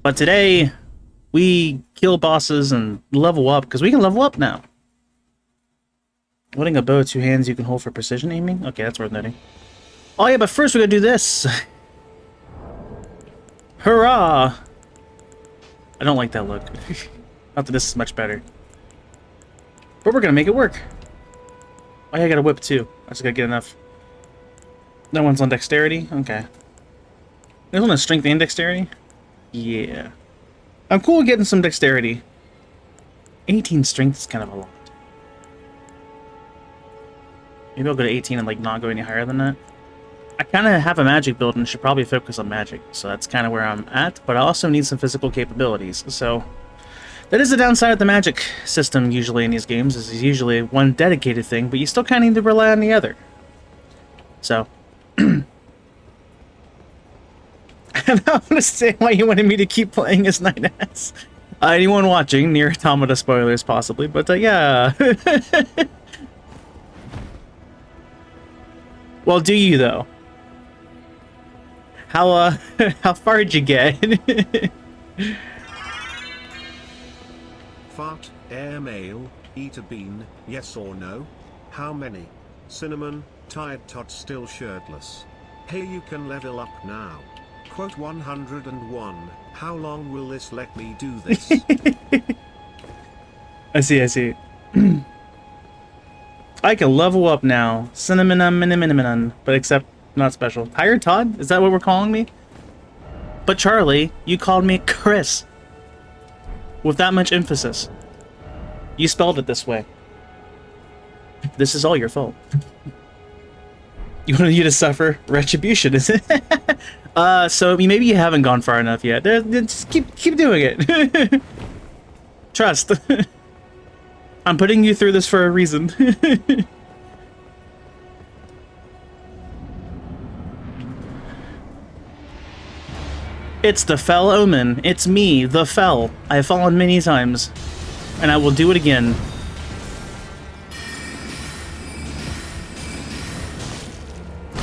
But today, we kill bosses and level up, because we can level up now. Holding a bow with 2 hands you can hold for precision aiming? Okay, that's worth noting. Oh yeah, but first we're gonna do this! Hurrah! I don't like that look. Not that this is much better. But we're gonna make it work. Oh yeah, I got a whip too. I just gotta get enough. That one's on dexterity? Okay. There's one on strength and dexterity? Yeah. I'm cool with getting some dexterity. 18 strength is kind of a lot. Maybe I'll go to 18 and like not go any higher than that. I kind of have a magic build and should probably focus on magic, so that's kind of where I'm at, but I also need some physical capabilities, so that is the downside of the magic system usually in these games, is usually one dedicated thing, but you still kind of need to rely on the other. So, I don't understand why you wanted me to keep playing as Night Ass. Anyone watching, Nier Automata spoilers possibly, but yeah. Well, do you though? How how far did you get? Fart, airmail, eat a bean, yes or no? How many? Cinnamon, tired tot still shirtless. Hey, you can level up now. Quote 101, how long will this let me do this? I see. I can level up now. Cinnamon, but except not special. Tired Todd? Is that what we're calling me? But Charlie, you called me Chris. With that much emphasis. You spelled it this way. This is all your fault. You wanted you to suffer retribution, is it? So maybe you haven't gone far enough yet. Just keep doing it. Trust. I'm putting you through this for a reason. It's the Fell Omen. It's me, the Fell. I have fallen many times, and I will do it again.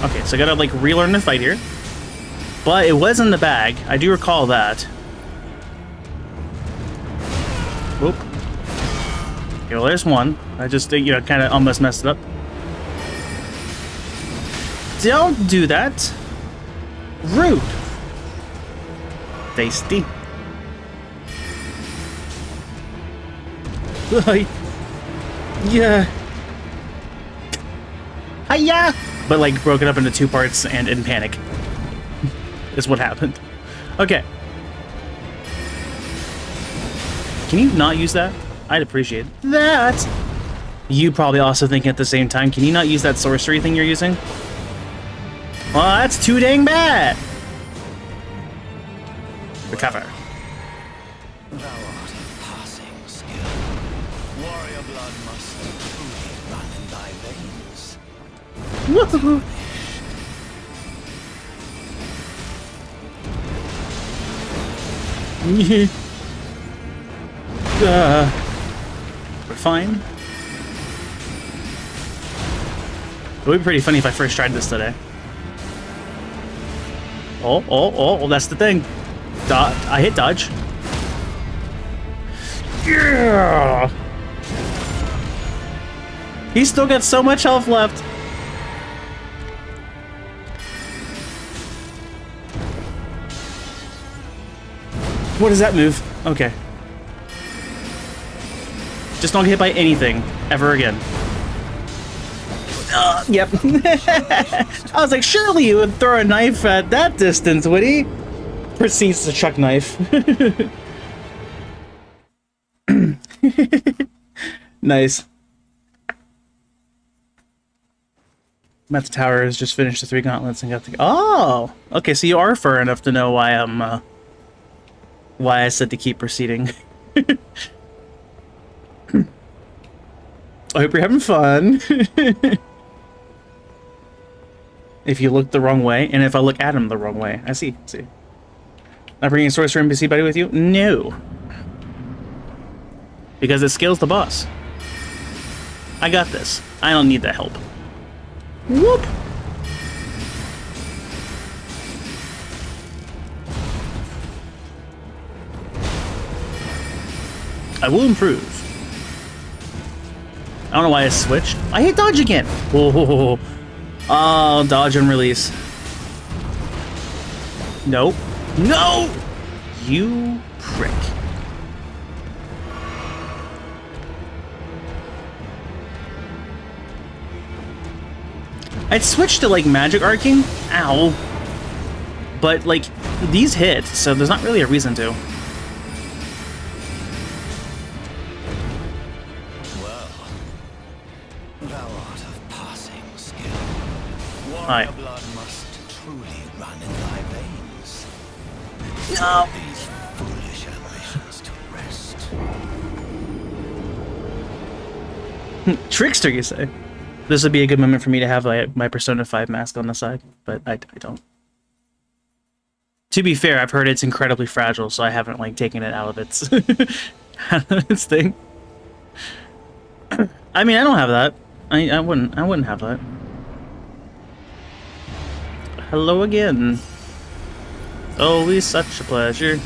Okay, so I gotta like relearn the fight here. But it was in the bag. I do recall that. Whoop. Okay, well, there's one. I just, you know, kind of almost messed it up. Don't do that. Rude. Tasty. Yeah. Hiya! But like broke it up into 2 parts and in panic. Is what happened. Okay. Can you not use that? I'd appreciate that. You probably also think at the same time, can you not use that sorcery thing you're using? Well, that's too dang bad. Recover. Thou art of passing skill. Warrior blood must truly run in thy veins. Woohoo! We're fine. It would be pretty funny if I first tried this today. Oh, that's the thing. I hit dodge. Yeah! He's still got so much health left. What does that move? Okay. Just don't get hit by anything ever again. Yep. I was like, surely you would throw a knife at that distance, would he? Proceeds to chuck knife. Nice. I'm at the towers, just finished the 3 gauntlets and got the... Oh! Okay, so you are far enough to know why I'm, why I said to keep proceeding. I hope you're having fun. If you look the wrong way, and if I look at him the wrong way. I see. Not bringing a sorcerer NPC buddy with you? No. Because it scales the boss. I got this. I don't need that help. Whoop! I will improve. I don't know why I switched. I hit dodge again. Oh, dodge and release. Nope. No! You prick. I'd switch to, like, magic arcing. Ow. But, like, these hit, so there's not really a reason to. Well, thou art of passing skill. Aye. Warrior blood must truly run in thy veins. No! These foolish ambitions to rest. Trickster, you say? This would be a good moment for me to have my Persona 5 mask on the side, but I don't. To be fair, I've heard it's incredibly fragile, so I haven't, like, taken it out of its, its thing. I mean, I don't have that. I wouldn't have that. Hello again. Always such a pleasure.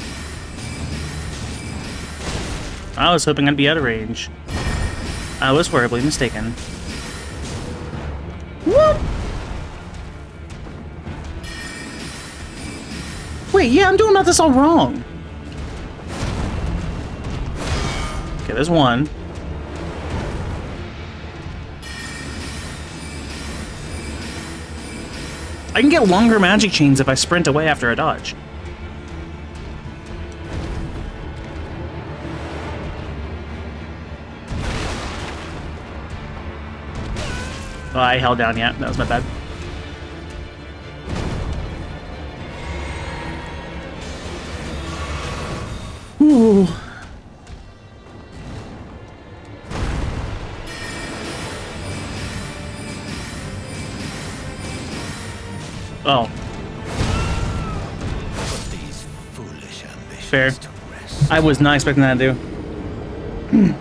I was hoping I'd be out of range. I was horribly mistaken. What? Wait, yeah, I'm doing about this all wrong. Okay, there's one. I can get longer magic chains if I sprint away after a dodge. Oh, I held down, yeah. That was my bad. Ooh. Oh. Put these foolish ambitions Fair. to rest. I was not expecting that to do.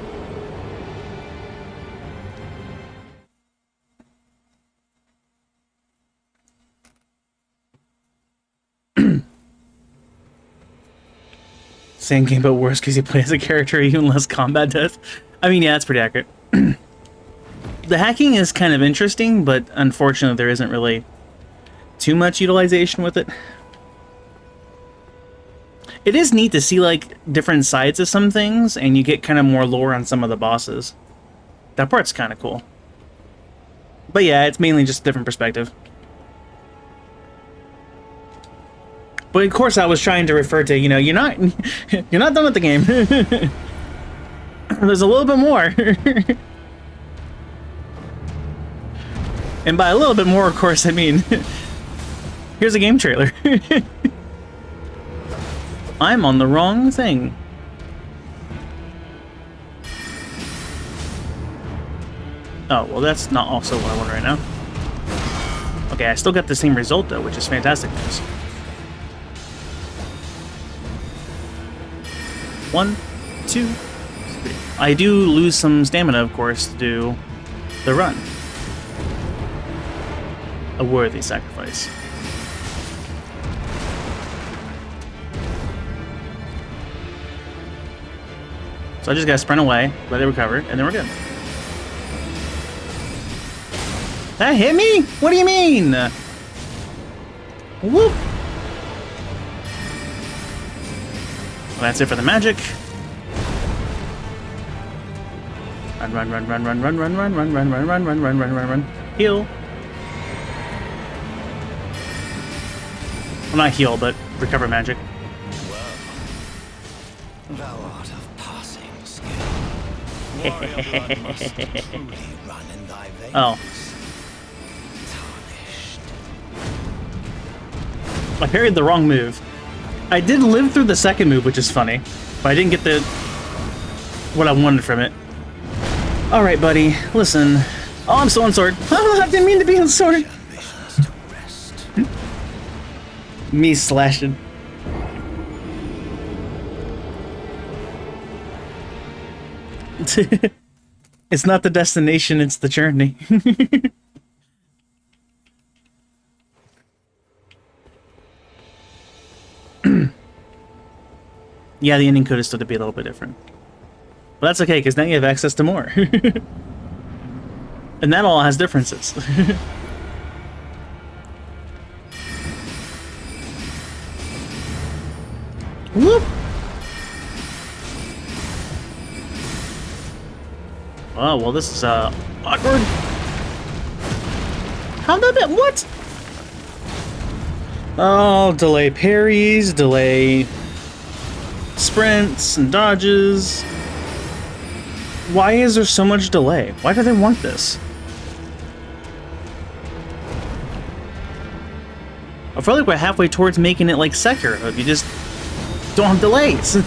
Same game, but worse because you play as a character even less combat death. I mean, yeah, that's pretty accurate. The hacking is kind of interesting, but unfortunately there isn't really too much utilization with it. It is neat to see, like, different sides of some things, and you get kind of more lore on some of the bosses. That part's kind of cool. But yeah, it's mainly just a different perspective. But of course I was trying to refer to, you know, you're not done with the game. There's a little bit more. And by a little bit more, of course, I mean, here's a game trailer. I'm on the wrong thing. Oh, well, that's not also what I want right now. Okay, I still got the same result, though, which is fantastic news. 1, 2, 3. I do lose some stamina, of course, to do the run. A worthy sacrifice. So I just gotta sprint away, let it recover, and then we're good. That hit me? What do you mean? Whoop! Well, that's it for the magic. Run, run, run, run, run, run, run, run, run, run, run, run, run, run, run, run, run. Heal. Well, not heal, but recover magic. Well, thou art of passing skill. Warrior blood must truly run in thy veins. Oh. Tarnished. I parried the wrong move. I did live through the second move, which is funny, but I didn't get what I wanted from it. Alright, buddy, listen. Oh, I'm still on sword. Oh, I didn't mean to be on sword. Ambitions to rest. Me slashing. It's not the destination, it's the journey. Yeah, the ending could have stood to be a little bit different. But that's okay, because now you have access to more. And that all has differences. Whoop! Oh, well, this is, awkward. How'd that be? What? Oh, delay parries, delay sprints and dodges. Why is there so much delay? Why do they want this? I feel like we're halfway towards making it like Sekiro. You just don't have delays.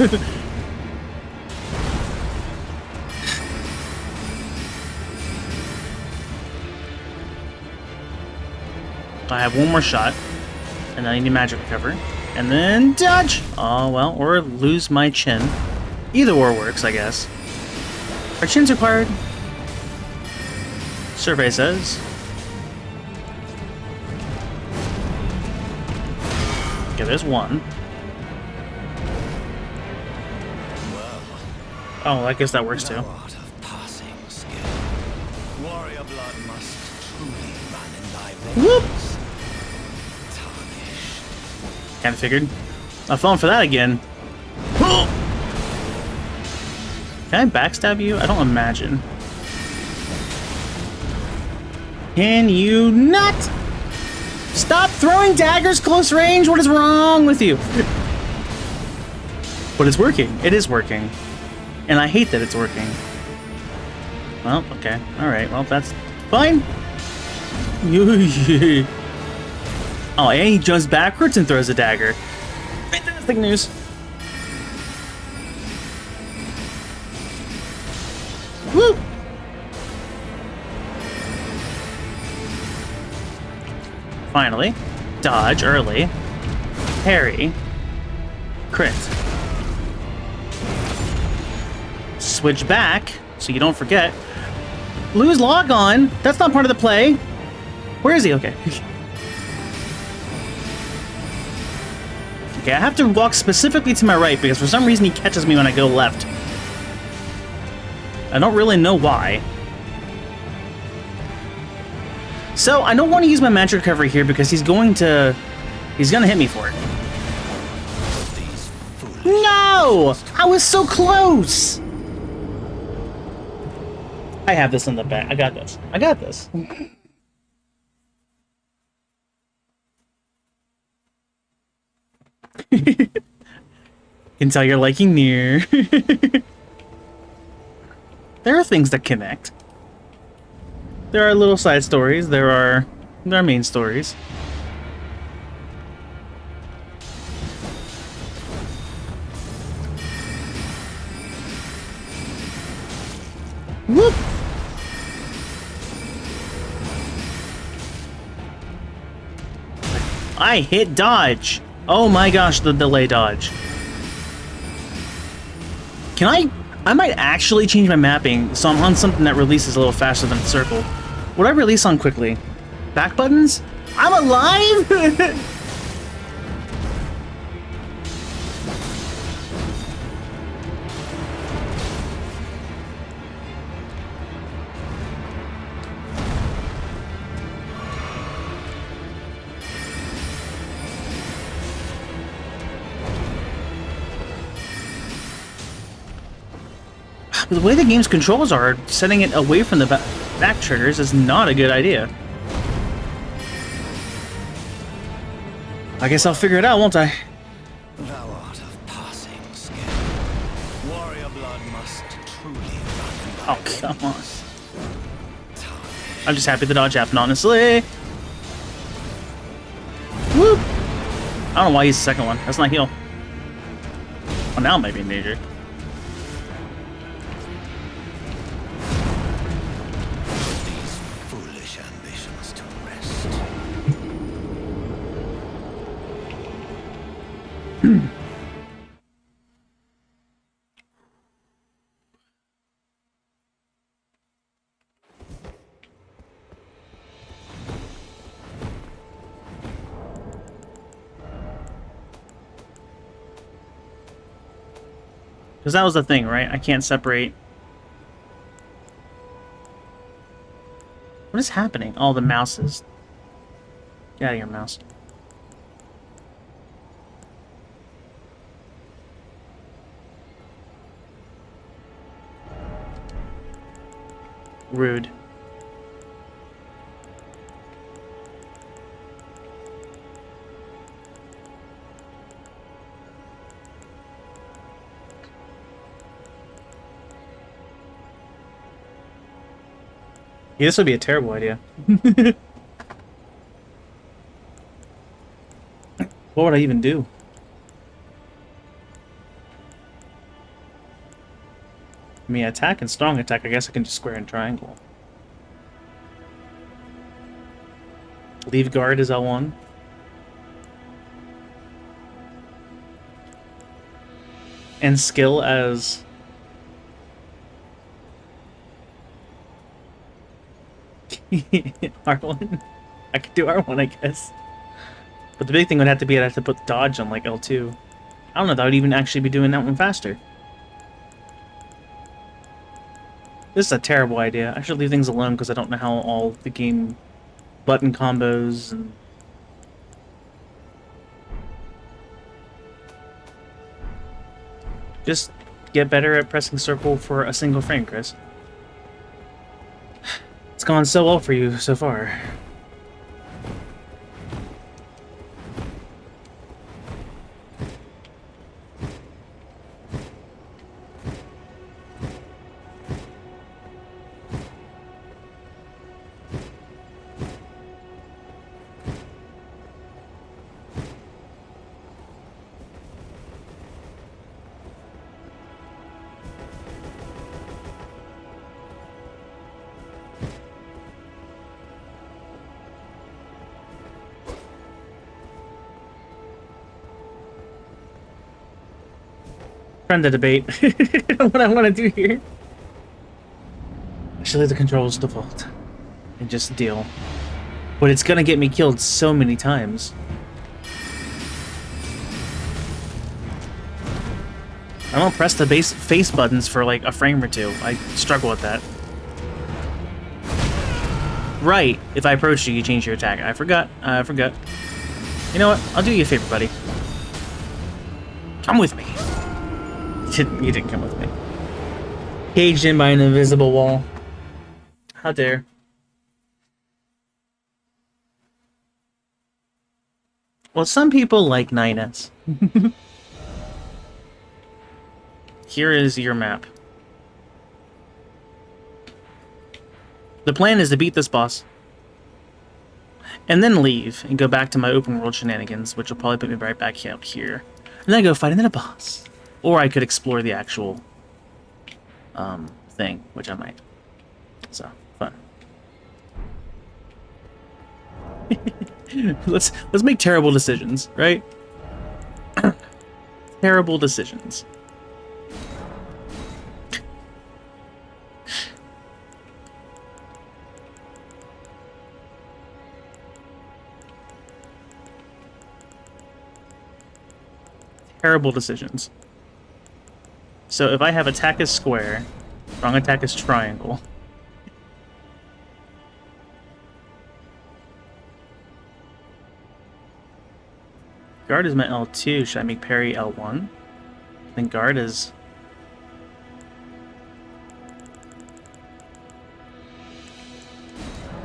I have one more shot, and then I need magic recover, and then dodge! Oh, well, or lose my chin. Either or works, I guess. Are chins required? Survey says. Okay, there's one. Oh, I guess that works too. Art of passing skill. Warrior blood must truly run in thy Whoop! veins. Tarnished. Kinda figured. I'm falling for that again. Can I backstab you? I don't imagine. Can you not? Stop throwing daggers close range! What is wrong with you? But it's working. It is working. And I hate that it's working. Well, okay. Alright, well, that's fine. Oh, and he jumps backwards and throws a dagger. Fantastic news. Woo! Finally. Dodge early. Parry. Crit. Switch back, so you don't forget. Lose log on. That's not part of the play. Where is he? Okay. Okay, I have to walk specifically to my right because for some reason he catches me when I go left. I don't really know why. So, I don't want to use my magic recovery here because he's gonna hit me for it. No! I was so close! I have this in the back. I got this. I got this. Can tell you're liking Nier. There are things that connect. There are little side stories. There are main stories. Whoop! I hit dodge. Oh my gosh, the delay dodge. Can I might actually change my mapping so I'm on something that releases a little faster than the circle. What do I release on quickly? Back buttons? I'm alive? The way the game's controls are, setting it away from the back triggers is not a good idea. I guess I'll figure it out, won't I? Thou art of passing skill. Warrior blood must truly run in thy Oh, come on. veins. Tarnished. I'm just happy the dodge happened, honestly. Whoop! I don't know why he's the second one. That's not heal. Well, now it might be in danger. These foolish ambitions to rest. Because that was the thing, right? I can't separate. What is happening? Oh, the mouses. Get out of here, mouse. Rude. Yeah, this would be a terrible idea. What would I even do? I mean, attack and strong attack, I guess I can just square and triangle. Leave guard is L1. And skill as... R1? I could do R1, I guess. But the big thing would have to be I'd have to put dodge on like L2. I don't know if I would even actually be doing that one faster. This is a terrible idea. I should leave things alone because I don't know how all the game button combos and... Just get better at pressing circle for a single frame, Chris. It's gone so well for you so far. Trying to debate what I want to do here. I should leave the controls default and just deal. But it's gonna get me killed so many times. I don't press the face buttons for like a frame or two. I struggle with that. Right, if I approach you, you change your attack. I forgot. You know what? I'll do you a favor, buddy. Come with me. You didn't come with me. Caged in by an invisible wall. How dare. Well, some people like 9S. Here is your map. The plan is to beat this boss. And then leave and go back to my open world shenanigans, which will probably put me right back out here. And then go fight another boss. Or I could explore the actual thing, which I might. So, fun. let's make terrible decisions, right? Terrible decisions. Terrible decisions. So if I have attack as square, strong attack as triangle. Guard is my L2. Should I make parry L1? I think guard is...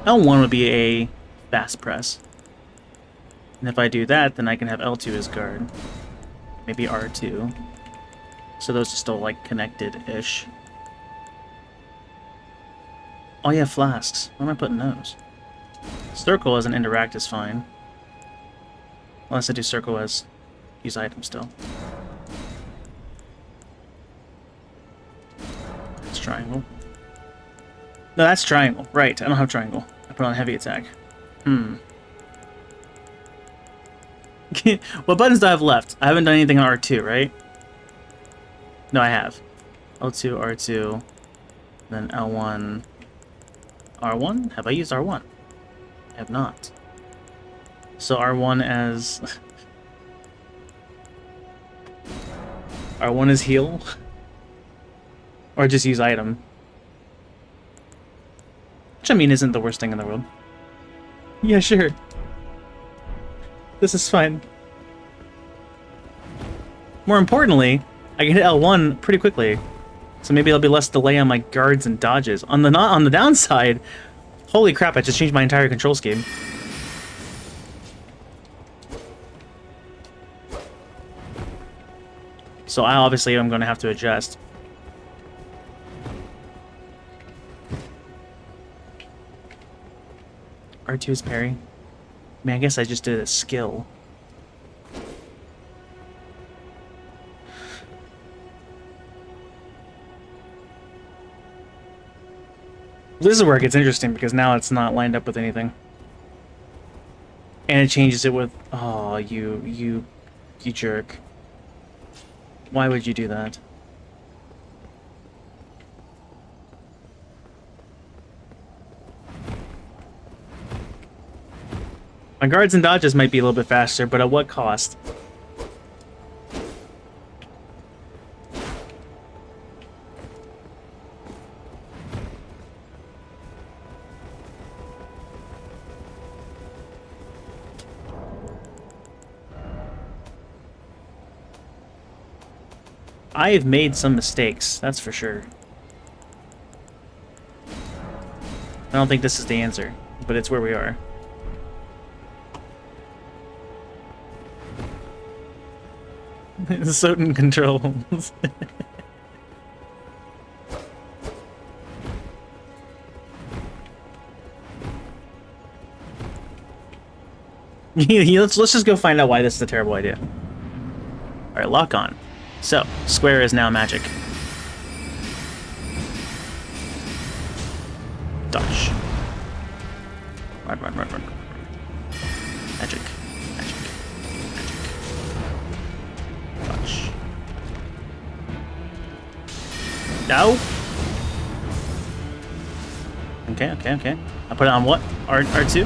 L1 would be a fast press. And if I do that, then I can have L2 as guard. Maybe R2. So those are still, like, connected-ish. Oh, yeah, flasks. Where am I putting those? Circle as an interact is fine. Unless I do circle as use item still. That's triangle. No, that's triangle. Right, I don't have triangle. I put on heavy attack. What buttons do I have left? I haven't done anything on R2, right? No, I have. L2, R2, then L1, R1? Have I used R1? I have not. So R1 as... R1 is heal? Or just use item. Which, I mean, isn't the worst thing in the world. Yeah, sure. This is fine. More importantly, I can hit L1 pretty quickly. So maybe there'll be less delay on my guards and dodges. On the downside, holy crap, I just changed my entire control scheme. So I obviously am going to have to adjust. R2 is parry. I mean, I guess I just did a skill. This is where it gets interesting, because now it's not lined up with anything. And it changes it with... Oh, you jerk. Why would you do that? My guards and dodges might be a little bit faster, but at what cost? I have made some mistakes, that's for sure. I don't think this is the answer, but it's where we are. Soten controls. Let's just go find out why this is a terrible idea. Alright, lock on. So, square is now magic. Dodge. Run, run, run, run, run. Magic. Magic. Magic. Dodge. No! Okay, okay, okay. I put it on what? R2?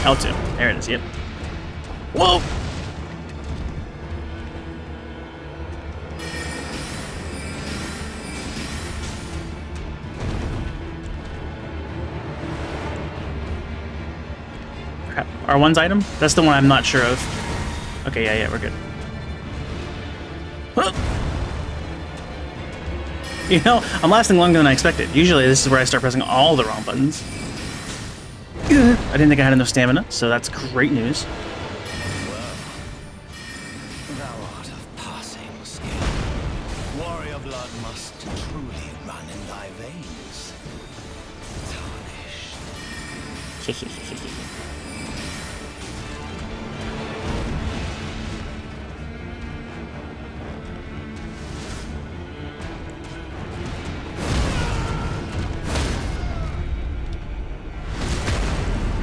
L2. There it is, yep. Whoa! Crap. R1's item? That's the one I'm not sure of. Okay, yeah, we're good. Huh. You know, I'm lasting longer than I expected. Usually this is where I start pressing all the wrong buttons. I didn't think I had enough stamina, so that's great news. Thou art of passing skill. Warrior blood must truly run in thy veins. Tarnished.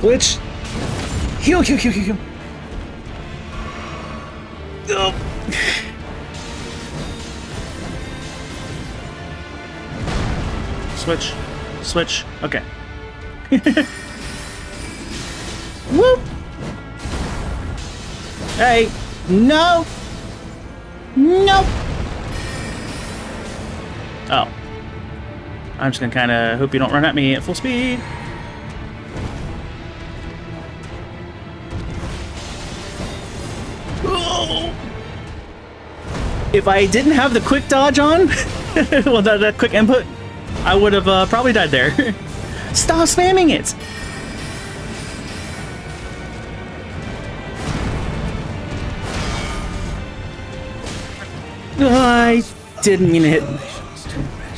Glitch! Heal, heal, heal, heal, heal! Oh. Switch. Switch. Okay. Whoop! Hey! No! No! Oh. I'm just gonna kinda hope you don't run at me at full speed. If I didn't have the quick dodge on, well, that quick input, I would have probably died there. Stop spamming it! I didn't mean to hit.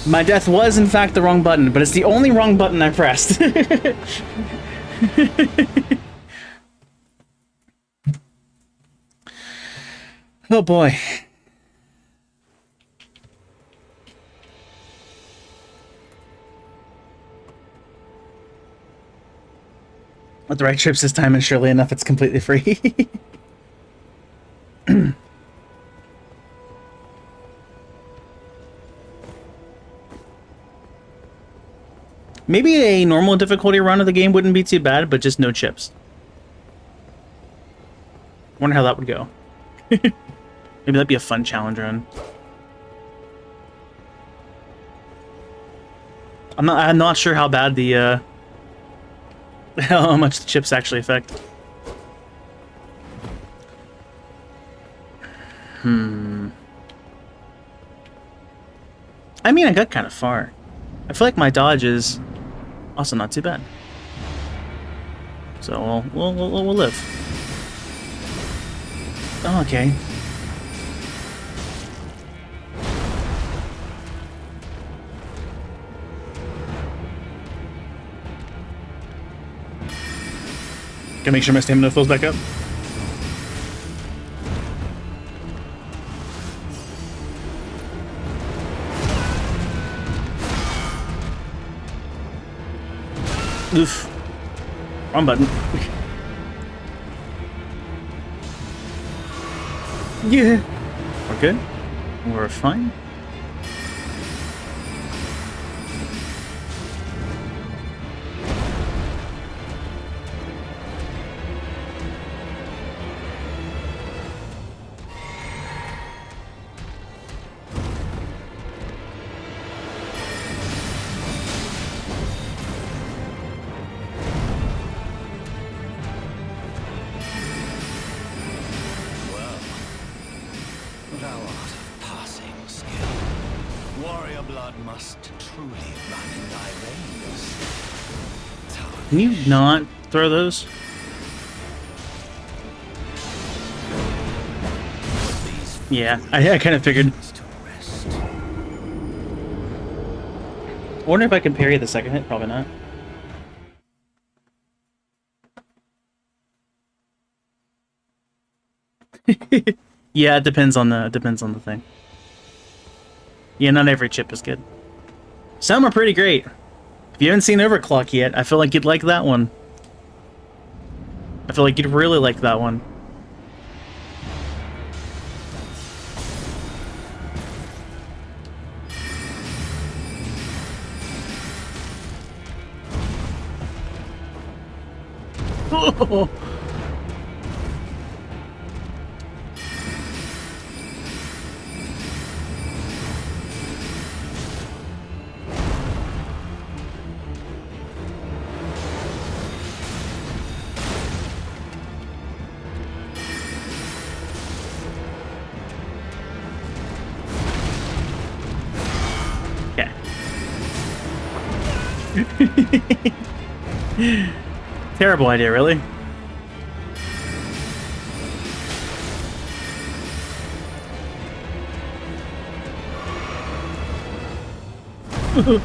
My death was, in fact, the wrong button, but it's the only wrong button I pressed. Oh boy. With the right trips this time, and surely enough, it's completely free. Maybe a normal difficulty run of the game wouldn't be too bad, but just no chips. Wonder how that would go. Maybe that'd be a fun challenge run. I'm not sure how bad the how much the chips actually affect. I mean, I got kind of far. I feel like my dodge is also not too bad. So we'll live. Oh, okay. Gotta make sure my stamina fills back up. Oof. Wrong button. Yeah. We're good. We're fine. Thou art of passing skill. Warrior blood must truly run in thy veins. Can you not throw those? Yeah, I kind of figured. I wonder if I can parry the second hit. Probably not. Yeah, it depends on the thing. Yeah, not every chip is good. Some are pretty great. If you haven't seen Overclock yet, I feel like you'd like that one. I feel like you'd really like that one. Oh. Terrible idea, really. Well,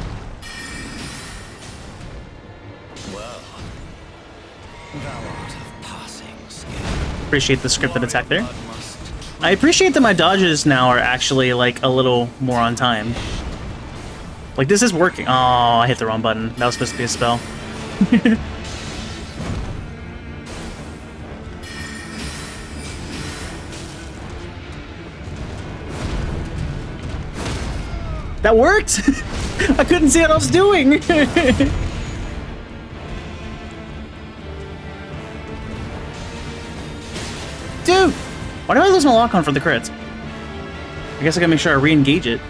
thou art of passing skill. Appreciate the scripted attack there. I appreciate that my dodges now are actually like a little more on time. Like, this is working. Oh, I hit the wrong button. That was supposed to be a spell. That worked! I couldn't see what I was doing! Dude! Why do I lose my lock-on for the crits? I guess I gotta make sure I re-engage it.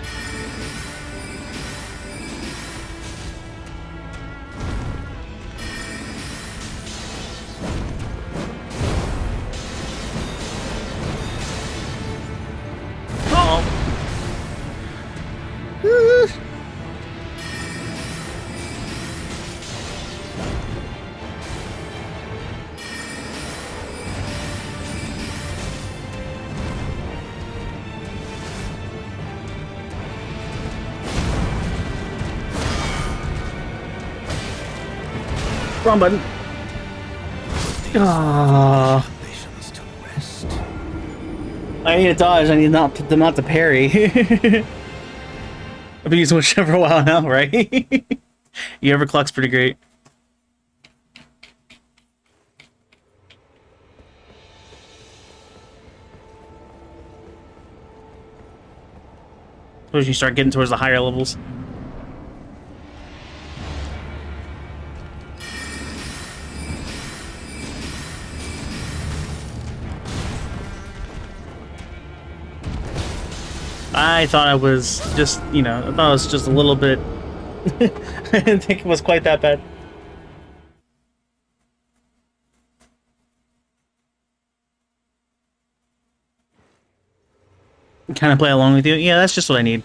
Wrong button. Ah. I need a dodge. I need not to parry. I've been using Wish for a while now, right? You Overclock's pretty great. Suppose you start getting towards the higher levels. I thought I was just, you know, I thought it was just a little bit I didn't think it was quite that bad. Kind of play along with you? Yeah, that's just what I need.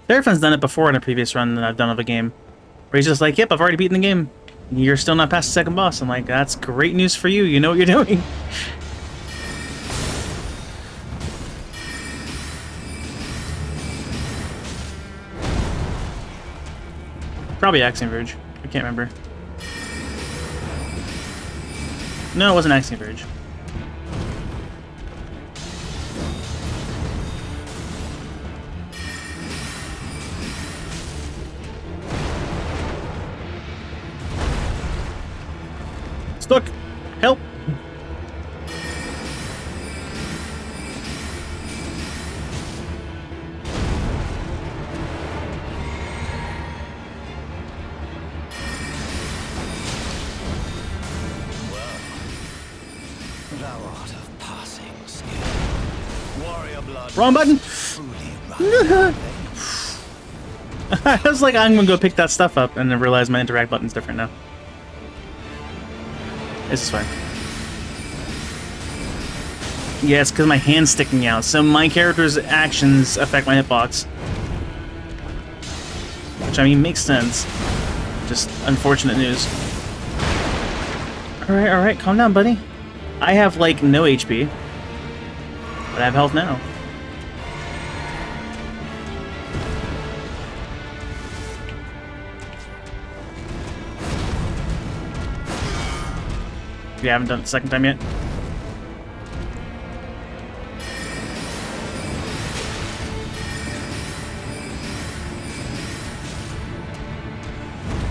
Seraphon's done it before in a previous run that I've done of a game. Where he's just like, yep, I've already beaten the game. You're still not past the second boss. I'm like, that's great news for you. You know what you're doing. Probably Axiom Verge. I can't remember. No, it wasn't Axiom Verge. Stuck! Help! Thou art of passing skill. Warrior blood. Wrong button! Truly run. I was like, I'm gonna go pick that stuff up, and then realize my interact button's different now. This is fine. Yeah, it's because my hand's sticking out, so my character's actions affect my hitbox. Which, I mean, makes sense. Just unfortunate news. Alright, calm down, buddy. I have, like, no HP. But I have health now. You haven't done it the second time yet?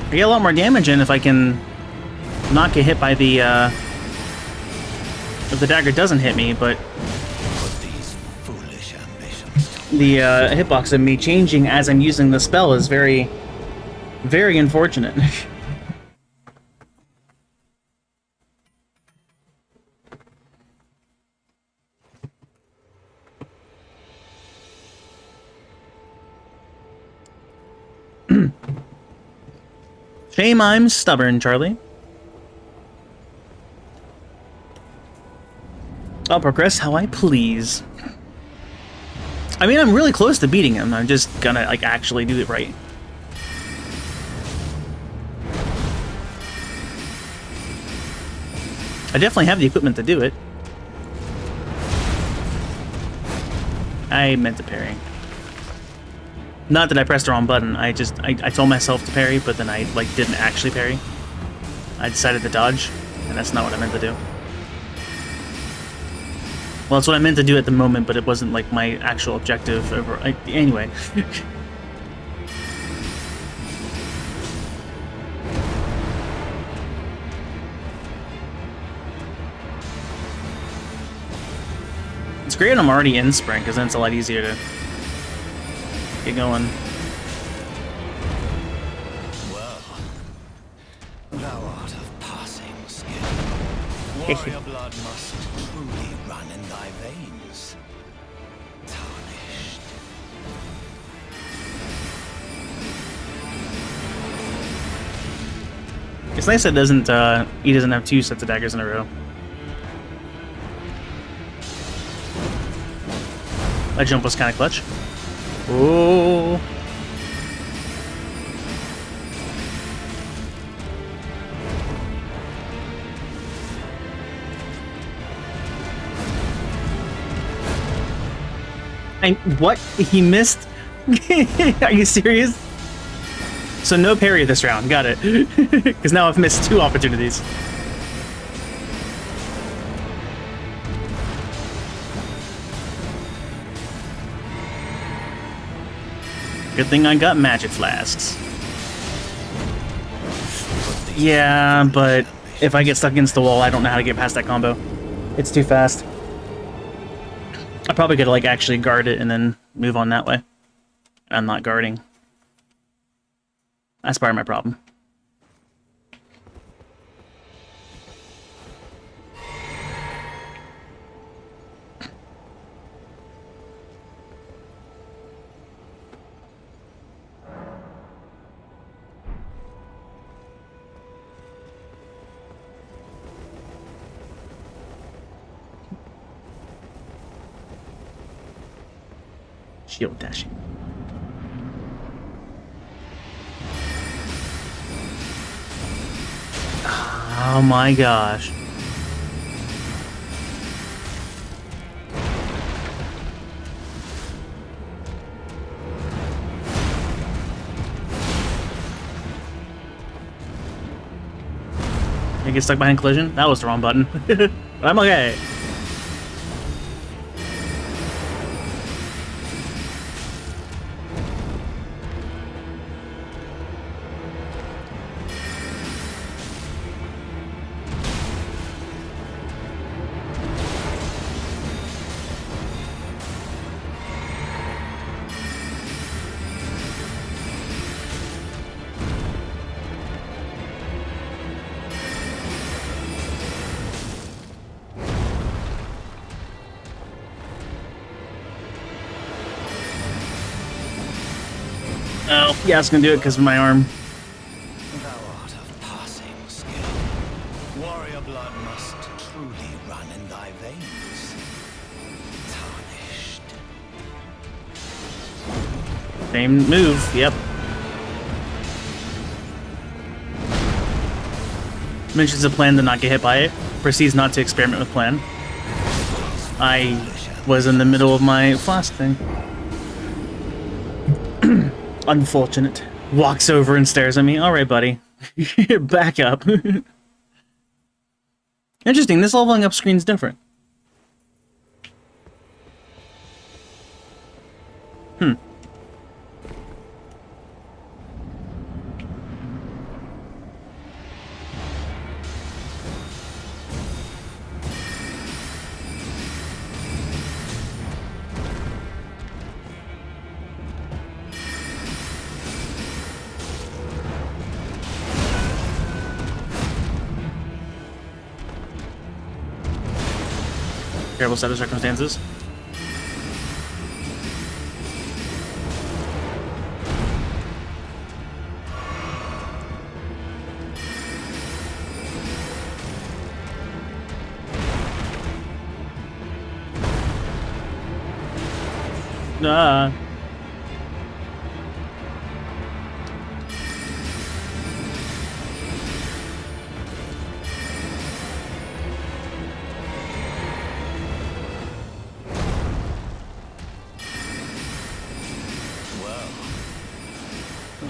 I get a lot more damage in if I can not get hit by the, if the dagger doesn't hit me, but Put these foolish ambitions. the hitbox of me changing as I'm using the spell is very, very unfortunate. Shame I'm stubborn, Charlie. I'll progress how I please. I mean, I'm really close to beating him. I'm just gonna, like, actually do it right. I definitely have the equipment to do it. I meant to parry. Not that I pressed the wrong button, I told myself to parry, but then I, like, didn't actually parry. I decided to dodge, and that's not what I meant to do. Well, it's what I meant to do at the moment, but it wasn't, like, my actual objective over... anyway. It's great I'm already in Sprint, because then it's a lot easier to get going. Well, thou art of passing skill. Warrior blood must truly run in thy veins. Tarnished. It's nice that he doesn't have two sets of daggers in a row. That jump was kind of clutch. Oh. What? He missed? Are you serious? So no parry this round. Got it. Because now I've missed two opportunities. Good thing I got magic flasks. Yeah, but if I get stuck against the wall, I don't know how to get past that combo. It's too fast. I probably could, like, actually guard it and then move on that way. I'm not guarding. That's part of my problem. Shield dashing. Oh my gosh. I get stuck behind collision? That was the wrong button. But I'm okay. Oh, yeah, I was gonna do it because of my arm. Thou art of passing skill. Warrior blood must truly run in thy veins. Tarnished. Same move, yep. Mentions a plan to not get hit by it. Proceeds not to experiment with plan. I was in the middle of my flask thing. Unfortunate. Walks over and stares at me. Alright, buddy. Back up. Interesting, this leveling up screen's different. Terrible set of circumstances. Ah.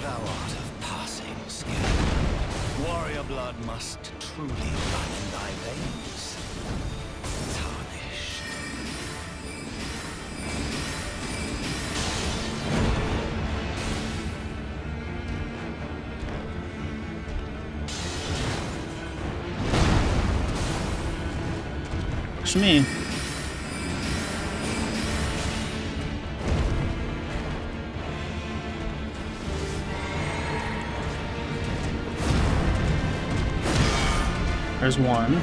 Thou art of passing skill. Warrior blood must truly run in thy veins. Tarnished. Watch me. There's one.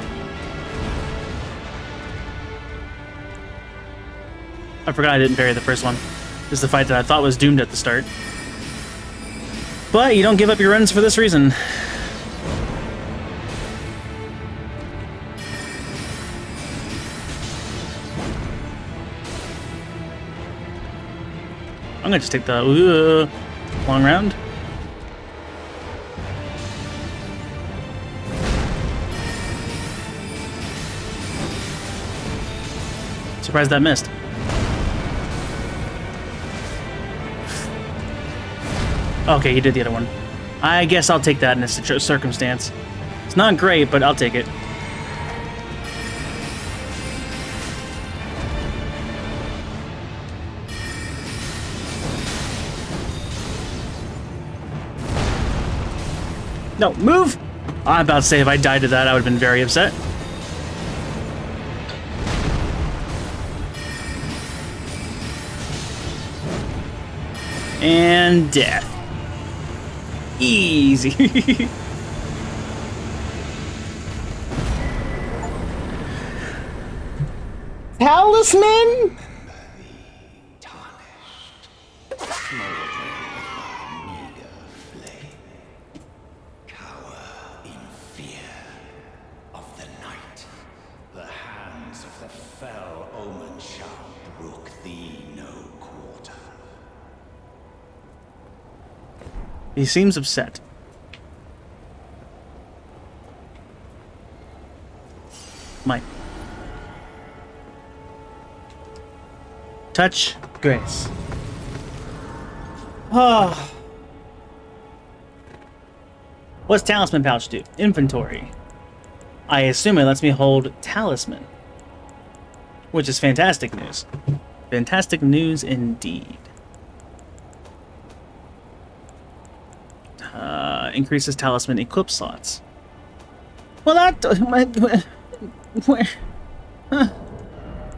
I forgot I didn't parry the first one. This is the fight that I thought was doomed at the start. But you don't give up your runs for this reason. I'm gonna just take the long round. Surprised that missed. Okay, he did the other one. I guess I'll take that in this circumstance. It's not great, but I'll take it. No, move! I'm about to say if I died to that, I would have been very upset. And death. Easy. Talisman? He seems upset. Mike. Touch grace. Oh. What's talisman pouch do? Inventory. I assume it lets me hold talisman. Which is fantastic news. Fantastic news indeed. Increases talisman equip slots. Well, that... Where? Huh.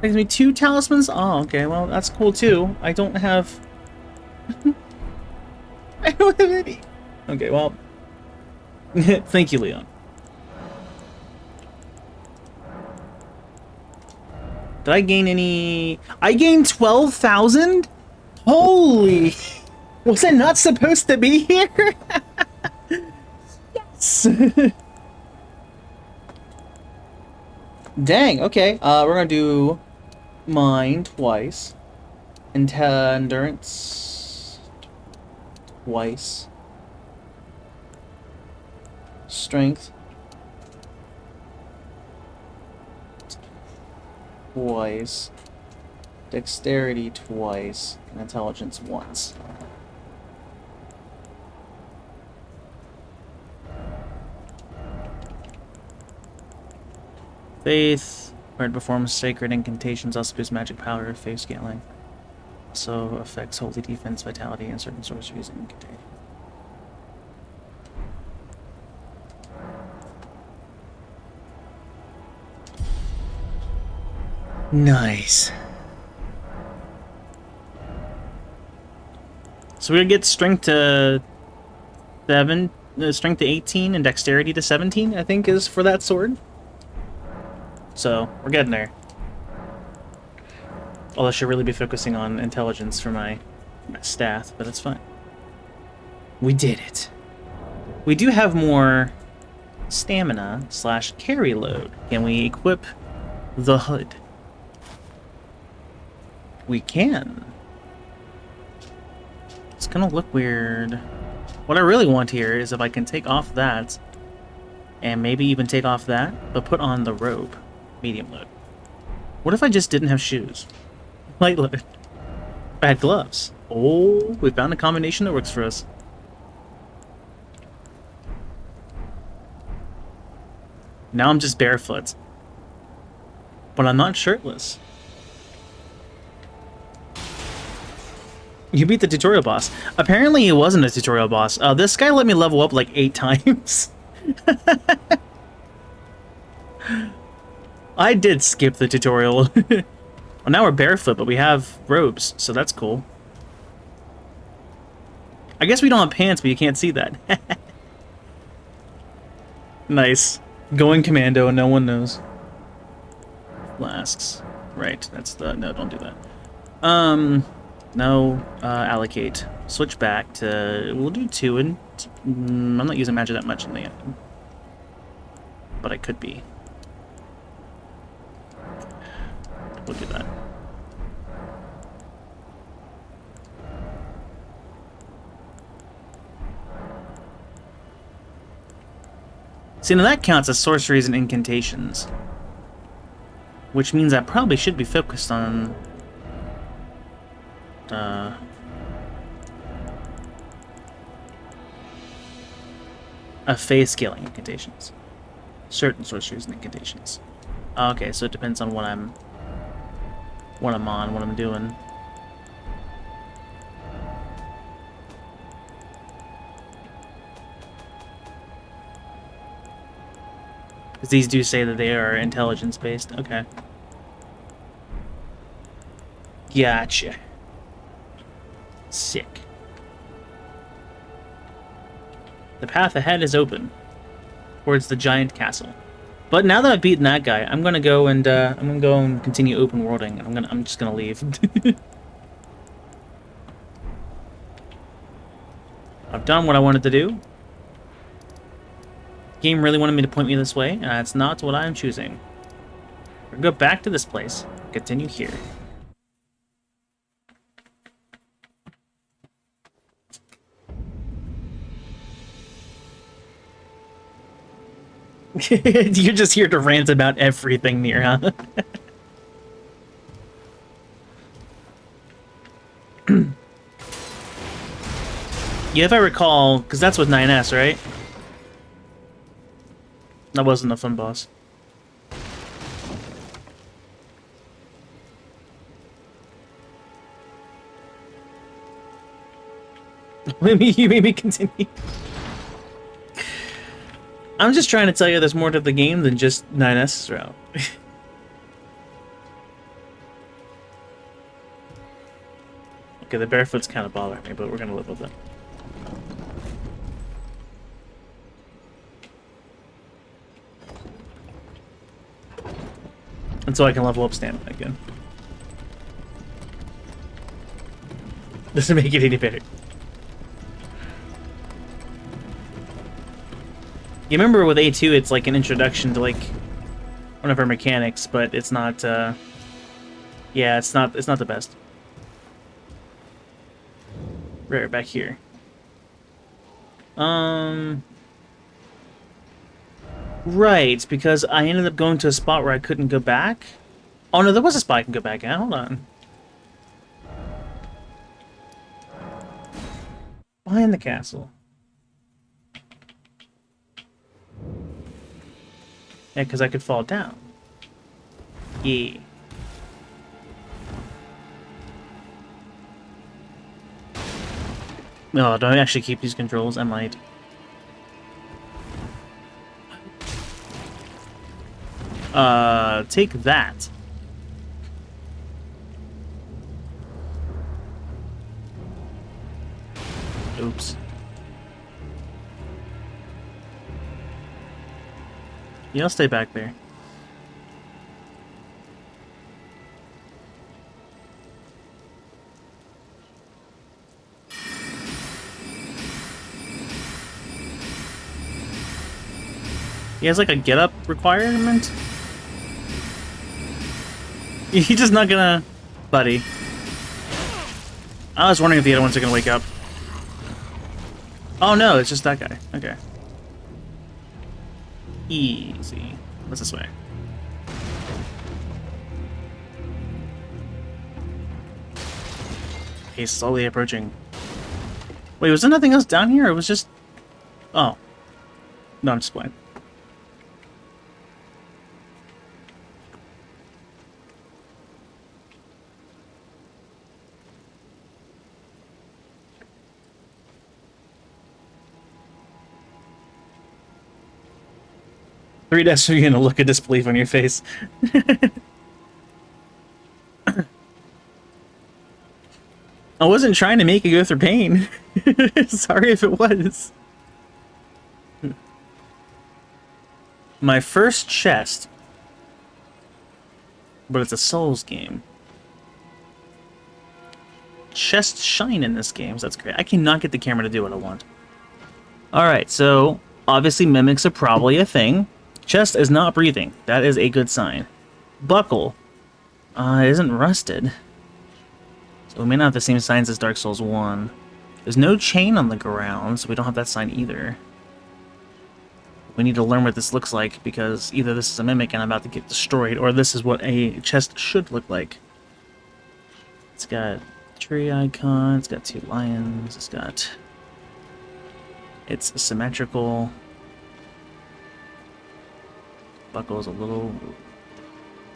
Gives me 2 talismans? Oh, okay, well, that's cool too. I don't have... I don't have any. Okay, well... Thank you, Leon. Did I gain any... I gained 12,000? Holy... Was I not supposed to be here? Yes! Dang, okay. We're gonna do mine twice. Endurance twice. Strength twice. Dexterity twice. And intelligence once. Faith, where it performs sacred incantations, also boosts magic power, faith scaling. Also affects holy defense, vitality, and certain sorceries and incantations. Nice. So we're gonna get strength to 7, strength to 18, and dexterity to 17, I think, is for that sword. So, we're getting there. Although I should really be focusing on intelligence for my staff, but that's fine. We did it. We do have more stamina / carry load. Can we equip the hood? We can. It's gonna look weird. What I really want here is if I can take off that, and maybe even take off that, but put on the robe. Medium load. What if I just didn't have shoes? Light load. I had gloves. Oh, we found a combination that works for us. Now I'm just barefoot. But I'm not shirtless. You beat the tutorial boss. Apparently it wasn't a tutorial boss. This guy let me level up like 8 times. I did skip the tutorial. Well, now we're barefoot, but we have robes, so that's cool. I guess we don't have pants, but you can't see that. Nice. Going commando and no one knows. Flasks. Right, that's the... No, don't do that. No, allocate. Switch back to... We'll do 2 and... I'm not using magic that much in the end. But I could be. We'll do that. See, now that counts as sorceries and incantations. Which means I probably should be focused on... phase scaling incantations. Certain sorceries and incantations. Okay, so it depends on what I'm on, what I'm doing. Because these do say that they are intelligence-based. Okay. Gotcha. Sick. The path ahead is open towards the giant castle. But now that I've beaten that guy, I'm gonna go and continue open worlding. I'm just gonna leave. I've done what I wanted to do. Game really wanted me to point me this way, and that's not what I'm choosing. We'll go back to this place. Continue here. You're just here to rant about everything near, huh? Yeah, if I recall, because that's with 9S, right? That wasn't a fun boss. You made me continue. I'm just trying to tell you there's more to the game than just 9S's route. Okay, the barefoot's kind of bothering me, but we're gonna live with it. Until I can level up stamina again. Doesn't make it any better. You remember with A2, it's like an introduction to like one of her mechanics, but it's not. Yeah, it's not the best. Right back here. Right, because I ended up going to a spot where I couldn't go back. Oh no, there was a spot I can go back at. Hold on. Behind the castle. Yeah, because I could fall down. Yeah. No, do I actually keep these controls? I might. Take that. Oops. Yeah, I'll stay back there. He has like a get up requirement? He's just not gonna... Buddy. I was wondering if the other ones are gonna wake up. Oh no, it's just that guy. Okay. Easy. What's this way? He's slowly approaching. Wait, was there nothing else down here? It was just... Oh. No, I'm just playing. Three deaths are you gonna look at disbelief on your face. I wasn't trying to make you go through pain. Sorry if it was. My first chest. But it's a Souls game. Chests shine in this game, so that's great. I cannot get the camera to do what I want. Alright, so obviously mimics are probably a thing. Chest is not breathing. That is a good sign. Buckle. Isn't rusted. So we may not have the same signs as Dark Souls 1. There's no chain on the ground, so we don't have that sign either. We need to learn what this looks like, because either this is a mimic and I'm about to get destroyed, or this is what a chest should look like. It's got a tree icon, it's got two lions, it's symmetrical. Buckle is a little...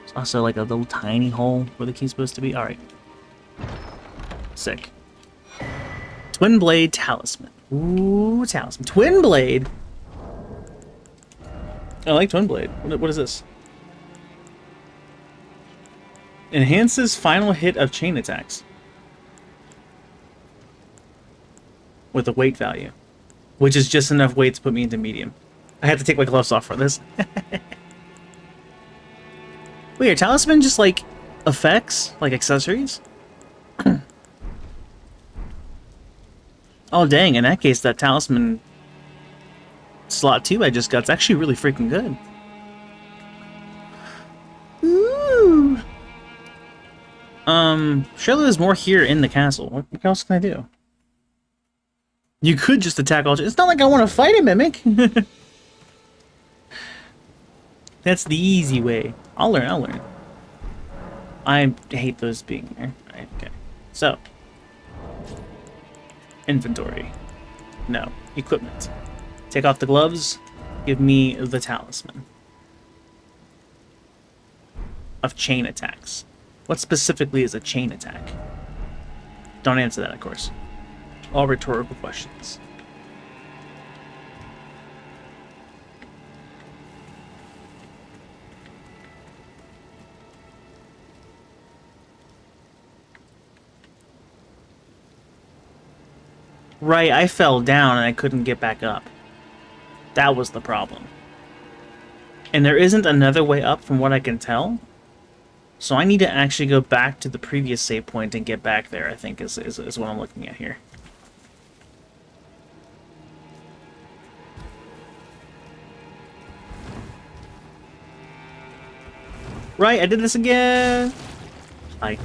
It's also like a little tiny hole where the key's supposed to be. Alright. Sick. Twin Blade Talisman. Ooh, Talisman. Twin Blade! I like Twin Blade. What is this? Enhances final hit of chain attacks. With a weight value. Which is just enough weight to put me into medium. I had to take my gloves off for this. Wait, are talisman just like effects? Like accessories? Oh dang, in that case that talisman slot 2 I just got is actually really freaking good. Ooh. Surely there's more here in the castle. What else can I do? You could just attack all... It's not like I want to fight a mimic! That's the easy way. I'll learn, I'll learn. I hate those being there. Okay. So. Inventory. No. Equipment. Take off the gloves. Give me the talisman. Of chain attacks. What specifically is a chain attack? Don't answer that, of course. All rhetorical questions. Right, I fell down and I couldn't get back up. That was the problem. And there isn't another way up from what I can tell. So I need to actually go back to the previous save point and get back there, I think, is what I'm looking at here. Right, I did this again! Hi.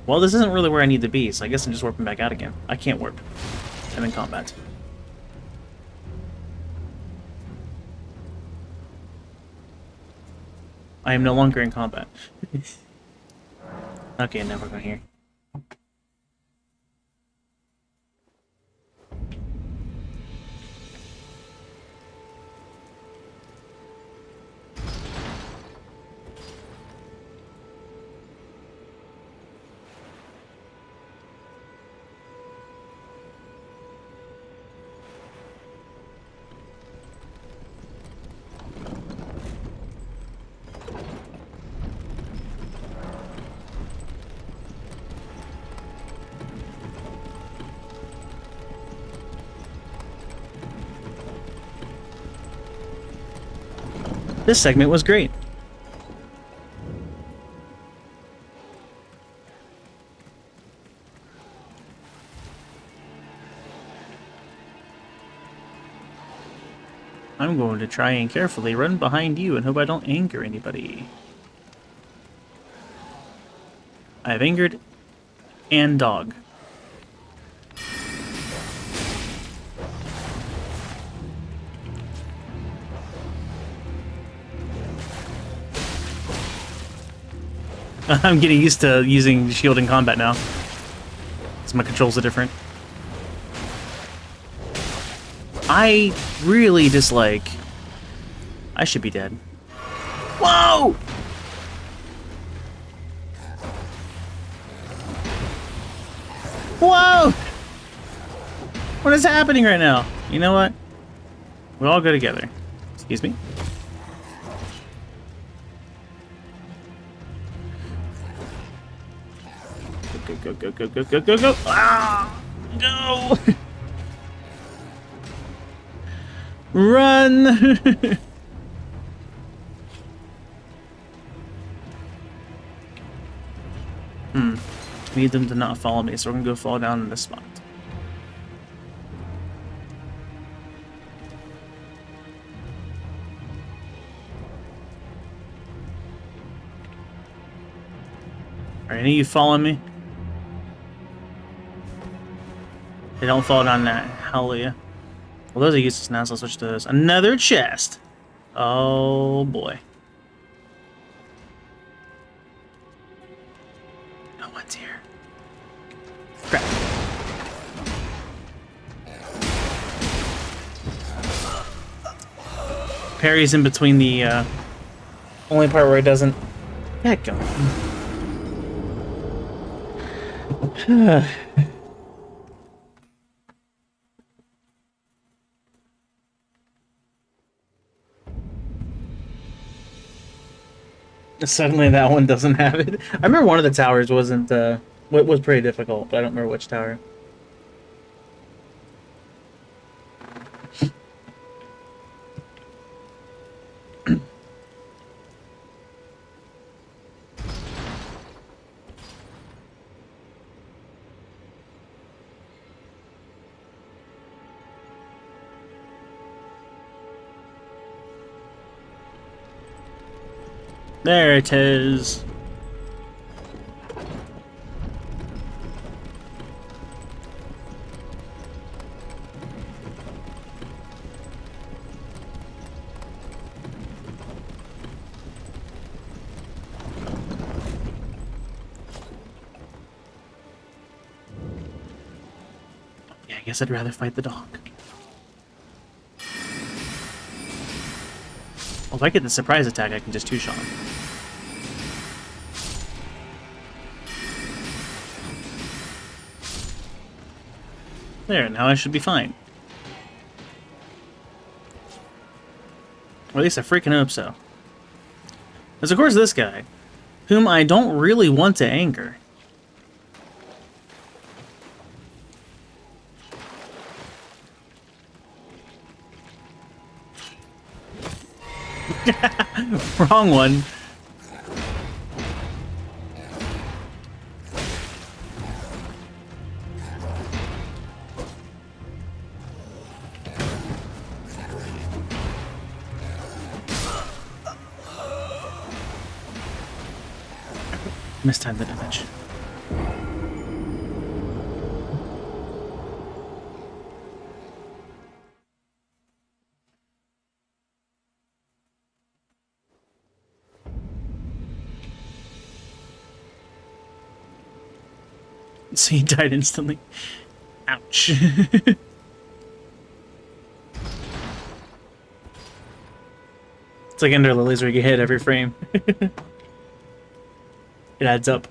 Well, this isn't really where I need to be, so I guess I'm just warping back out again. I can't warp. I'm in combat. I am no longer in combat. Okay, now we're going here. This segment was great. I'm going to try and carefully run behind you and hope I don't anger anybody. I've angered and dog. I'm getting used to using shield in combat now. Because my controls are different. I really dislike... I should be dead. Whoa! Whoa! What is happening right now? You know what? We'll all go together. Excuse me? Go, go, go, go, go, go, go! Ah! Go! Run! Need them to not follow me, so we're gonna go fall down in this spot. Alright, any of you following me? They don't fall down that. Hallelujah. Well, those are useless now, so I'll switch to this. Another chest! Oh boy. No one's here. Crap. Parry's in between the only part where it doesn't. Heck go. Suddenly that one doesn't have it. I remember one of the towers wasn't, was pretty difficult, but I don't remember which tower. There it is. guess I'd rather fight the dog. Well, if I get the surprise attack, I can just two-shot him. There, now I should be fine. Or at least I freaking hope so. There's of course this guy, whom I don't really want to anger. Wrong one. Mistimed the damage. So he died instantly. Ouch. It's like Ender Lilies where you get hit every frame. It adds up.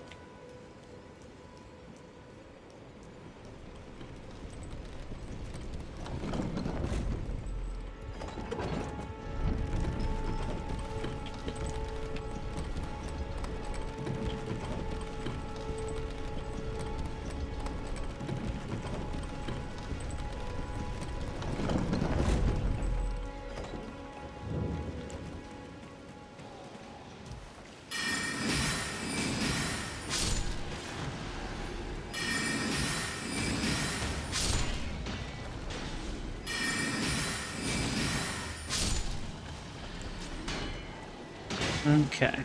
Okay.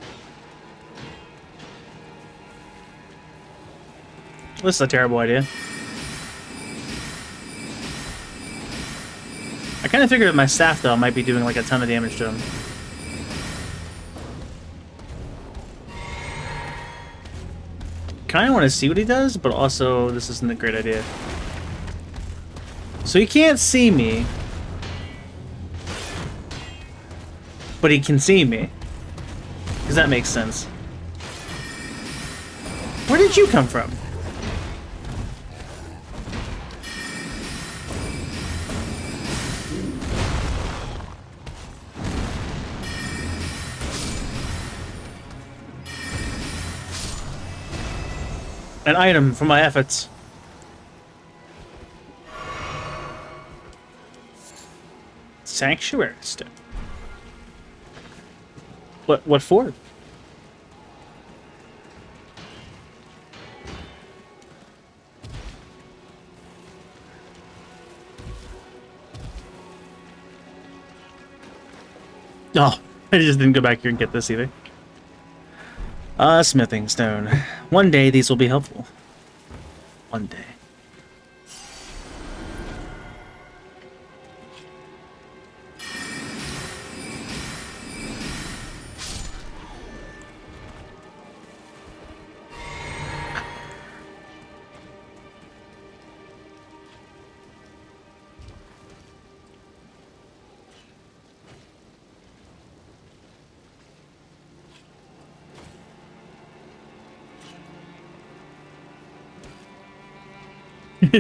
This is a terrible idea. I kind of figured that my staff, though, might be doing like a ton of damage to him. Kind of want to see what he does, but also this isn't a great idea. So he can't see me, but he can see me. Because that makes sense. Where did you come from? An item for my efforts. Sanctuary stone. What for? Oh, I just didn't go back here and get this either. Smithing stone. One day these will be helpful. One day.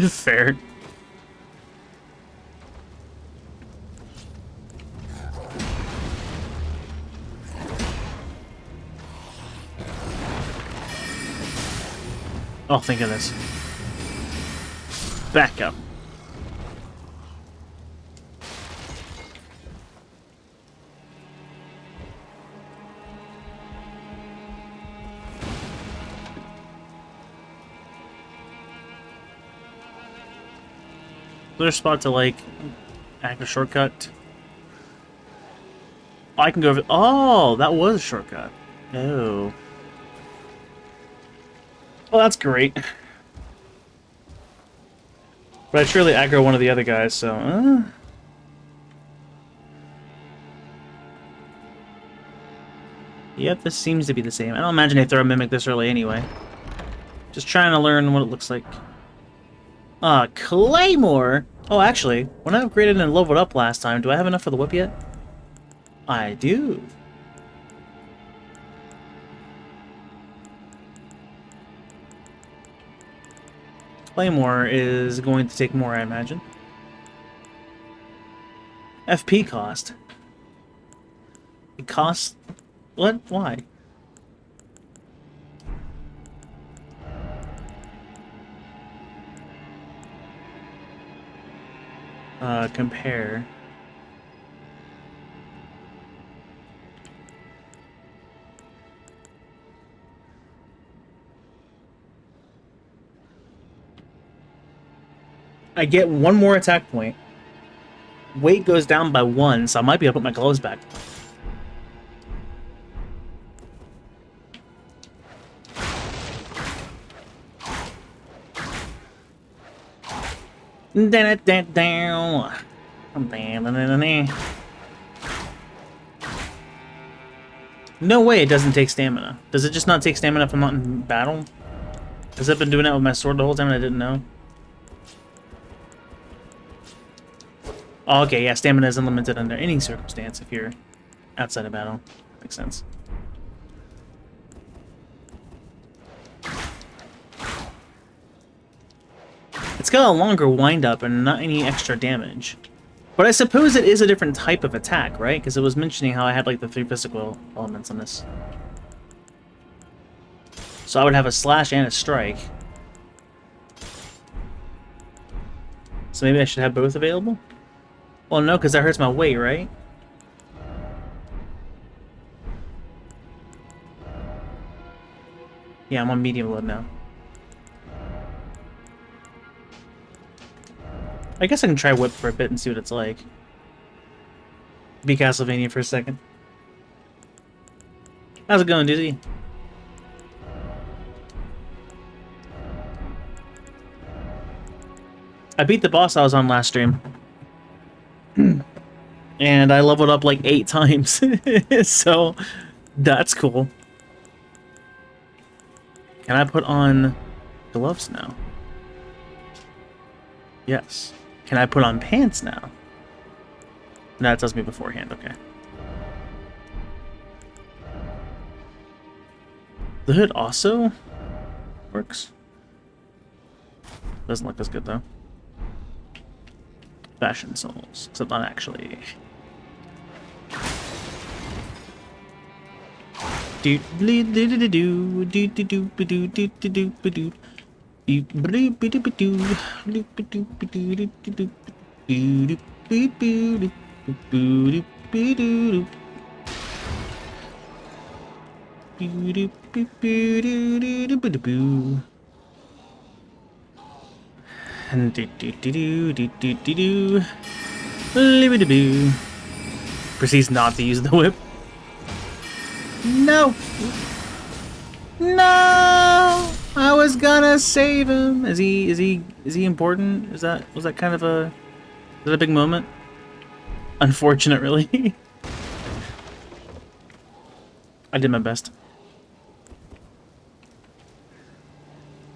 Fair. Oh, thank goodness. Back up. Is there a spot to, like, act a shortcut? Oh, I can go over... Oh, that was a shortcut. Oh. Well, that's great. But I'd surely aggro one of the other guys, so... Yep, this seems to be the same. I don't imagine they throw a Mimic this early anyway. Just trying to learn what it looks like. Claymore! Oh, actually, when I upgraded and leveled up last time, do I have enough for the whip yet? I do. Claymore is going to take more, I imagine. FP cost. It costs... What? Why? Compare. I get one more attack point. Weight goes down by 1, so I might be able to put my gloves back. No way it doesn't take stamina. Does it just not take stamina if I'm not in battle? Has it been doing that with my sword the whole time and I didn't know? Oh, okay, yeah, stamina is unlimited under any circumstance if you're outside of battle. Makes sense. It's got a longer wind-up and not any extra damage. But I suppose it is a different type of attack, right? Because it was mentioning how I had, like, the 3 physical elements on this. So I would have a slash and a strike. So maybe I should have both available? Well, no, because that hurts my weight, right? Yeah, I'm on medium load now. I guess I can try whip for a bit and see what it's like. Be Castlevania for a second. How's it going, Dizzy? I beat the boss I was on last stream. And I leveled up like 8 times. So, that's cool. Can I put on gloves now? Yes. Can I put on pants now? No, that tells me beforehand, okay. The hood also works. Doesn't look as good though. Fashion souls, except not actually. Do do do do do do do do do do do do do. Proceeds not to use the whip. No! No! I was gonna save him. Is he important? Was that kind of a... Is that a big moment? Unfortunate, really. I did my best.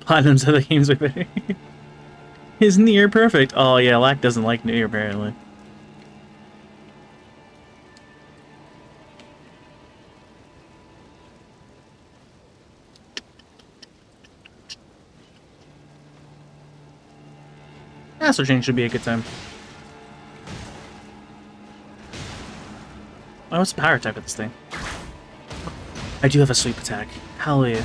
Platinum's other games are better. Is near perfect. Oh yeah, Lack doesn't like near apparently. Master Chain should be a good time. Oh, what's the power attack with this thing? I do have a sweep attack. Hallelujah.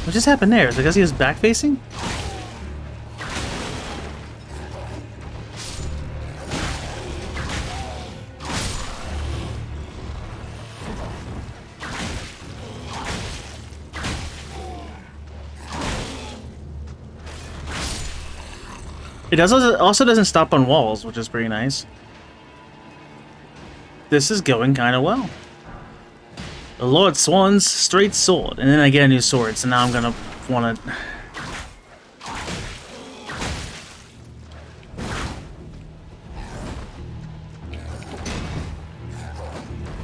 What just happened there? Is it because he was back facing? It also doesn't stop on walls, which is pretty nice. This is going kind of well. The Lord Swan's straight sword, and then I get a new sword, so now I'm gonna want to...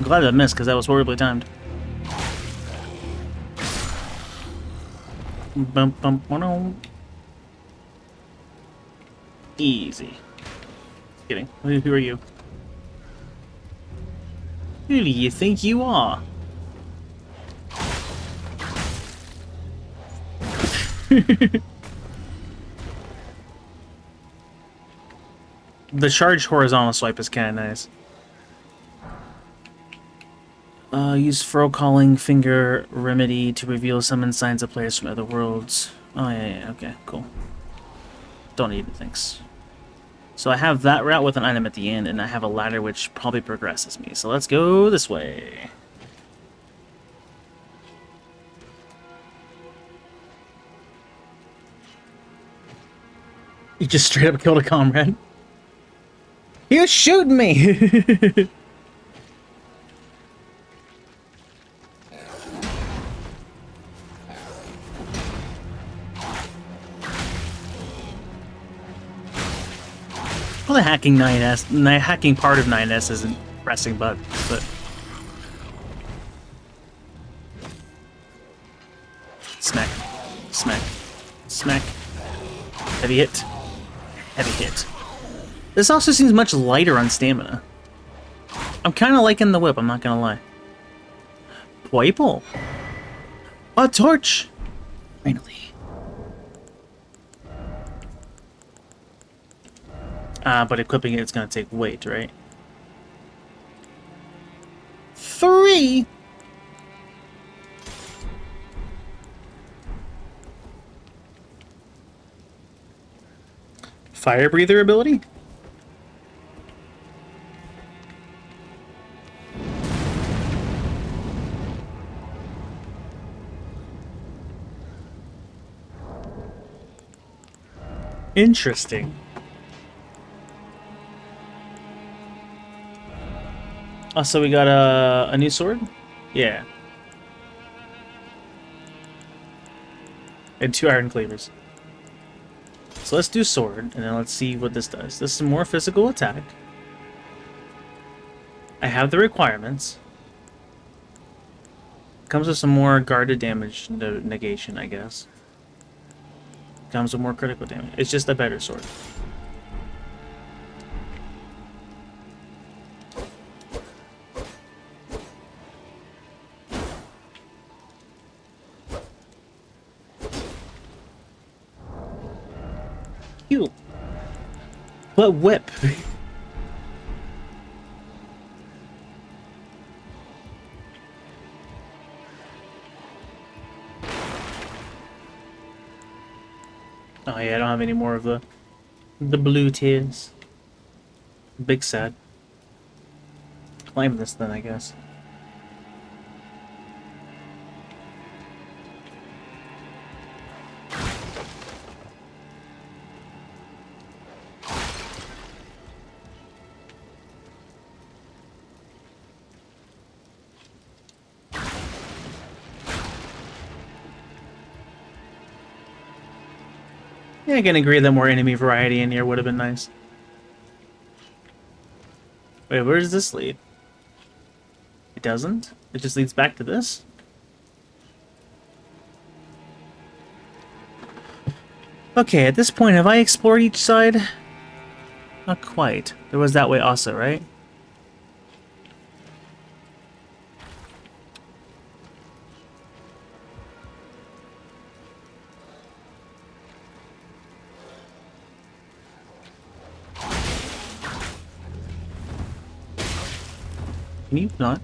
I'm glad I missed, because that was horribly timed. Bum, bum, ba-dum. Easy. Kidding. Who are you? Who do you think you are? The charged horizontal swipe is kind of nice. Use furrow calling finger remedy to reveal summon signs of players from other worlds. Oh yeah, okay, cool. Don't need it, thanks. So I have that route with an item at the end, and I have a ladder which probably progresses me. So let's go this way. You just straight up killed a comrade. He was shooting me! Well, the hacking 9S, the hacking part of 9S isn't pressing buttons, but smack, smack, smack. Heavy hit, heavy hit. This also seems much lighter on stamina. I'm kind of liking the whip, I'm not gonna lie. Purple. A torch! Finally. But equipping it's gonna take weight, right? 3! Fire breather ability? Interesting. Oh, so we got a new sword? Yeah. And 2 iron cleavers. So let's do sword, and then let's see what this does. This is more physical attack. I have the requirements. Comes with some more guarded damage negation, I guess. Comes with more critical damage. It's just a better sword. Cute. But whip. Oh yeah, I don't have any more of the blue tears. Big sad. Claim this then, I guess. Yeah, I can agree that more enemy variety in here would have been nice. Wait, where does this lead? It doesn't? It just leads back to this? Okay, at this point, have I explored each side? Not quite. There was that way also, right? Can you not?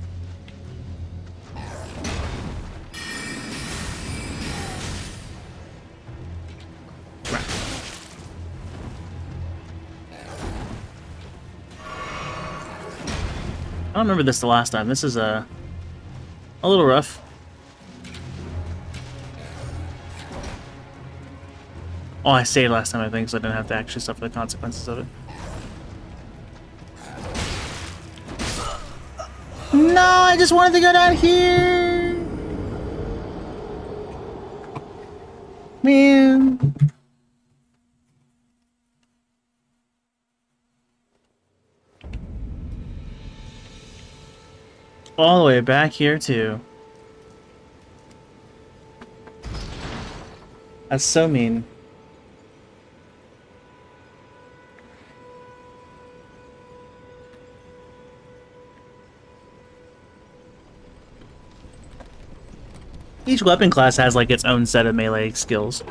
Right. I don't remember this the last time. This is a little rough. Oh, I saved last time, I think, so I didn't have to actually suffer the consequences of it. No, I just wanted to go down here! Man. all the way back here, too. That's so mean. Each weapon class has like its own set of melee skills.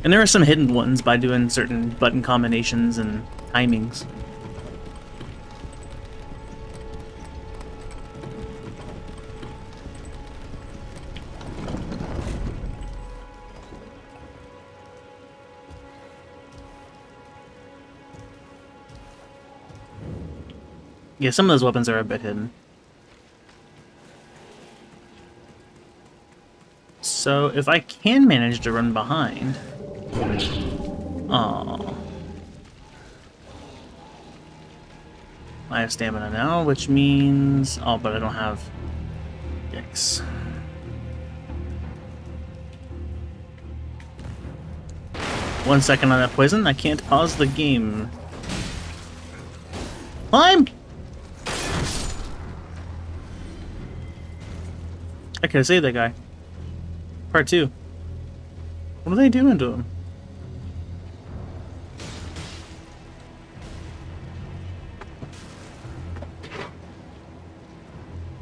And there are some hidden ones by doing certain button combinations and timings. Yeah, some of those weapons are a bit hidden. So, if I can manage to run behind... Aww. I have stamina now, which means... Oh, but I don't have... Yikes. One second on that poison, I can't pause the game. Climb! I could have saved that guy. Part 2. What are they doing to him?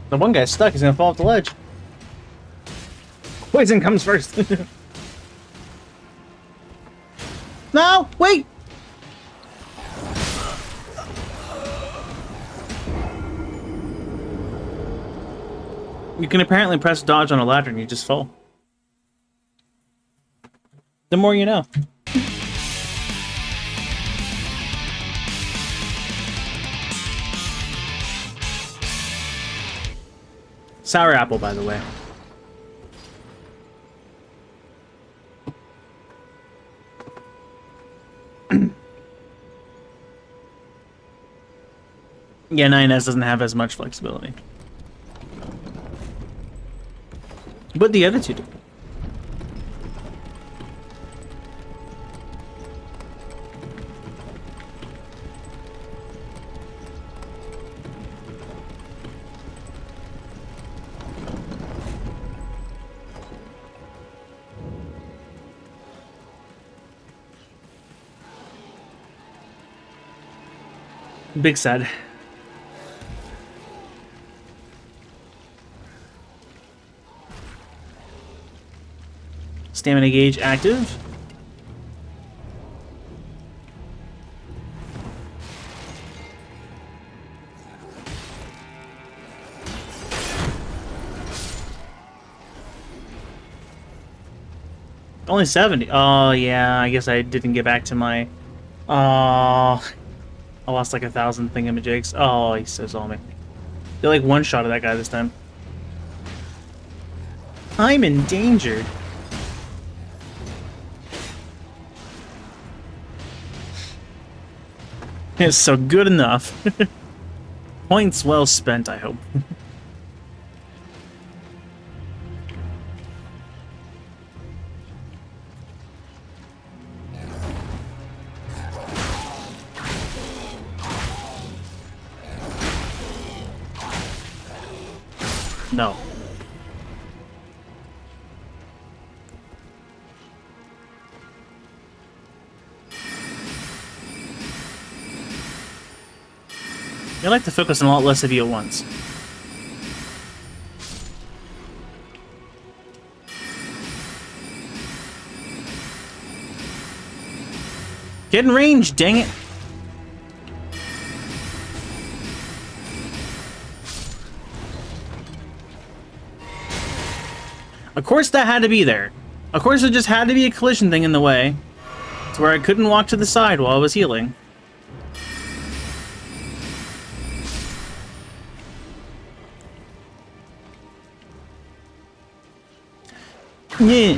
The one guy's stuck, he's gonna fall off the ledge. Poison comes first. No! Wait! You can apparently press dodge on a ladder and you just fall. The more you know. Sour apple, by the way. Yeah, 9S doesn't have as much flexibility. But the other two do. Big sad. Stamina gauge active. Only 70. Oh, yeah, I guess I didn't get back to my... Oh, I lost like 1,000 thingamajigs. Oh, he so saw me. They like one shot of that guy this time. I'm endangered. It's so good enough. Points well spent, I hope. No. I like to focus on a lot less of you at once. Get in range, dang it! Of course that had to be there. Of course there just had to be a collision thing in the way. It's where I couldn't walk to the side while I was healing. Yeah.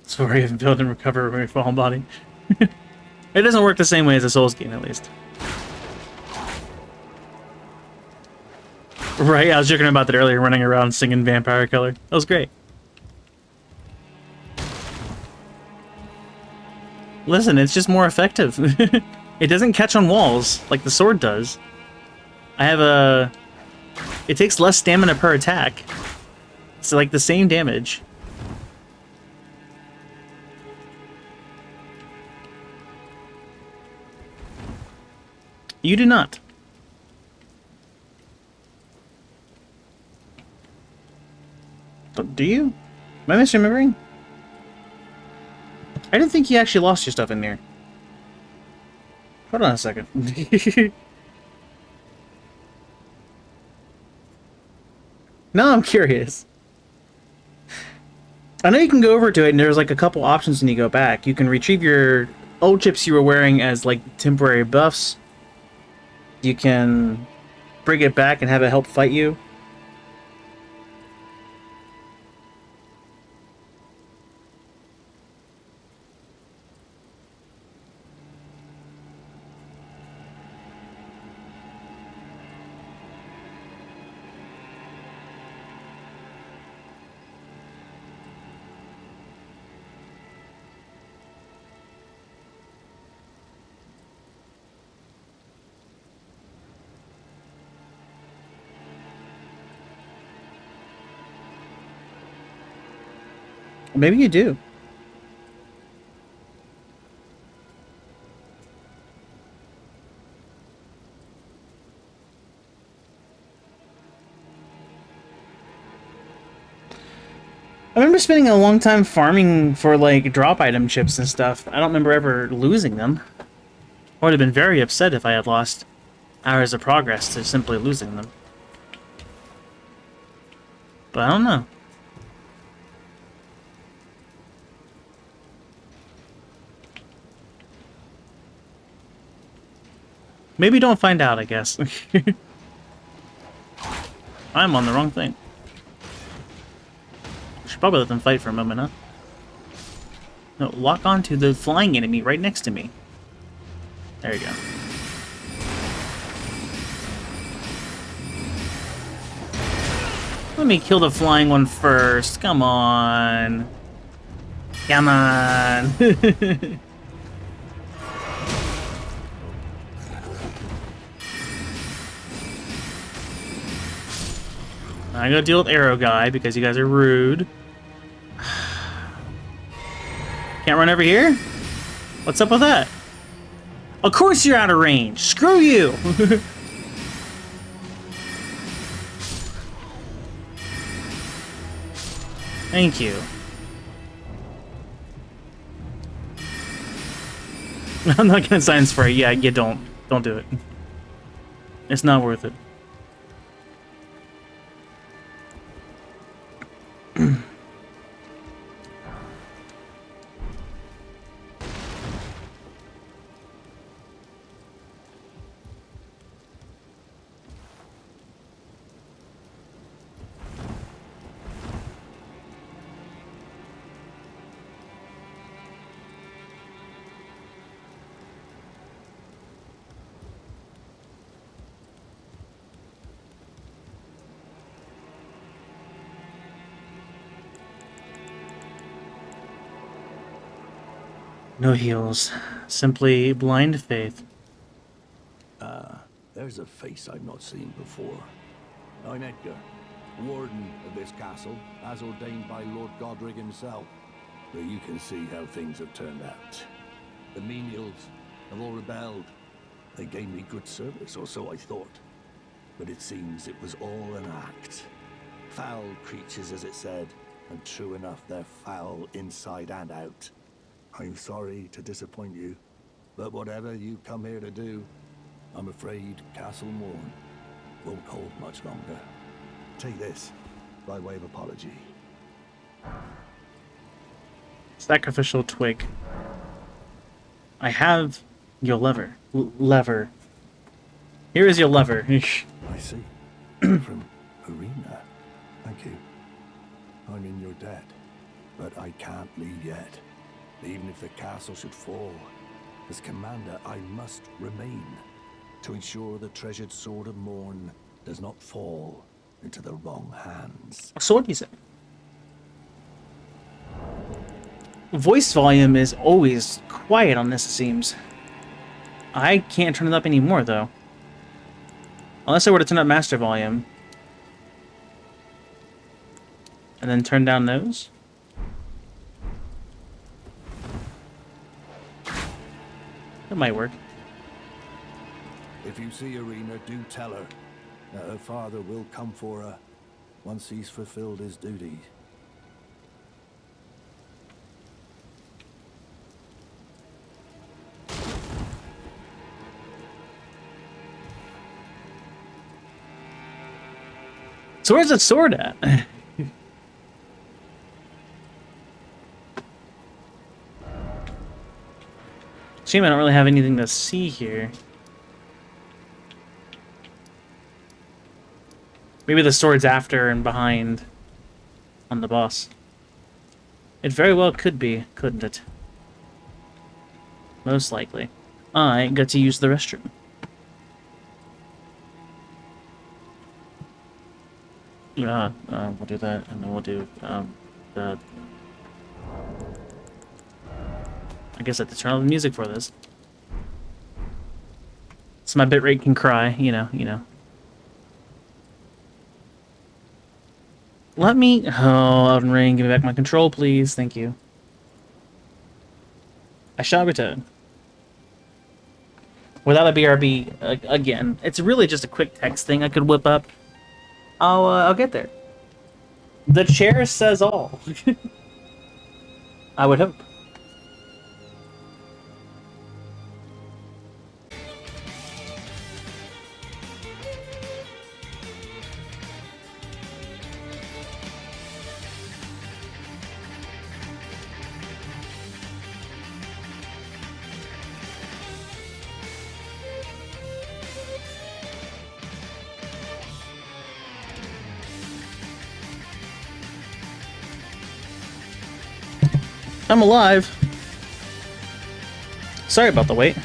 Sorry, build and recover from your fallen body. It doesn't work the same way as a Souls game, at least. Right, I was joking about that earlier, running around singing Vampire Killer. That was great. Listen, it's just more effective. It doesn't catch on walls like the sword does. I have a... It takes less stamina per attack. It's like the same damage. You do not. But do you? Am I misremembering? I didn't think you actually lost your stuff in there. Hold on a second. Now I'm curious. I know you can go over to it and there's like a couple options when you go back. You can retrieve your old chips you were wearing as like temporary buffs. You can bring it back and have it help fight you. Maybe you do. I remember spending a long time farming for like drop item chips and stuff. I don't remember ever losing them. I would have been very upset if I had lost hours of progress to simply losing them. But I don't know. Maybe don't find out, I guess. I'm on the wrong thing. Should probably let them fight for a moment, huh? No, lock onto the flying enemy right next to me. There you go. Let me kill the flying one first. Come on. Come on. I gotta deal with Arrow Guy because you guys are rude. Can't run over here? What's up with that? Of course you're out of range. Screw you. Thank you. I'm not gonna science for it. Yeah, you don't. Don't do it. It's not worth it. No heals. Simply blind faith. There's a face I've not seen before. I'm Edgar, warden of this castle, as ordained by Lord Godric himself. But you can see how things have turned out. The menials have all rebelled. They gave me good service, or so I thought. But it seems it was all an act. Foul creatures, as it said, and true enough, they're foul inside and out. I'm sorry to disappoint you, but whatever you come here to do, I'm afraid Castle Morn won't hold much longer. Take this, by way of apology. Sacrificial twig. I have your lever. Here is your lever. I see. From Arena. Thank you. I'm in your debt, but I can't leave yet. Even if the castle should fall, as commander, I must remain to ensure the treasured sword of Morn does not fall into the wrong hands. A sword, you said? Voice volume is always quiet on this, it seems. I can't turn it up anymore, though. Unless I were to turn up master volume. And then turn down those. That might work. If you see Irina, do tell her that her father will come for her once he's fulfilled his duties. So where's that sword at? Shame I don't really have anything to see here. Maybe the sword's after and behind on the boss. It very well could be, couldn't it? Most likely. I got to use the restroom. Yeah, we'll do that, and then we'll do, the... I guess I have to turn on the music for this. So my bitrate can cry, you know. Let me... Oh, Elden Ring, give me back my control, please. Thank you. I shall return. Without a BRB, again. It's really just a quick text thing I could whip up. I'll get there. The chair says all. I would hope. I'm alive. Sorry about the wait.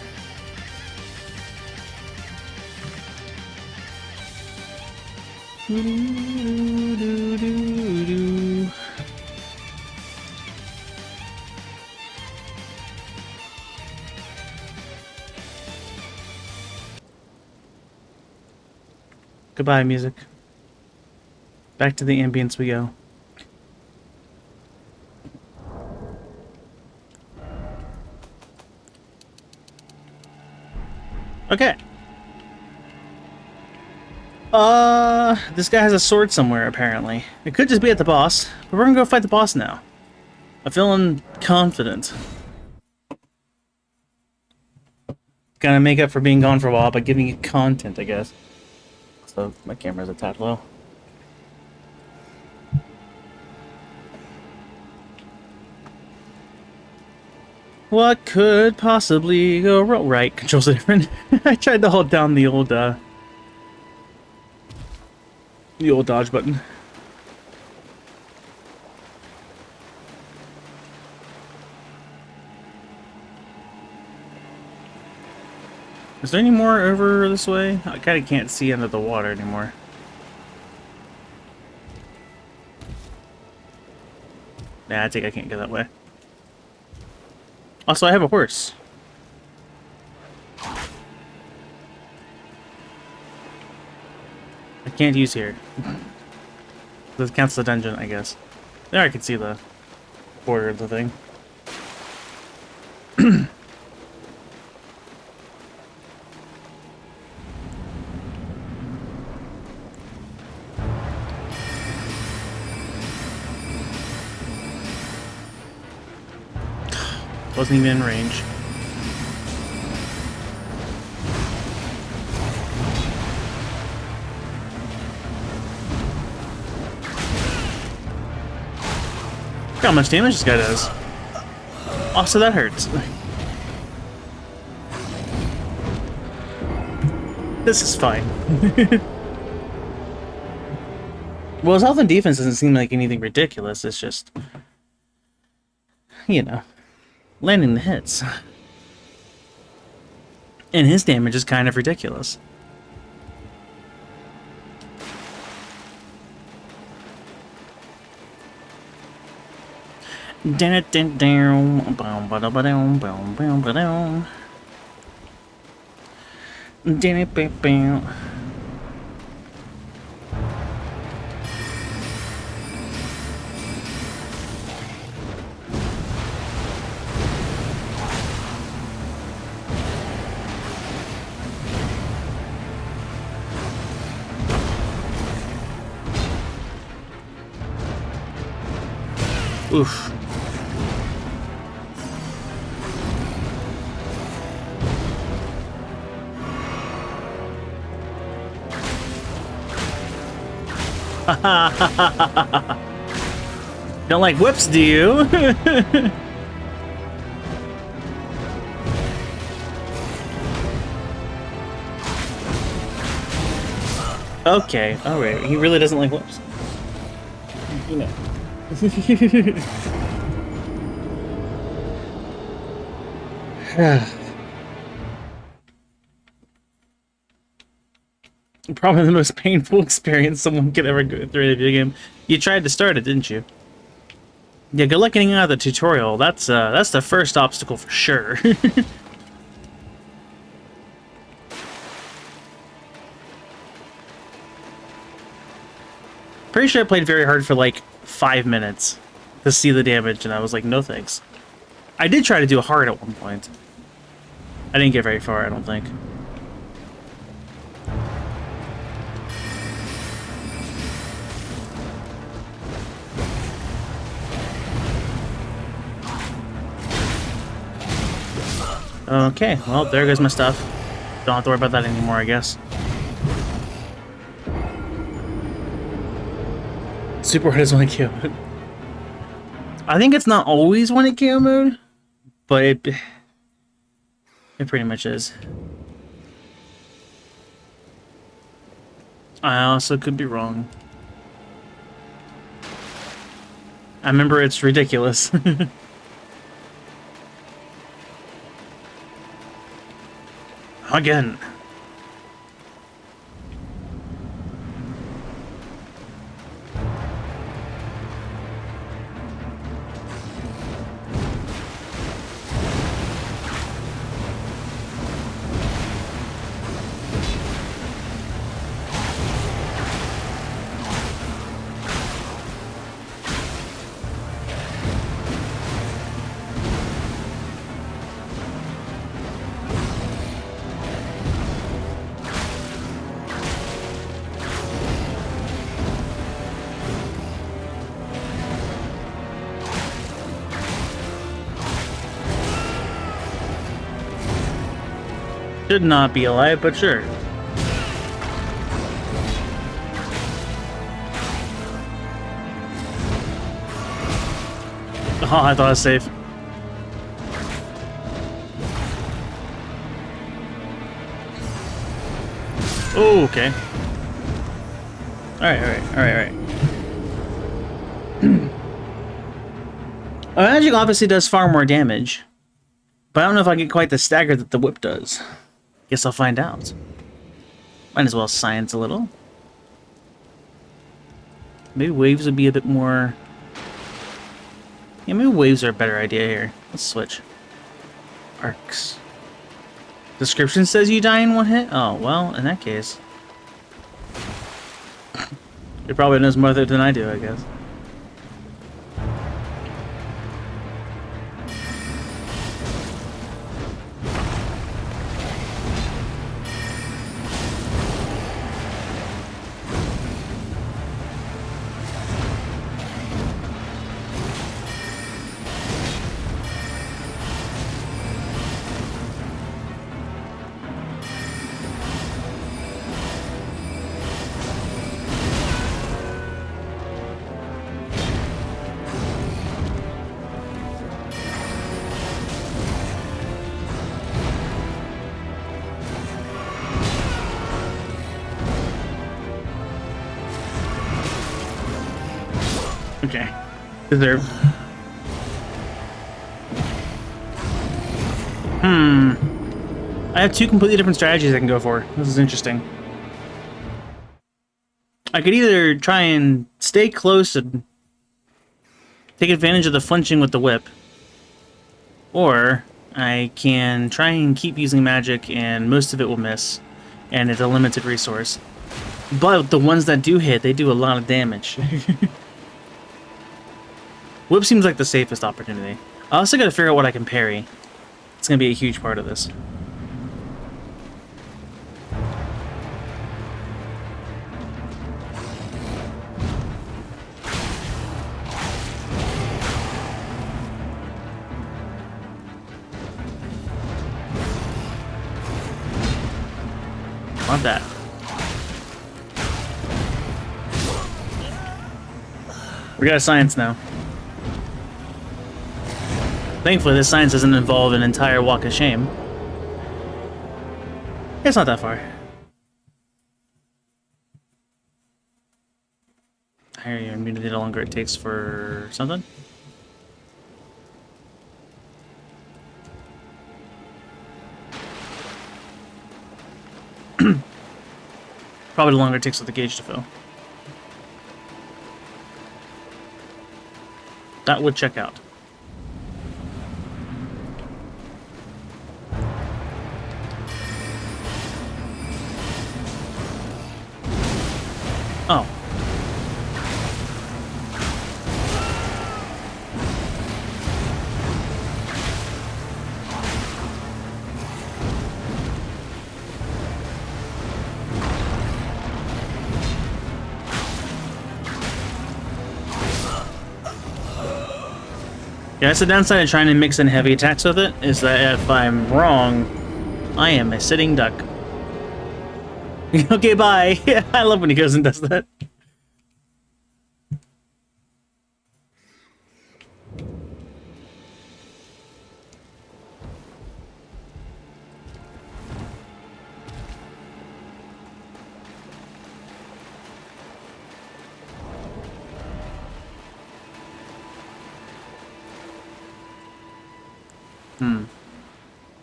Goodbye, music. Back to the ambience we go. Okay. This guy has a sword somewhere, apparently. It could just be at the boss, but we're gonna go fight the boss now. I'm feeling confident. Gonna make up for being gone for a while by giving you content, I guess. So, my camera's a tad low. What could possibly go wrong? Right, controls are different. I tried to hold down the old dodge button. Is there any more over this way? I kind of can't see under the water anymore. Nah, I think I can't go that way. Also, I have a horse. I can't use here. This counts the dungeon, I guess. There I can see the border of the thing. Wasn't even in range. Look how much damage this guy does. Also, that hurts. This is fine. Well, his health and defense doesn't seem like anything ridiculous. It's just, you know, landing the hits. And his damage is kind of ridiculous. Oof. Don't like whips, do you? Okay, alright. He really doesn't like whips. You know. Probably the most painful experience someone could ever go through in a video game. You tried to start it, didn't you? Yeah, good luck getting out of the tutorial. That's the first obstacle for sure. Pretty sure I played very hard for like 5 minutes to see the damage, and I was like, no thanks. I did try to do hard at one point. I didn't get very far, I don't think. Okay, well, there goes my stuff. Don't have to worry about that anymore, I guess. Super hard is 1 KO mode. I think it's not always 1 KO mode, but it pretty much is. I also could be wrong. I remember it's ridiculous. Again. Should not be alive, but sure. Oh, I thought I was safe. Oh, okay. Alright. Magic obviously does far more damage, but I don't know if I get quite the stagger that the whip does. Guess I'll find out. Might as well science a little. Maybe waves would be a bit more... Yeah, maybe waves are a better idea here. Let's switch. Arcs. Description says you die in 1 hit? Oh, well, in that case. It probably knows more than I do, I guess. Okay. Deserved. I have 2 completely different strategies I can go for. This is interesting. I could either try and stay close and take advantage of the flinching with the whip. Or I can try and keep using magic and most of it will miss. And it's a limited resource. But the ones that do hit, they do a lot of damage. Whip seems like the safest opportunity. I also gotta figure out what I can parry. It's gonna be a huge part of this. Want that. We got a science now. Thankfully, this science doesn't involve an entire walk of shame. It's not that far. Higher your immunity, the longer it takes for something. Probably the longer it takes for the gauge to fill. That would check out. Oh. Yeah, that's the downside of trying to mix in heavy attacks with it, is that if I'm wrong, I am a sitting duck. Okay, bye. I love when he goes and does that.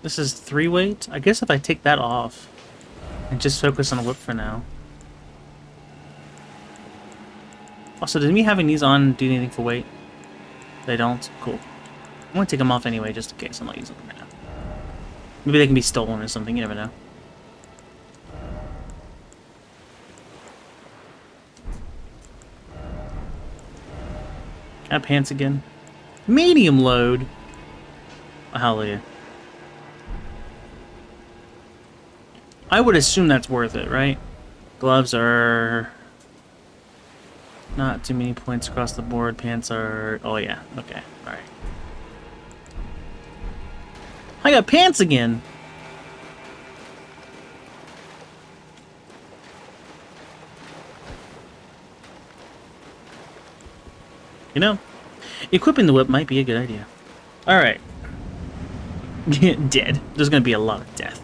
This is 3 weight? I guess if I take that off and just focus on the whip for now. Also, did me having these on do anything for weight? They don't? Cool. I'm gonna take them off anyway, just in case I'm not using them right now. Maybe they can be stolen or something, you never know. Can I have pants again? Medium load! Oh, hallelujah. I would assume that's worth it, right? Gloves are not too many points across the board. Pants are... Oh, yeah. Okay. Alright. I got pants again! You know, equipping the whip might be a good idea. Alright. Dead. There's gonna be a lot of death.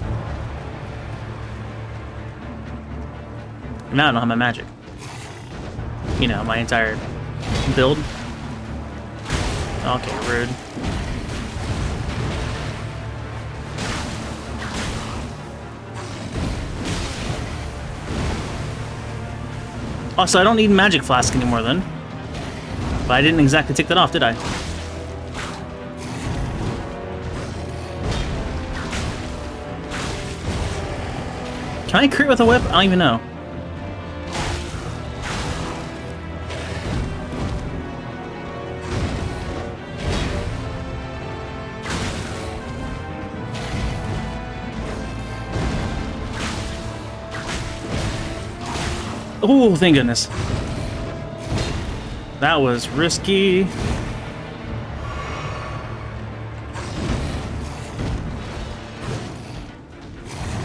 Now I don't have my magic. You know, my entire build. Okay, rude. Also, I don't need magic flask anymore then. But I didn't exactly take that off, did I? Can I crit with a whip? I don't even know. Oh, thank goodness. That was risky.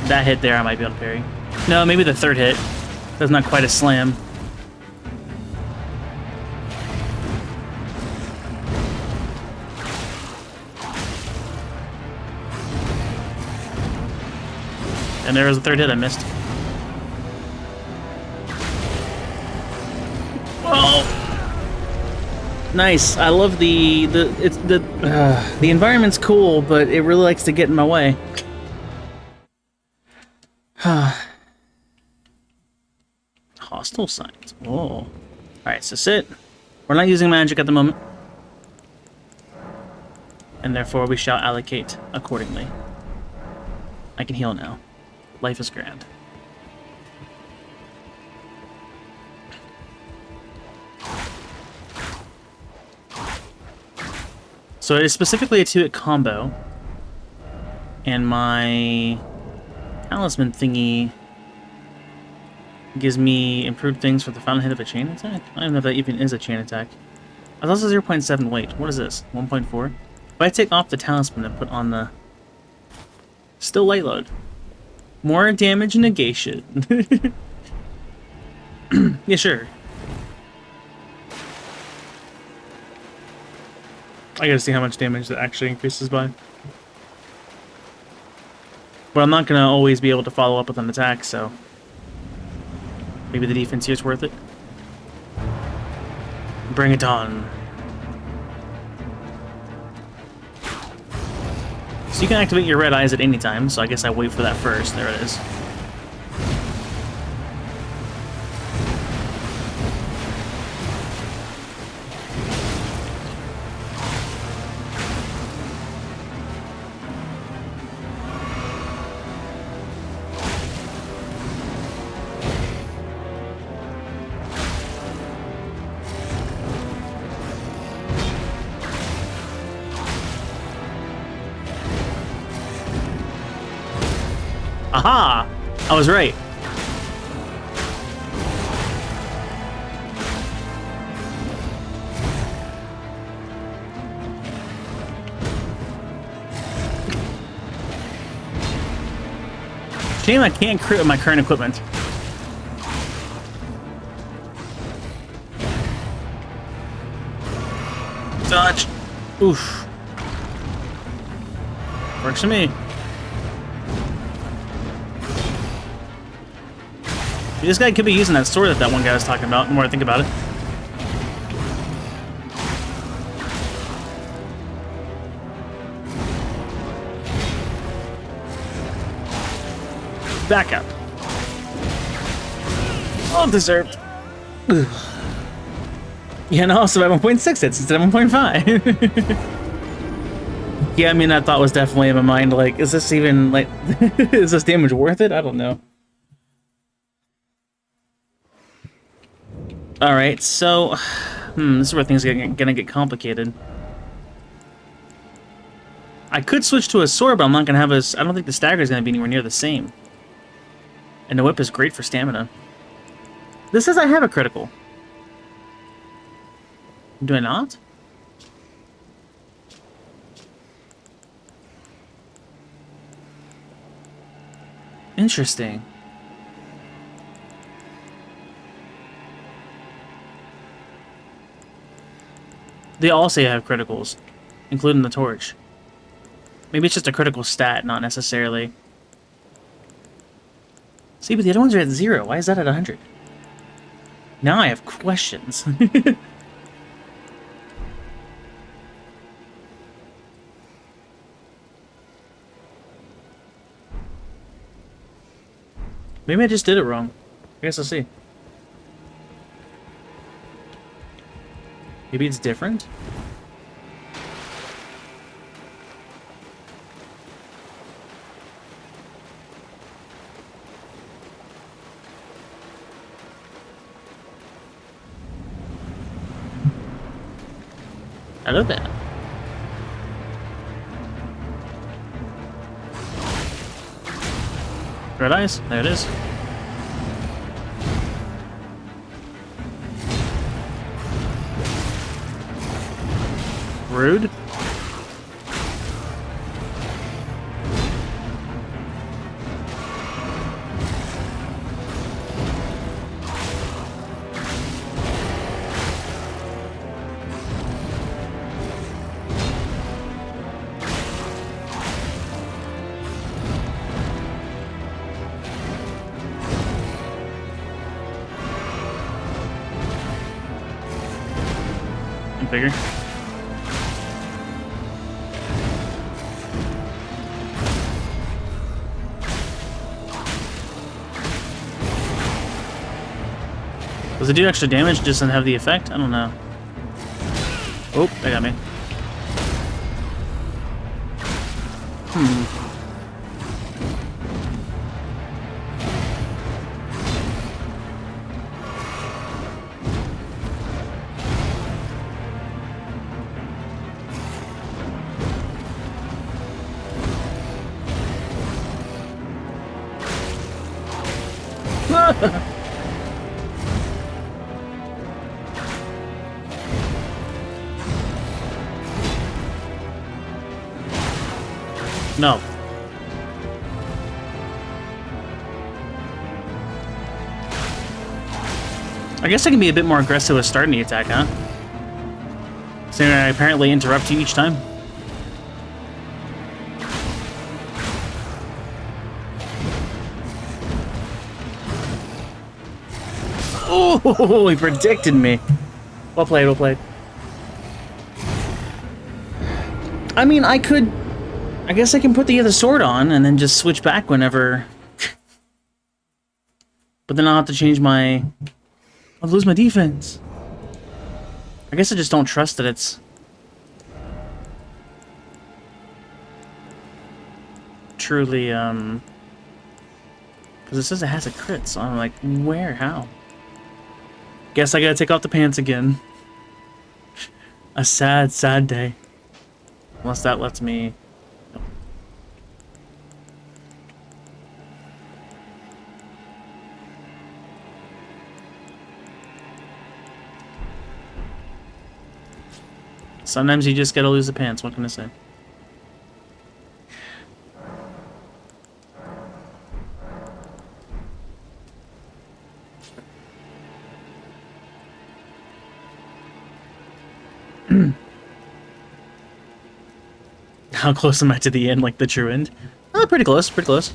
That hit there, I might be able to parry. No, maybe the third hit. That's not quite a slam. And there was the third hit I missed. Oh! Nice. I love the environment's cool, but it really likes to get in my way. Hostile signs. Whoa. Alright, so sit. We're not using magic at the moment. and therefore we shall allocate accordingly. I can heal now. Life is grand. So it is specifically a 2-hit combo, and my talisman thingy gives me improved things for the final hit of a chain attack? I don't even know if that even is a chain attack. I thought it was 0.7 weight. What is this? 1.4? If I take off the talisman and put on the... Still light load. More damage negation. Yeah, sure. I gotta see how much damage that actually increases by. But I'm not gonna always be able to follow up with an attack, so... Maybe the defense here is worth it. Bring it on. So you can activate your red eyes at any time, so I guess I wait for that first. There it is. Aha! I was right. Shame I can't crit with my current equipment. Dodge. Oof. Works for me. This guy could be using that sword that one guy was talking about, the more I think about it. Back up. Well deserved. Ugh. Yeah, no, so at 1.6 hits instead of 1.5. Yeah, I mean, that thought was definitely in my mind, like, is this even, like, is this damage worth it? I don't know. Alright, so, this is where things are gonna get complicated. I could switch to a sword, but I'm not gonna have a, I don't think the stagger is gonna be anywhere near the same. And the whip is great for stamina. This says I have a critical. Do I not? Interesting. They all say I have criticals, including the torch. Maybe it's just a critical stat, not necessarily. See, but the other ones are at 0. Why is that at 100? Now I have questions. Maybe I just did it wrong. I guess I'll see. Maybe it's different? Hello there. Red eyes? There it is. Rude. Figure. Does it do extra damage? Just doesn't have the effect? I don't know. Oh, they got me. No. I guess I can be a bit more aggressive with starting the attack, huh? Seeing I apparently interrupt you each time. Oh, he predicted me. Well played, well played. I mean, I guess I can put the other sword on and then just switch back whenever. But then I'll have to change my... I'll lose my defense. I guess I just don't trust that it's... truly, because it says it has a crit, so I'm like, where? How? Guess I gotta take off the pants again. A sad, sad day. Unless that lets me... Nope. Sometimes you just gotta lose the pants, what can I say? How close am I to the end, like the true end? Oh, pretty close, pretty close.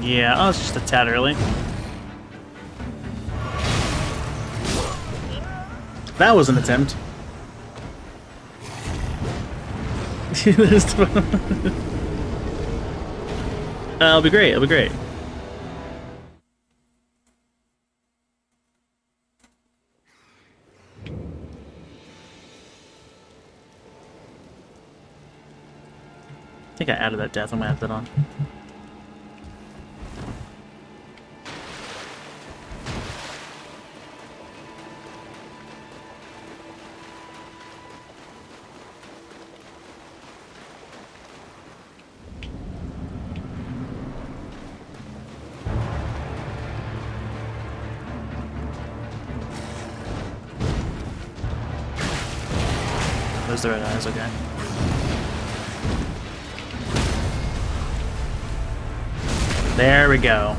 Yeah, oh, it's just a tad early. That was an attempt. It'll be great, it'll be great. I think I added that death, I'm gonna have that on. Those are the red eyes, okay. There we go.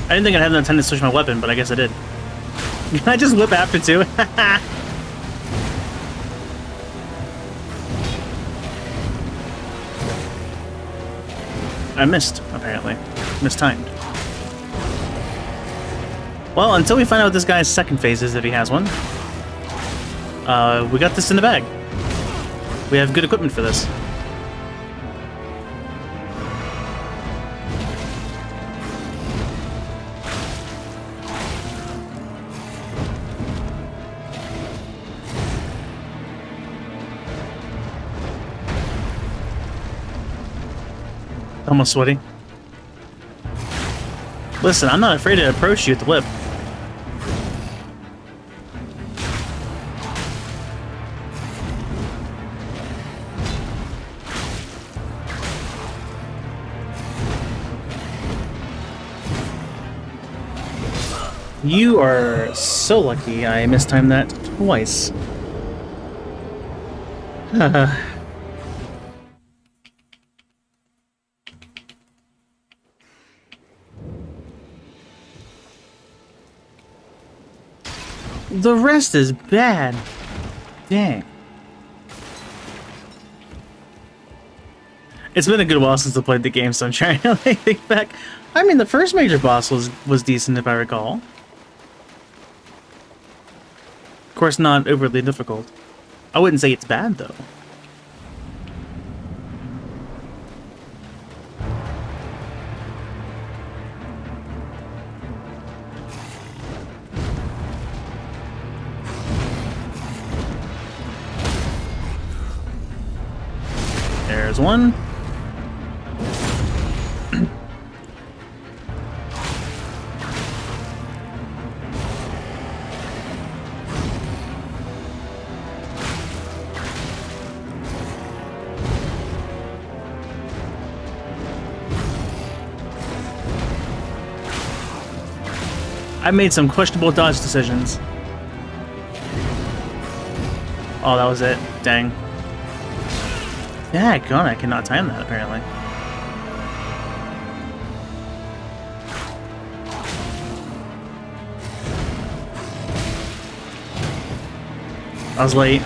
I didn't think I'd have enough time to switch my weapon, but I guess I did. Can I just whip after too? I missed, apparently. Mistimed. Well, until we find out what this guy's second phase is, if he has one. We got this in the bag. We have good equipment for this. Almost sweaty. Listen, I'm not afraid to approach you at the lip. You are so lucky I mistimed that twice. The rest is bad. Dang. It's been a good while since I played the game, so I'm trying to like, think back. I mean, the first major boss was decent, if I recall. Of course, not overly difficult. I wouldn't say it's bad, though. There's one. I made some questionable dodge decisions. Oh, that was it. Dang. Yeah, God, I cannot time that, apparently. I was late.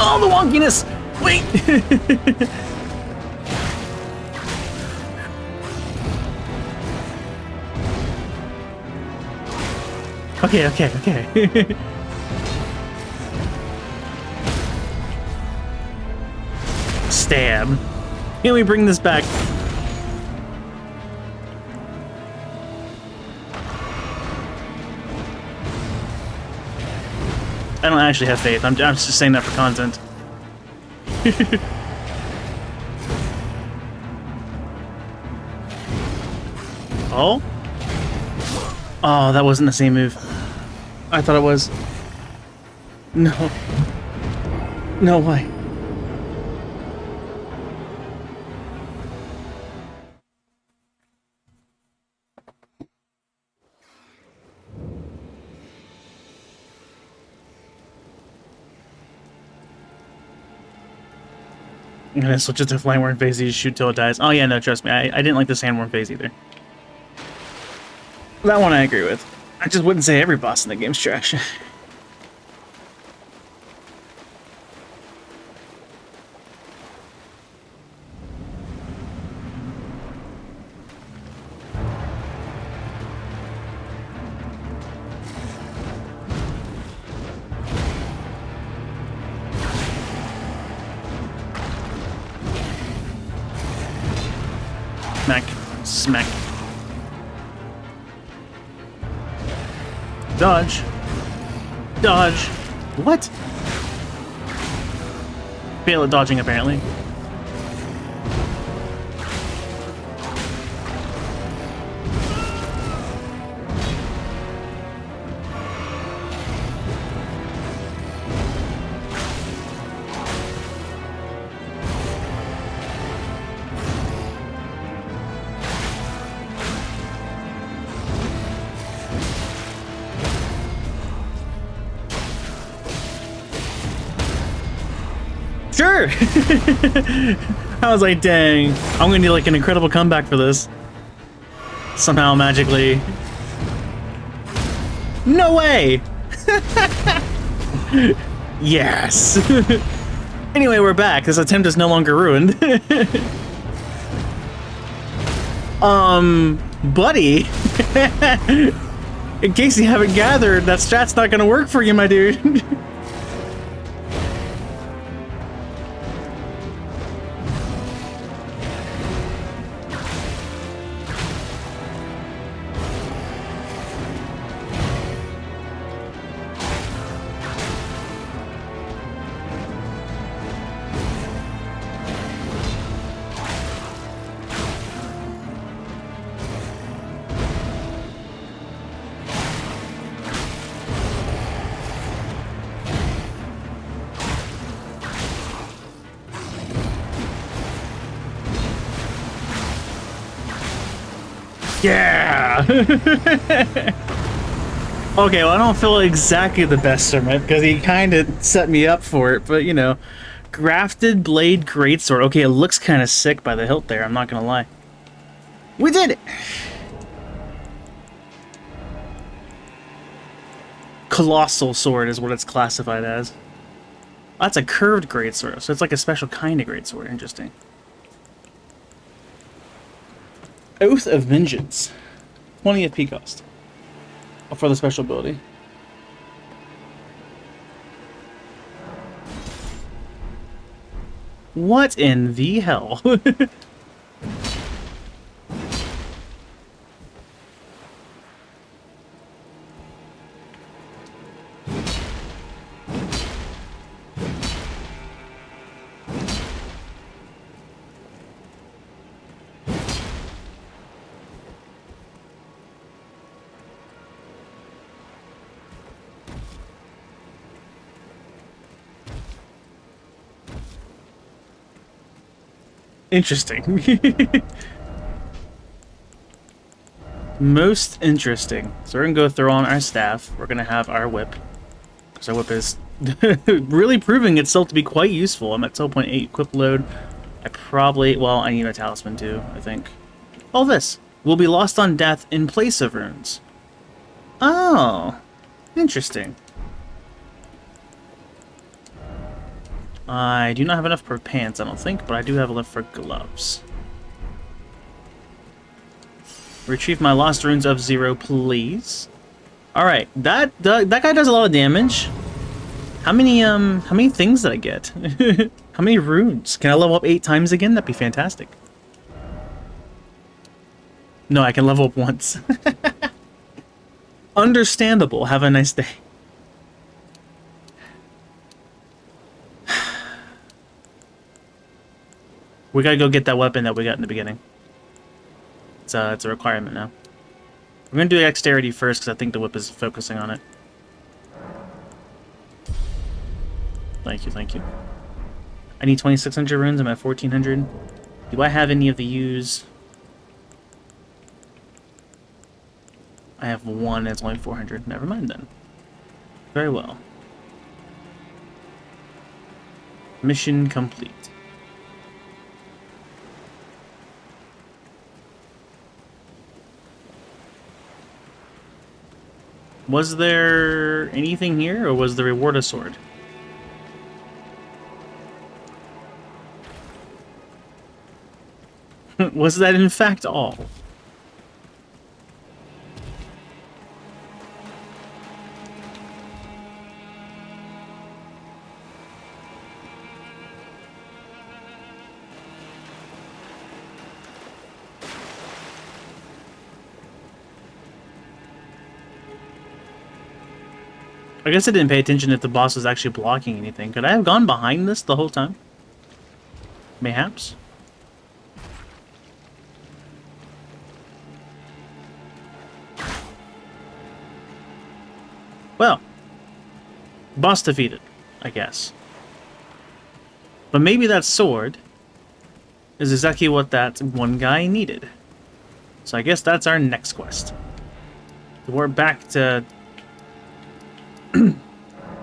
Oh, the wonkiness! Wait! Okay. Stab. Can we bring this back? I don't actually have faith. I'm just saying that for content. Oh? Oh, that wasn't the same move. I thought it was. No. No way. I'm gonna switch it to Flyworm phase. You shoot till it dies. Oh yeah, no, trust me. I didn't like the Sandworm phase either. That one I agree with. I just wouldn't say every boss in the game's trash. Smack. Smack. Dodge. Dodge. What? Fail at dodging, apparently. Sure! I was like, dang, I'm gonna need like an incredible comeback for this. Somehow, magically. No way! Yes! Anyway, we're back. This attempt is no longer ruined. Buddy! In case you haven't gathered, that strat's not gonna work for you, my dude. Yeah! Yeah. Okay, well, I don't feel exactly the best from it, because he kind of set me up for it, but, you know. Grafted Blade Greatsword. Okay, it looks kind of sick by the hilt there, I'm not gonna lie. We did it! Colossal Sword is what it's classified as. Oh, that's a curved greatsword, so it's like a special kind of greatsword. Interesting. Oath of Vengeance. 20 FP cost. For the special ability. What in the hell? Interesting. Most interesting. So we're gonna go throw on our staff. We're gonna have our whip. Because our whip is really proving itself to be quite useful. I'm at 12.8 equip load. I probably... Well, I need a talisman too, I think. All this will be lost on death in place of runes. Oh. Interesting. I do not have enough for pants, I don't think, but I do have enough for gloves. Retrieve my lost runes of 0, please. All right, that guy does a lot of damage. How many things did I get? How many runes? Can I level up 8 times again? That'd be fantastic. No, I can level up once. Understandable. Have a nice day. We gotta go get that weapon that we got in the beginning. It's a requirement now. We're gonna do dexterity first because I think the whip is focusing on it. Thank you, thank you. I need 2,600 runes. I'm at 1,400. Do I have any of the use? I have one. It's only 400. Never mind then. Very well. Mission complete. Was there anything here, or was the reward a sword? Was that in fact all? I guess I didn't pay attention if the boss was actually blocking anything. Could I have gone behind this the whole time? Mayhaps? Well, boss defeated, I guess. But maybe that sword is exactly what that one guy needed. So I guess that's our next quest. We're back to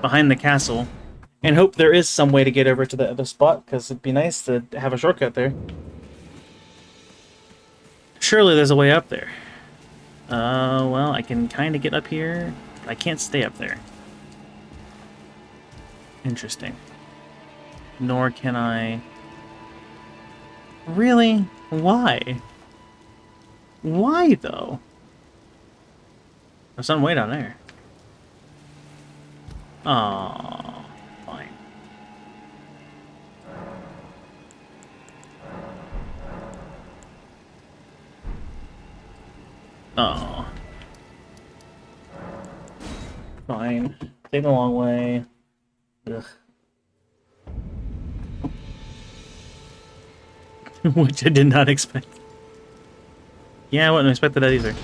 behind the castle and hope there is some way to get over to the other spot, because it'd be nice to have a shortcut there. Surely there's a way up there. Well, I can kind of get up here. I can't stay up there. Interesting. Nor can I... Really? Why? Why, though? There's some way down there. Oh, fine. Oh. Fine. Take the long way. Ugh. Which I did not expect. Yeah, I wouldn't have expected that either.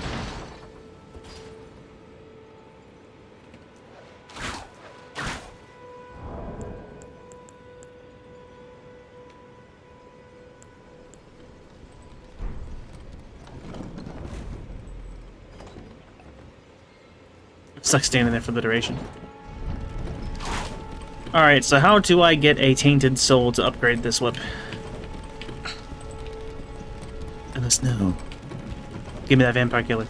stuck standing there for the duration. Alright, so how do I get a tainted soul to upgrade this whip? Let us know. Give me that vampire killer.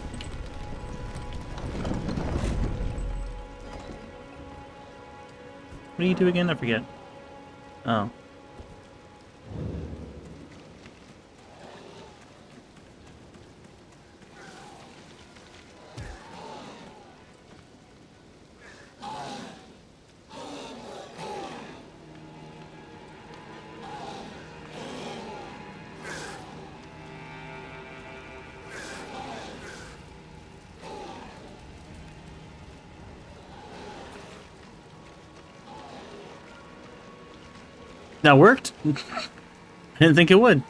What do you do again? I forget. Oh. That worked? I didn't think it would.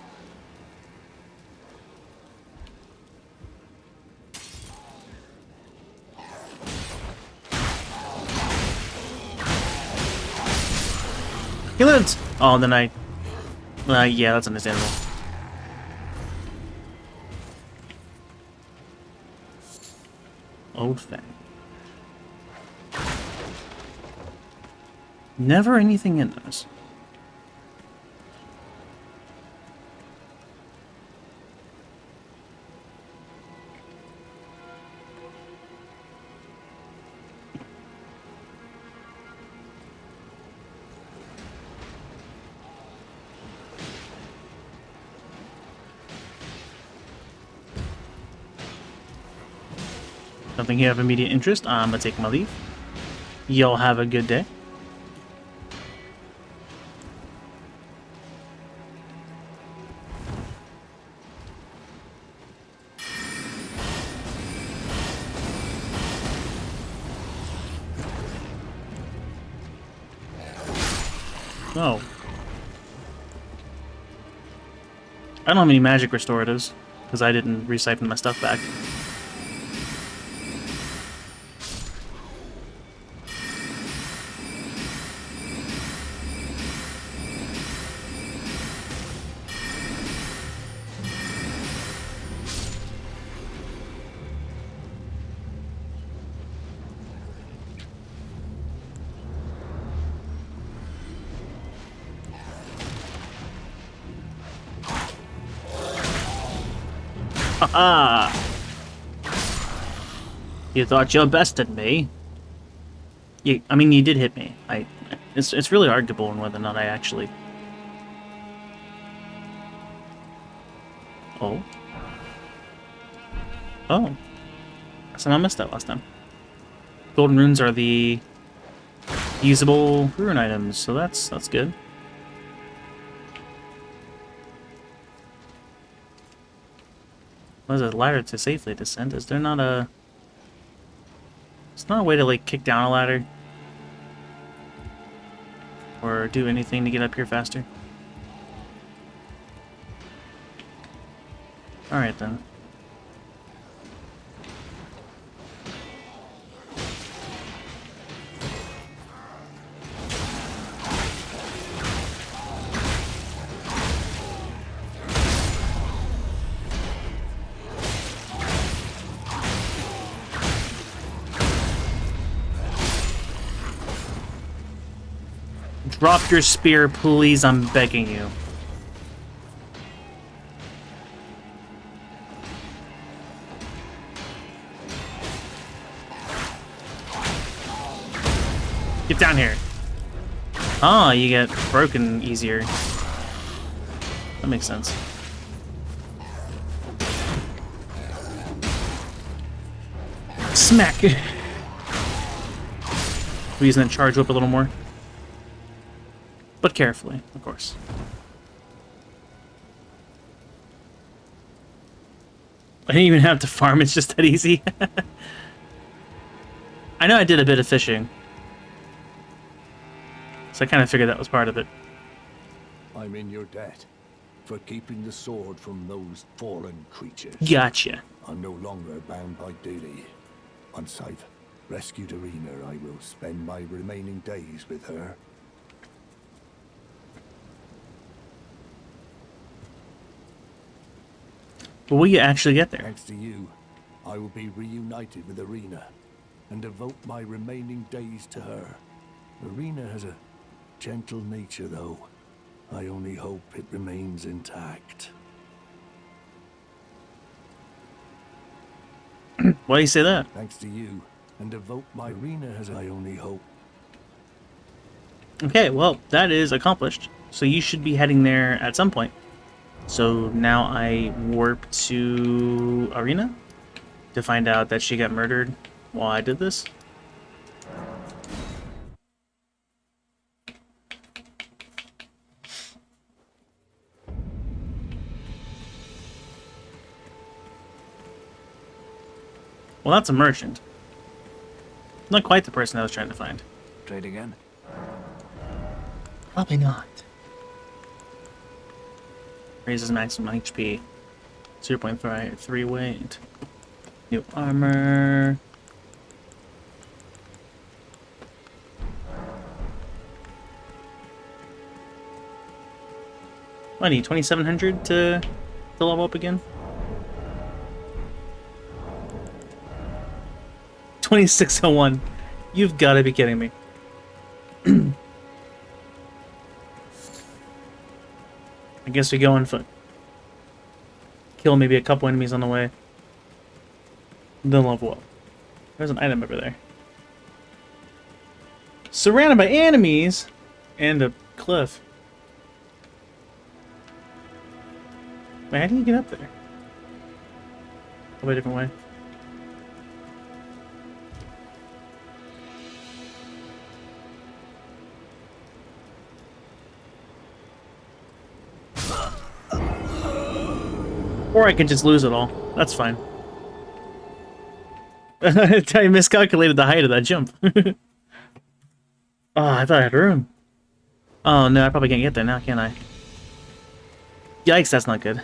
He lived! Oh, then yeah, that's understandable. Old Fang. Never anything in those. Don't think you have immediate interest. I'm gonna take my leave. Y'all have a good day. Oh. I don't have any magic restoratives, because I didn't resiphon my stuff back. Ah! You thought you bested me? I mean, you did hit me. It's really arguable on whether or not I actually... Oh. Oh. So I missed that last time. Golden runes are the usable rune items, so that's good. What is a ladder to safely descend? Is there not a... It's not a way to, like, kick down a ladder? Or do anything to get up here faster? Alright, then. Drop your spear, please, I'm begging you. Get down here. Ah, you get broken easier. That makes sense. Smack! We're using that charge whip a little more. But carefully, of course. I didn't even have to farm, it's just that easy. I know I did a bit of fishing. So I kind of figured that was part of it. I'm in your debt for keeping the sword from those fallen creatures. Gotcha. I'm no longer bound by duty. Once I've rescued Irina, I will spend my remaining days with her. But will you actually get there? Thanks to you, I will be reunited with Irina, and devote my remaining days to her. Irina has a gentle nature, though. I only hope it remains intact. Why do you say that? Thanks to you, and devote my Irina has I only hope. Okay, well, that is accomplished. So you should be heading there at some point. So now I warp to Arena to find out that she got murdered while I did this. Well, that's a merchant. Not quite the person I was trying to find. Trade again? Probably not. Raises maximum HP. 0.3 weight. New armor. What, I need 2,700 to level up again? 2601. You've got to be kidding me. I guess we go on foot. Kill maybe a couple enemies on the way. Then level up. There's an item over there. Surrounded by enemies and a cliff. Wait, how do you get up there? Probably a different way. Or I can just lose it all. That's fine. I miscalculated the height of that jump. Oh, I thought I had room. Oh no, I probably can't get there now, can I? Yikes, that's not good.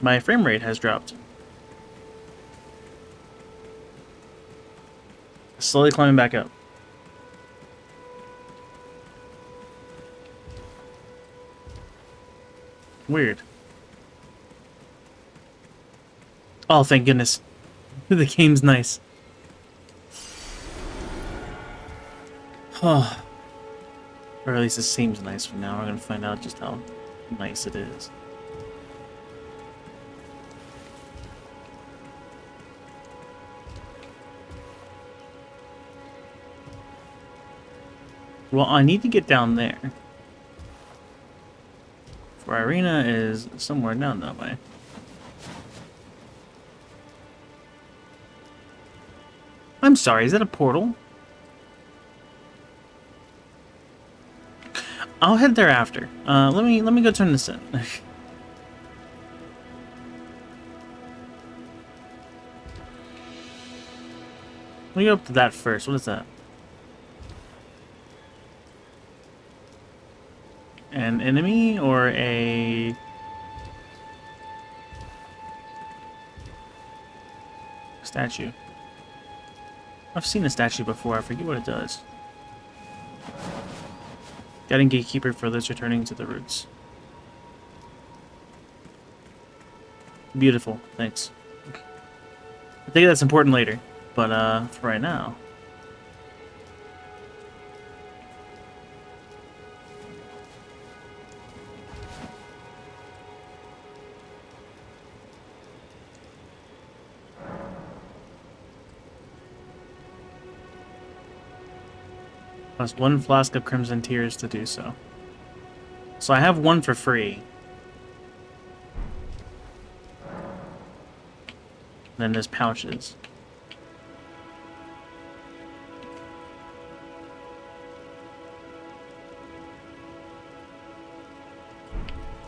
My frame rate has dropped. Slowly climbing back up. Weird. Oh, thank goodness. The game's nice. Oh. Or at least it seems nice for now. We're gonna find out just how nice it is. Well, I need to get down there. For Irina is somewhere down that way. I'm sorry, is that a portal? I'll head there after. Let me go turn this in. Let me go up to that first. What is that? An enemy or a statue? I've seen a statue before, I forget what it does. Guiding gatekeeper for those returning to the roots. Beautiful, thanks. I think that's important later, but for right now. Plus 1 flask of Crimson Tears to do so. So I have 1 for free. Then there's pouches.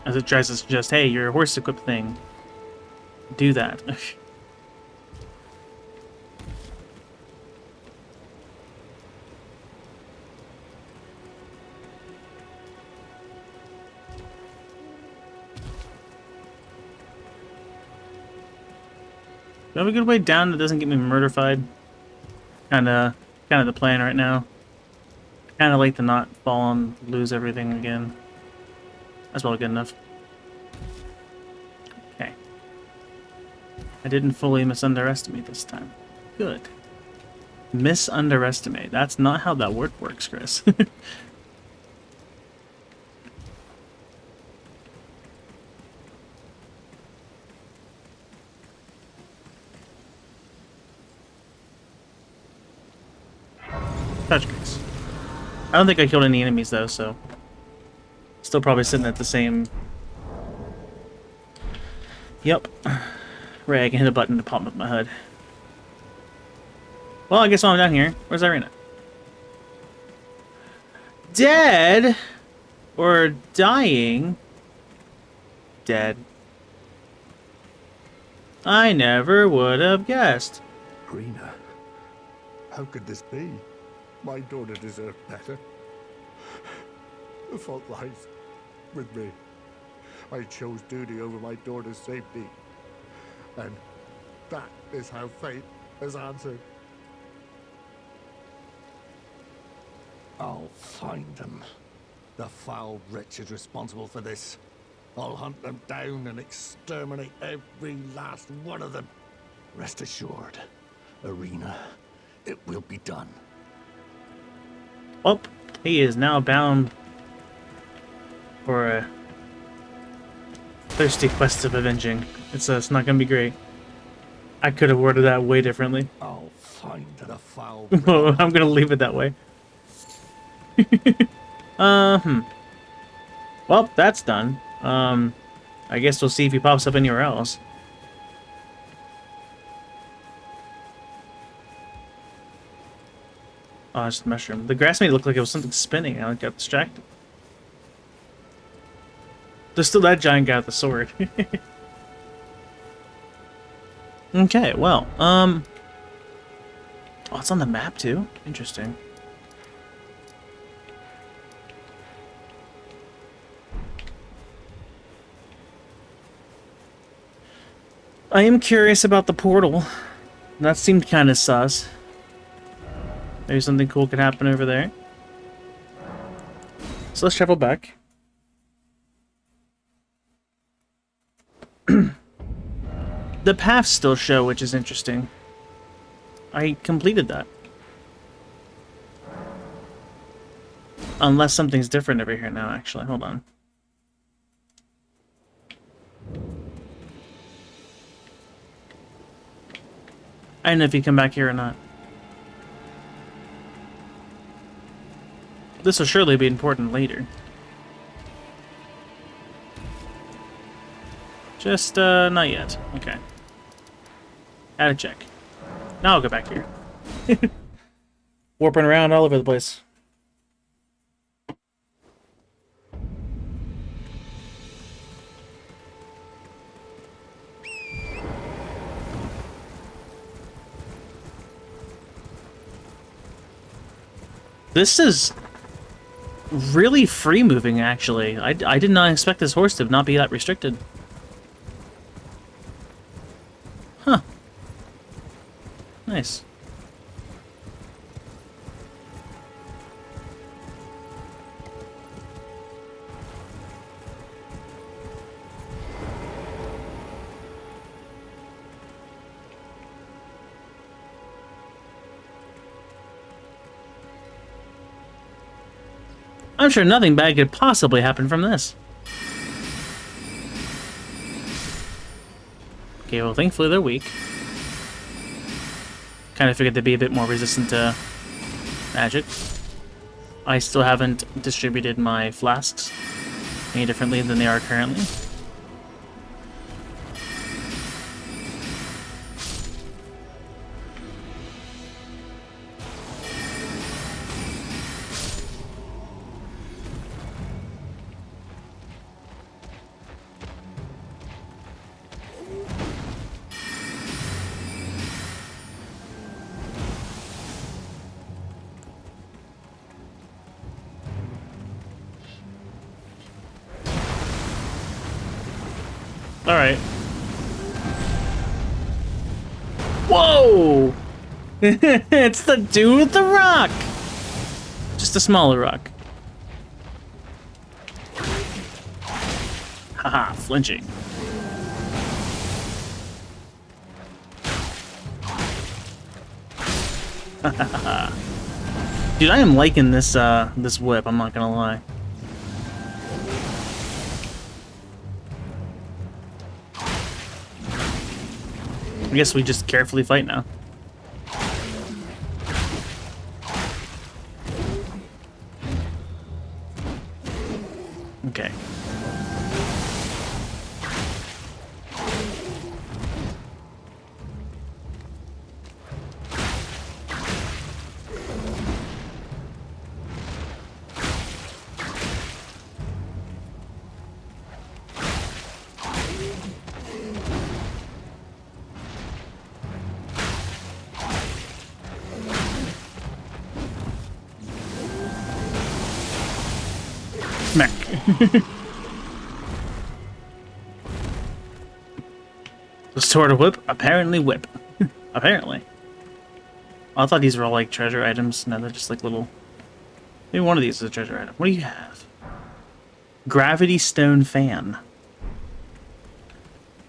As it tries to suggest, hey, you're a horse equipped thing. Do that. Do I have a good way down that doesn't get me murderfied? Kinda the plan right now. Kinda like to not fall and lose everything again. That's probably good enough. Okay. I didn't fully misunderestimate this time. Good. Misunderestimate. That's not how that word works, Chris. Touch Grace. I don't think I killed any enemies though, so still probably sitting at the same. Yep. Right, I can hit a button to pop up my HUD. Well, I guess while I'm down here, where's Irina? Dead? Or dying? Dead. I never would have guessed. Rena, how could this be? My daughter deserved better. The fault lies with me. I chose duty over my daughter's safety. And that is how fate has answered. I'll find them. The foul wretches responsible for this. I'll hunt them down and exterminate every last one of them. Rest assured, Irina, it will be done. Oh, he is now bound for a thirsty quest of avenging. It's not gonna be great. I could have worded that way differently. I'll find the foul. I'm gonna leave it that way. Well, that's done. I guess we'll see if he pops up anywhere else. Oh, it's the mushroom. The grass made it look like it was something spinning. I got distracted. There's still that giant guy with the sword. Okay, well, oh, it's on the map too? Interesting. I am curious about the portal. That seemed kind of sus. Maybe something cool could happen over there. So let's travel back. The paths still show, which is interesting. I completed that. Unless something's different over here now, actually. Hold on. I don't know if you come back here or not. This will surely be important later. Just, not yet. Okay. Add a check. Now I'll go back here. Warping around all over the place. This is really free moving, actually. I did not expect this horse to not be that restricted. Huh. Nice. I'm sure nothing bad could possibly happen from this. Okay, well, thankfully they're weak. Kind of figured they'd be a bit more resistant to magic. I still haven't distributed my flasks any differently than they are currently. Alright. Whoa! It's the dude with the rock! Just a smaller rock. Haha, flinching. Dude, I am liking this this whip, I'm not gonna lie. I guess we just carefully fight now. Okay. Smack. The sword of whip? Apparently whip. Apparently. I thought these were all like treasure items. No, they're just like little... Maybe one of these is a treasure item. What do you have? Gravity stone fan.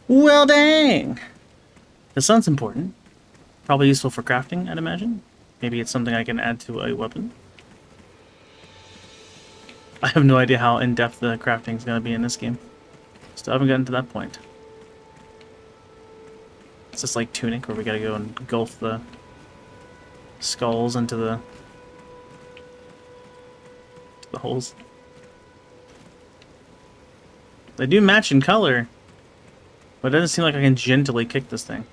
Well, dang! This sounds important. Probably useful for crafting, I'd imagine. Maybe it's something I can add to a weapon. I have no idea how in-depth the crafting is going to be in this game. Still haven't gotten to that point. It's just like Tunic, where we gotta go and engulf the skulls into the holes. They do match in color, but it doesn't seem like I can gently kick this thing.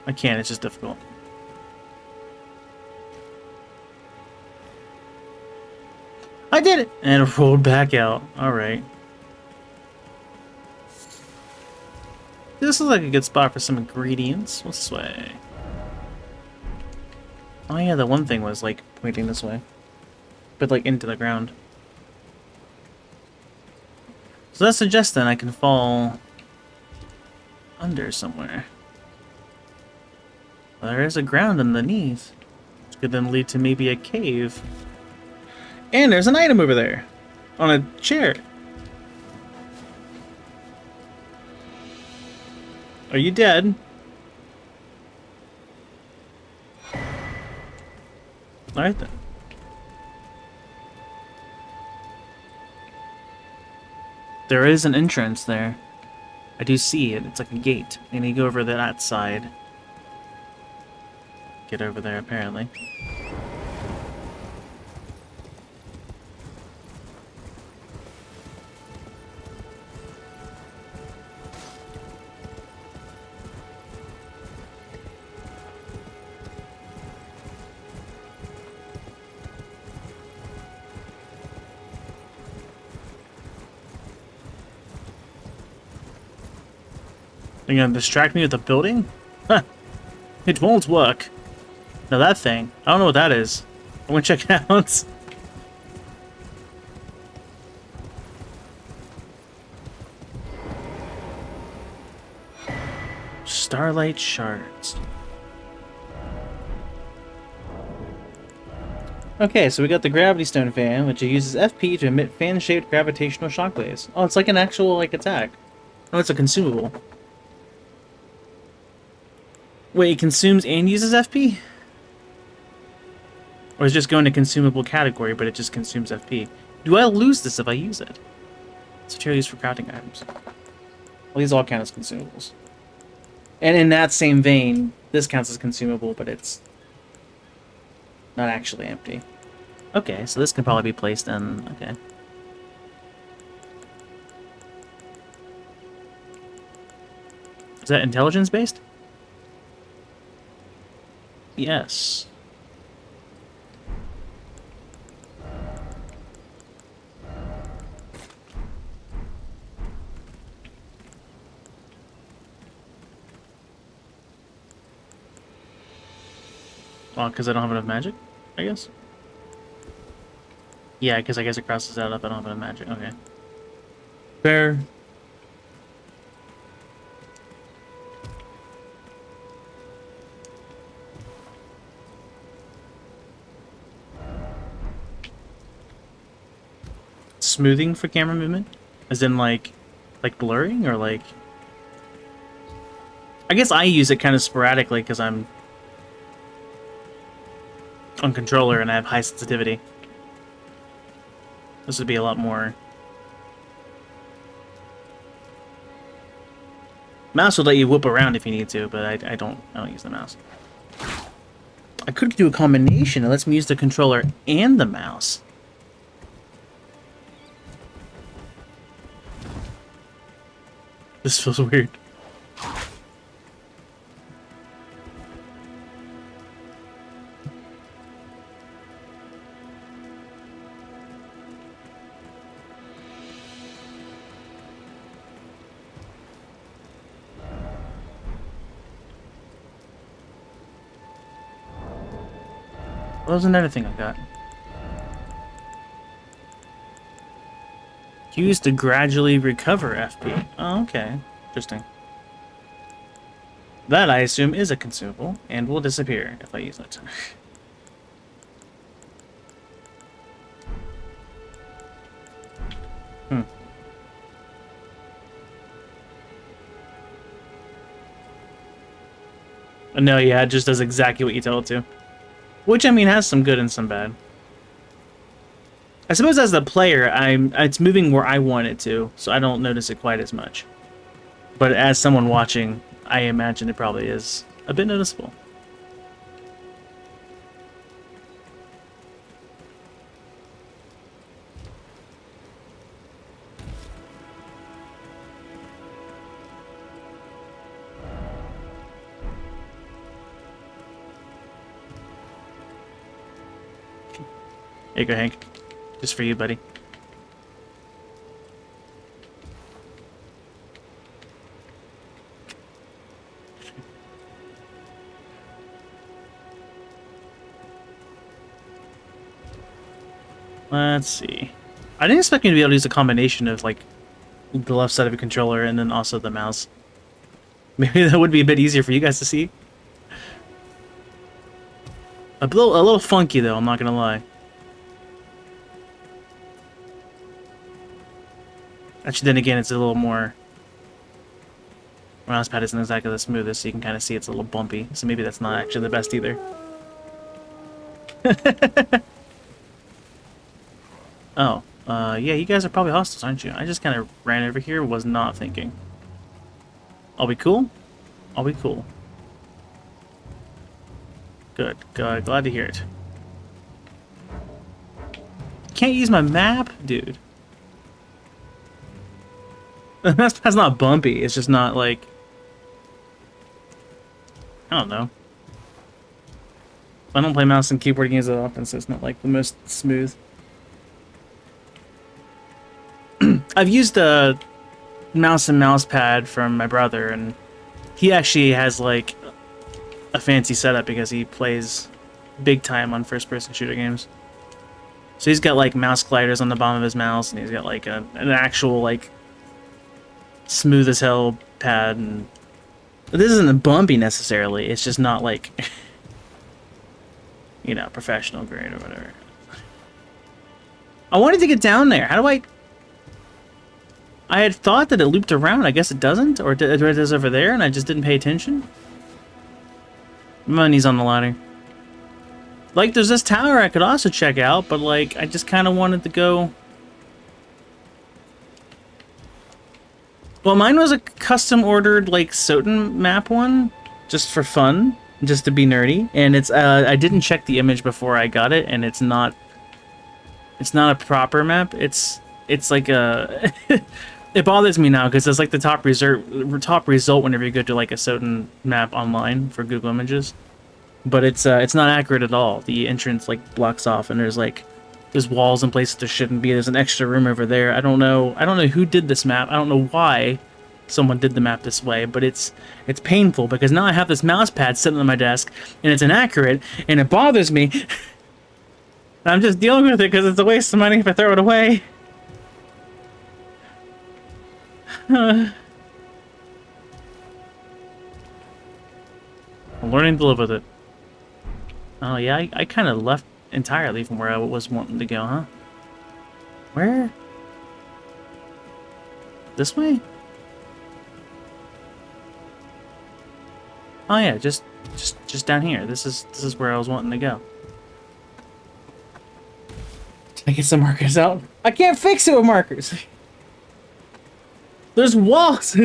I can, it's just difficult. I did it! And it rolled back out. Alright. This looks like a good spot for some ingredients. What's this way? Oh yeah, the one thing was like pointing this way. But like into the ground. So that suggests then I can fall under somewhere. Well, there is a ground underneath, which could then lead to maybe a cave. And there's an item over there on a chair. Are you dead? Alright then. There is an entrance there. I do see it. It's like a gate. And you go over to that side. Get over there, apparently. You're gonna distract me with the building? Huh. It won't work. Now that thing, I don't know what that is. I wanna check it out. Starlight shards. Okay, so we got the gravity stone fan, which uses FP to emit fan-shaped gravitational shockwaves. Oh, it's like an actual like attack. Oh, it's a consumable. Wait, it consumes and uses FP? Or is it just going to consumable category, but it just consumes FP? Do I lose this if I use it? It's material used for crafting items. Well, these all count as consumables. And in that same vein, this counts as consumable, but it's not actually empty. Okay, so this can probably be placed in... Okay. Is that intelligence-based? Yes. Well, because I don't have enough magic, I guess? Yeah, because I guess it crosses out if I don't have enough magic. Okay. Fair. Smoothing for camera movement? As in like blurring or like... I guess I use it kind of sporadically because I'm on controller and I have high sensitivity. This would be a lot more... Mouse would let you whoop around if you need to, but I don't use the mouse. I could do a combination. It lets me use the controller and the mouse. This feels weird. What was another thing I got? Use to gradually recover FP. Oh, okay. Interesting. That, I assume, is a consumable, and will disappear if I use it. No, yeah, it just does exactly what you tell it to. Which, I mean, has some good and some bad. I suppose as the player, it's moving where I want it to, so I don't notice it quite as much. But as someone watching, I imagine it probably is a bit noticeable. Here you go, Hank. Just for you, buddy. Let's see. I didn't expect me to be able to use a combination of, like, the left side of a controller and then also the mouse. Maybe that would be a bit easier for you guys to see. A little funky, though, I'm not gonna lie. Actually, then again, it's a little more... Mouse pad isn't exactly the smoothest, so you can kind of see it's a little bumpy. So maybe that's not actually the best either. Oh, yeah, you guys are probably hostiles, aren't you? I just kind of ran over here, was not thinking. I'll be cool? I'll be cool. Good, good, glad to hear it. Can't use my map? Dude. That's not bumpy, it's just not, like... I don't know. I don't play mouse and keyboard games that often, so it's not, like, the most smooth. I've used a mouse and mouse pad from my brother, and he actually has, like, a fancy setup because he plays big time on first-person shooter games. So he's got, like, mouse gliders on the bottom of his mouse, and he's got, like, an actual, like, smooth as hell pad, and this isn't bumpy necessarily, it's just not, like, you know, professional grade or whatever. I wanted to get down there. How do I had thought that it looped around. I guess it doesn't, or it does over there, and I just didn't pay attention. Money's on the ladder. Like, there's this tower I could also check out, but, like, I just kind of wanted to go... Well, mine was a custom-ordered, like, Soten map one, just for fun, just to be nerdy, and it's, I didn't check the image before I got it, and it's not a proper map, it's like a... It bothers me now, because it's like the top result whenever you go to, like, a Soten map online for Google Images, but it's not accurate at all. The entrance, like, blocks off, and there's walls in places there shouldn't be. There's an extra room over there. I don't know who did this map. I don't know why someone did the map this way, but it's painful because now I have this mouse pad sitting on my desk and it's inaccurate and it bothers me. I'm just dealing with it because it's a waste of money if I throw it away. I'm learning to live with it. Oh yeah, I kind of left entirely from where I was wanting to go, huh? Where? This way? Oh yeah, just down here. This is where I was wanting to go. I get some markers out. I can't fix it with markers. There's walls.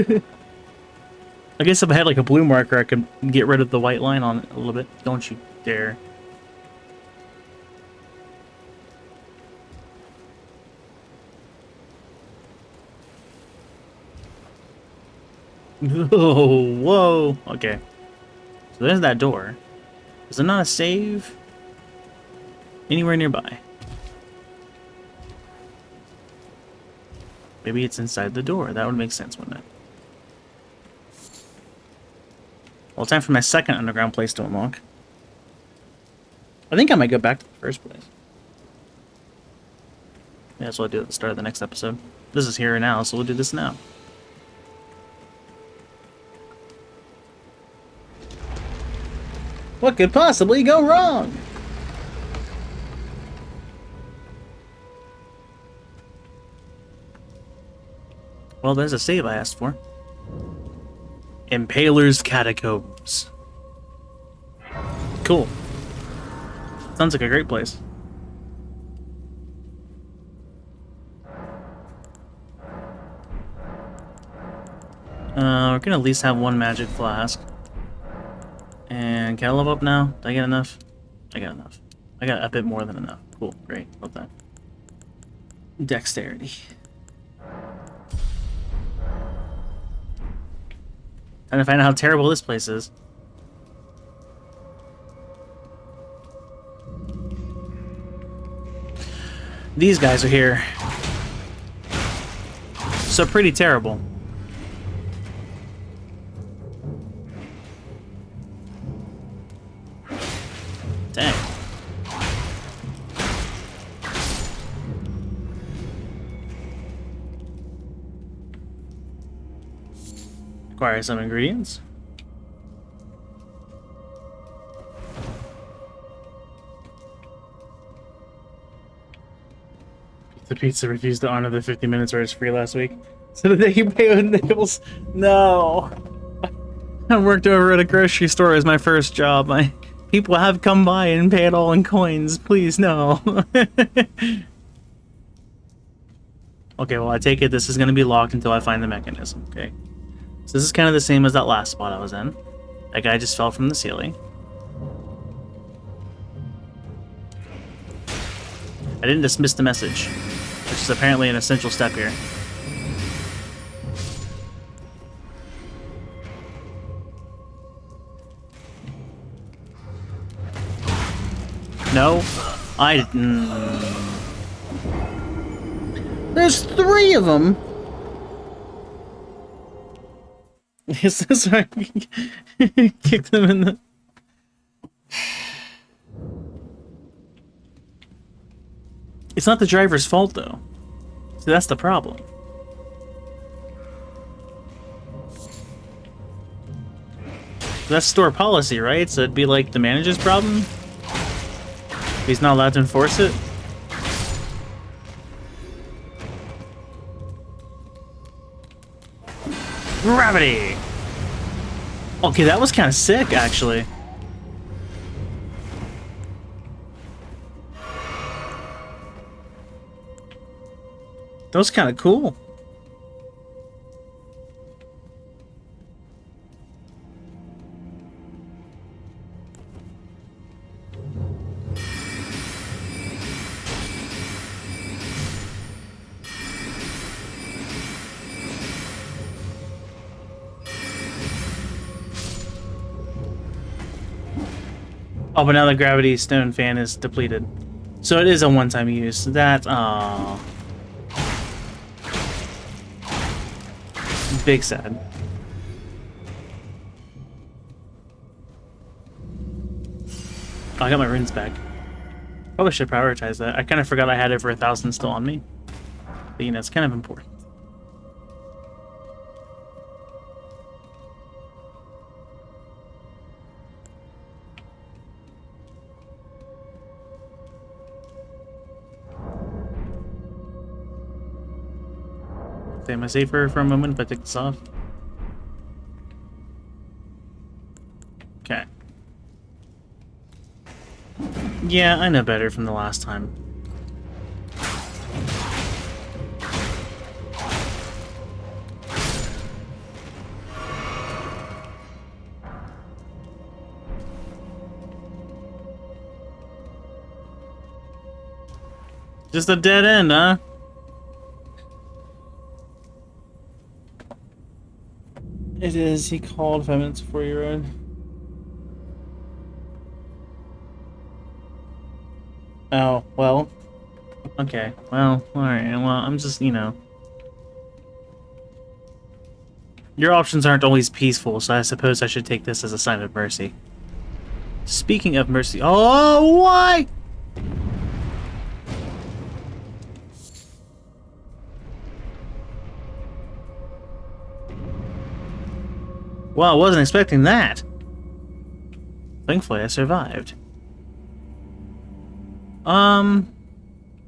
I guess if I had like a blue marker, I could get rid of the white line on it a little bit. Don't you dare. Oh, whoa. Okay. So there's that door. Is there not a save anywhere nearby? Maybe it's inside the door. That would make sense, wouldn't it? Well, time for my second underground place to unlock. I think I might go back to the first place. Yeah, that's what I'll do at the start of the next episode. This is here and now, so we'll do this now. What could possibly go wrong? Well, there's a save I asked for. Impaler's Catacombs. Cool. Sounds like a great place. We're gonna at least have one magic flask. And can I level up now? Did I get enough? I got enough. I got a bit more than enough. Cool, great, love that. Dexterity. Time to find out how terrible this place is. These guys are here. So pretty terrible. Dang. Acquire some ingredients. The pizza refused to honor the 50 minutes where it's free last week. So the day you pay with nickels? No. I worked over at a grocery store as my first job. My people have come by and pay it all in coins. Please, no. Okay, well, I take it this is going to be locked until I find the mechanism, okay? So this is kind of the same as that last spot I was in. That guy just fell from the ceiling. I didn't dismiss the message, which is apparently an essential step here. No, I didn't. There's 3 of them. Is this right? Kick them in the. It's not the driver's fault, though. See, that's the problem. That's store policy, right? So it'd be like the manager's problem? He's not allowed to enforce it? Gravity! Okay, that was kind of sick, actually. That was kind of cool. Oh, but now the gravity stone fan is depleted. So it is a one-time use. That, big sad. Oh, I got my runes back. Probably should prioritize that. I kind of forgot I had over 1,000 still on me. But, you know, it's kind of important. Am I safer for a moment if I take this off? Okay. Yeah, I know better from the last time. Just a dead end, huh? It is. He called 5 minutes before you read. Oh, well. Okay. Well, alright. Well, I'm just, you know. Your options aren't always peaceful, so I suppose I should take this as a sign of mercy. Speaking of mercy. Oh, why? Well, I wasn't expecting that. Thankfully, I survived. So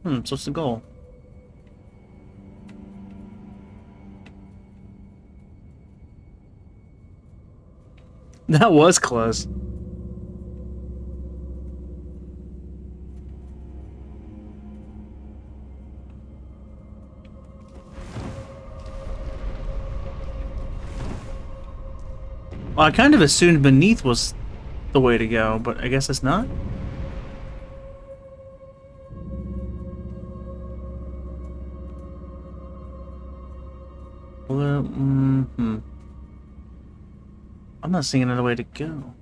what's the goal? That was close. Well, I kind of assumed beneath was the way to go, but I guess it's not. Well, I'm not seeing another way to go.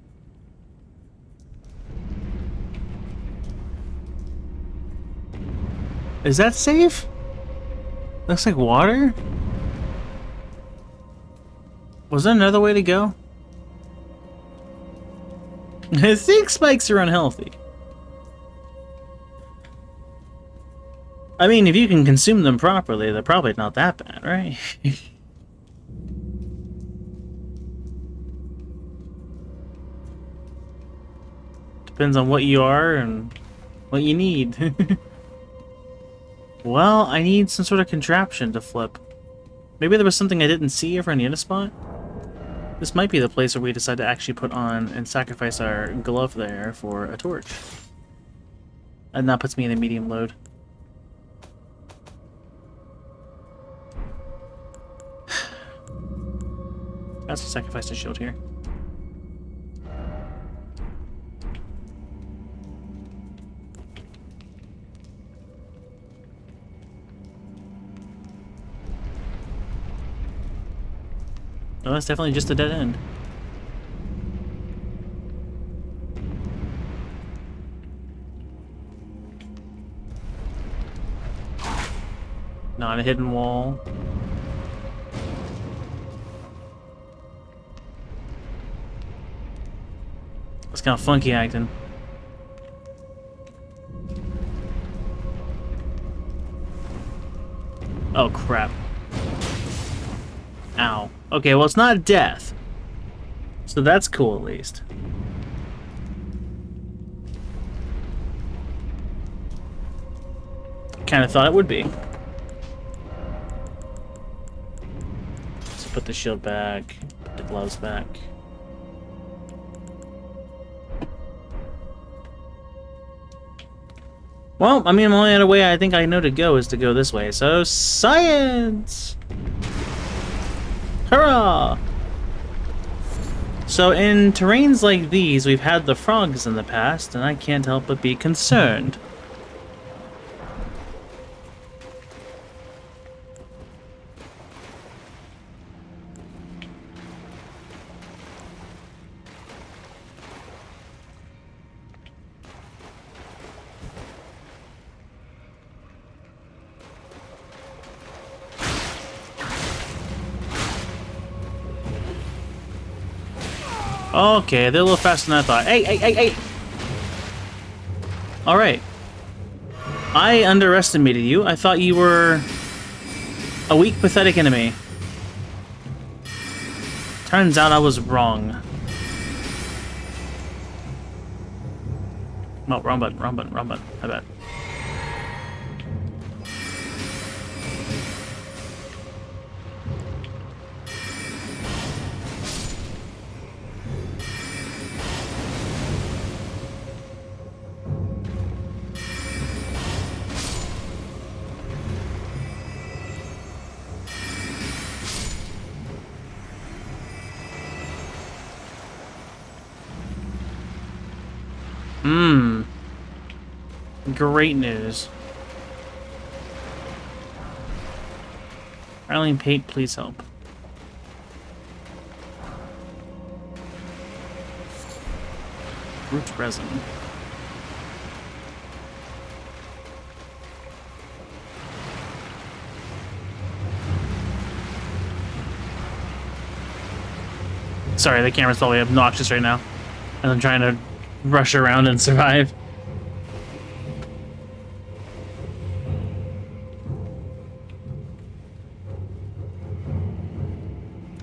Is that safe? Looks like water? Was there another way to go? I think spikes are unhealthy. I mean, if you can consume them properly, they're probably not that bad, right? Depends on what you are and what you need. Well, I need some sort of contraption to flip. Maybe there was something I didn't see over in the other spot? This might be the place where we decide to actually put on and sacrifice our glove there for a torch. And that puts me in a medium load. Let's sacrifice the shield here. Oh, that's definitely just a dead end. Not a hidden wall. It's kind of funky acting. Oh, crap. Ow. Okay, well, it's not death. So that's cool, at least. Kind of thought it would be. So put the shield back, put the gloves back. Well, I mean, the only other way I think I know to go is to go this way, so science! Hurrah! So in terrains like these, we've had the frogs in the past, and I can't help but be concerned. Okay, they're a little faster than I thought. Hey, hey, hey, hey! Alright. I underestimated you. I thought you were a weak, pathetic enemy. Turns out I was wrong. Oh, wrong button, wrong button, wrong button. I bet. Great news. Arlene Pate, please help. Root resin. Sorry, the camera's probably obnoxious right now. And I'm trying to rush around and survive.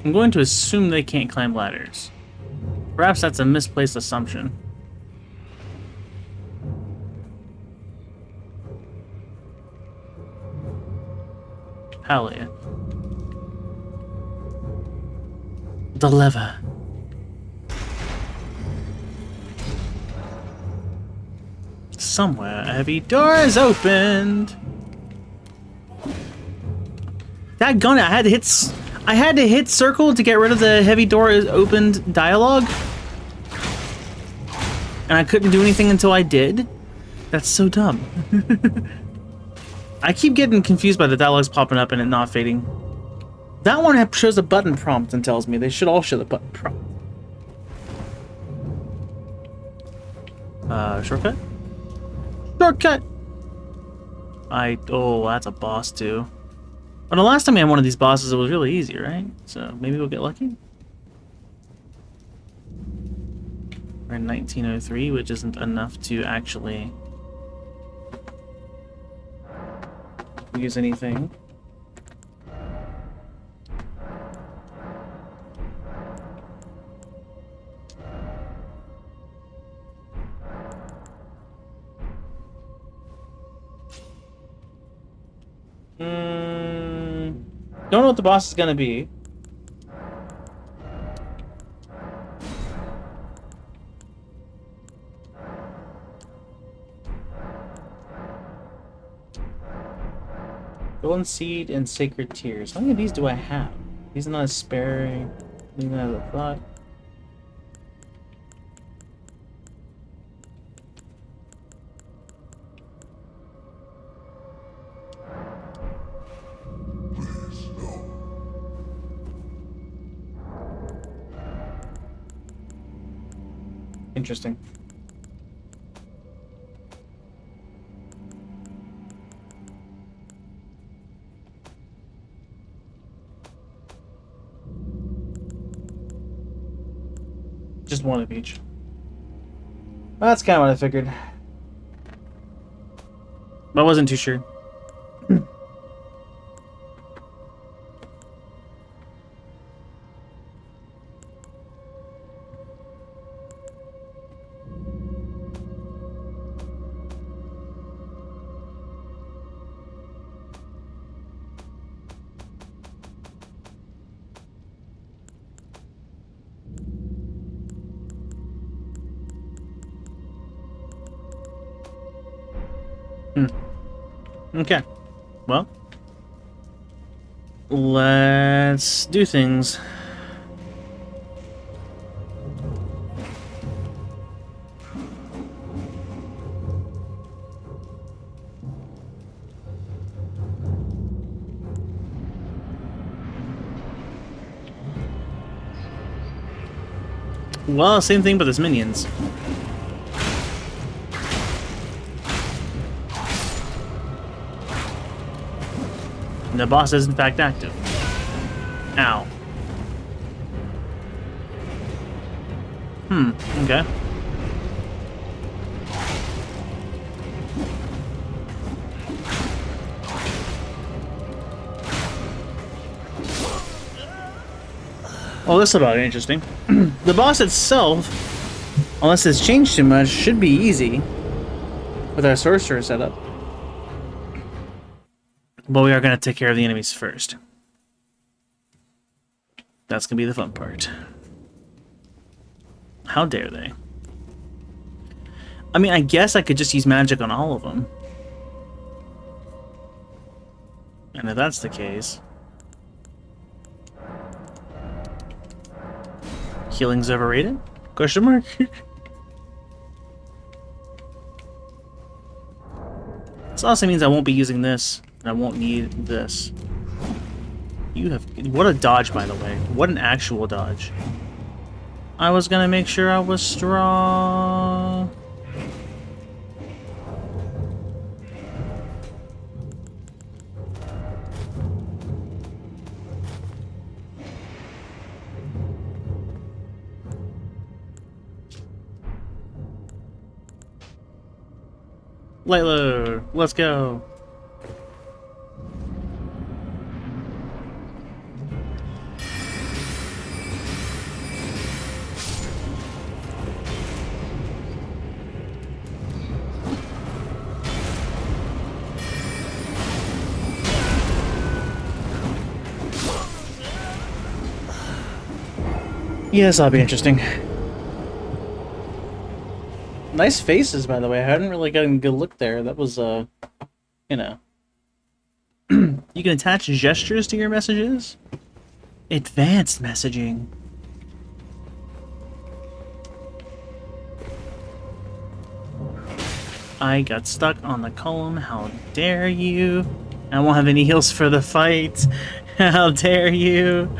I'm going to assume they can't climb ladders. Perhaps that's a misplaced assumption. Hell yeah. The lever. Somewhere a heavy door is opened. That gun, I had to hit circle to get rid of the heavy door is opened dialogue. And I couldn't do anything until I did. That's so dumb. I keep getting confused by the dialogues popping up and it not fading. That one shows a button prompt and tells me they should all show the button prompt. Shortcut? Shortcut! Oh, that's a boss too. But the last time we had one of these bosses, it was really easy, right? So maybe we'll get lucky? We're in 1903, which isn't enough to actually use anything. Don't know what the boss is gonna be. Golden Seed and Sacred Tears. How many of these do I have? These are not as sparing as I thought. Interesting. Just one of each. That's kind of what I figured. But I wasn't too sure. Okay. Well, let's do things. Well, same thing, but there's minions. The boss is in fact active. Ow. Okay. Well, this is about interesting. The boss itself, unless it's changed too much, should be easy with our sorcerer setup. But we are going to take care of the enemies first. That's going to be the fun part. How dare they? I mean, I guess I could just use magic on all of them. And if that's the case... Healing's overrated? Question mark? This also means I won't be using this. I won't need this. You have... What a dodge, by the way. What an actual dodge. I was gonna make sure I was strong. Light load. Let's go. Yes, that'll be interesting. Nice faces, by the way. I hadn't really gotten a good look there. That was, you know. You can attach gestures to your messages? Advanced messaging. I got stuck on the column. How dare you? I won't have any heals for the fight. How dare you?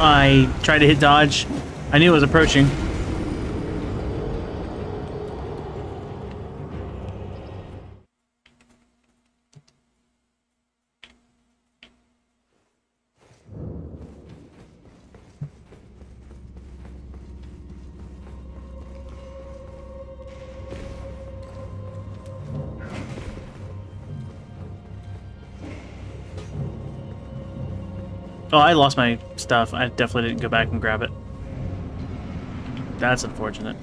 I tried to hit dodge. I knew it was approaching. Oh, I lost my stuff. I definitely didn't go back and grab it. That's unfortunate.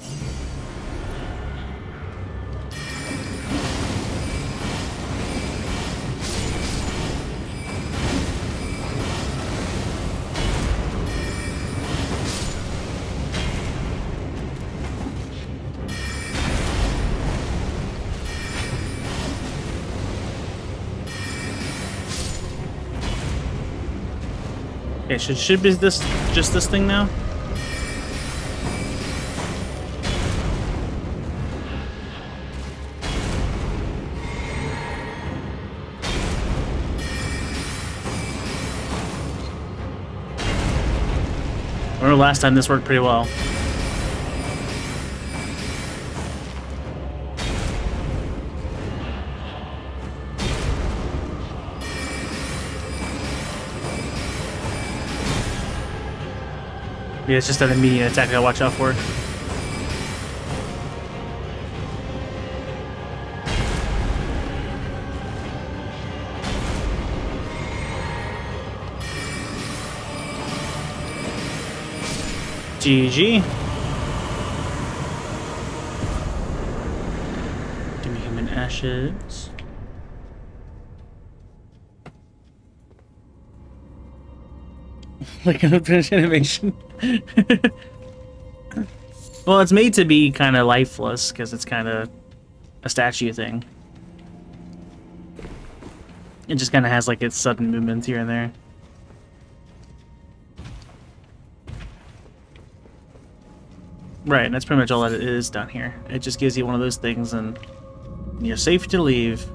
Okay, should be this just this thing now? I remember last time this worked pretty well. Yeah, it's just that immediate attack I gotta watch out for. GG. Give me human ashes. Like an unfinished animation. Well, it's made to be kind of lifeless because it's kind of a statue thing. It just kind of has like its sudden movements here and there. Right, and that's pretty much all that it is down here. It just gives you one of those things and you're safe to leave.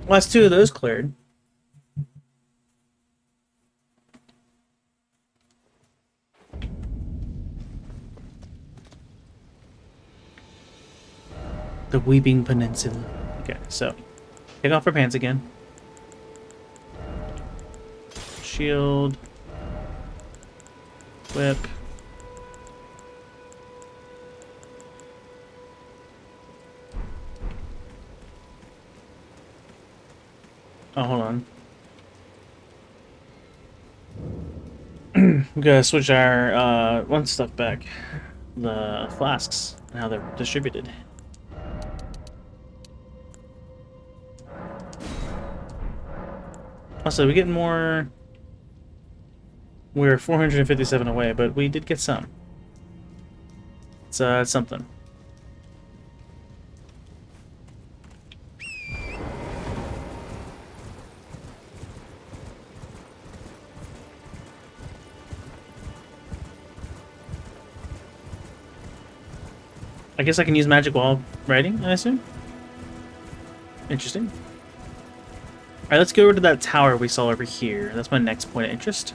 Well, that's two of those cleared. The Weeping Peninsula. Okay, so take off our pants again. Shield. Whip. Oh, hold on. We gotta switch our one stuff back. The flasks and how they're distributed. Also, we get more. We're 457 away, but we did get some. It's something. I guess I can use magic while writing, I assume? Interesting. Alright, let's go over to that tower we saw over here. That's my next point of interest.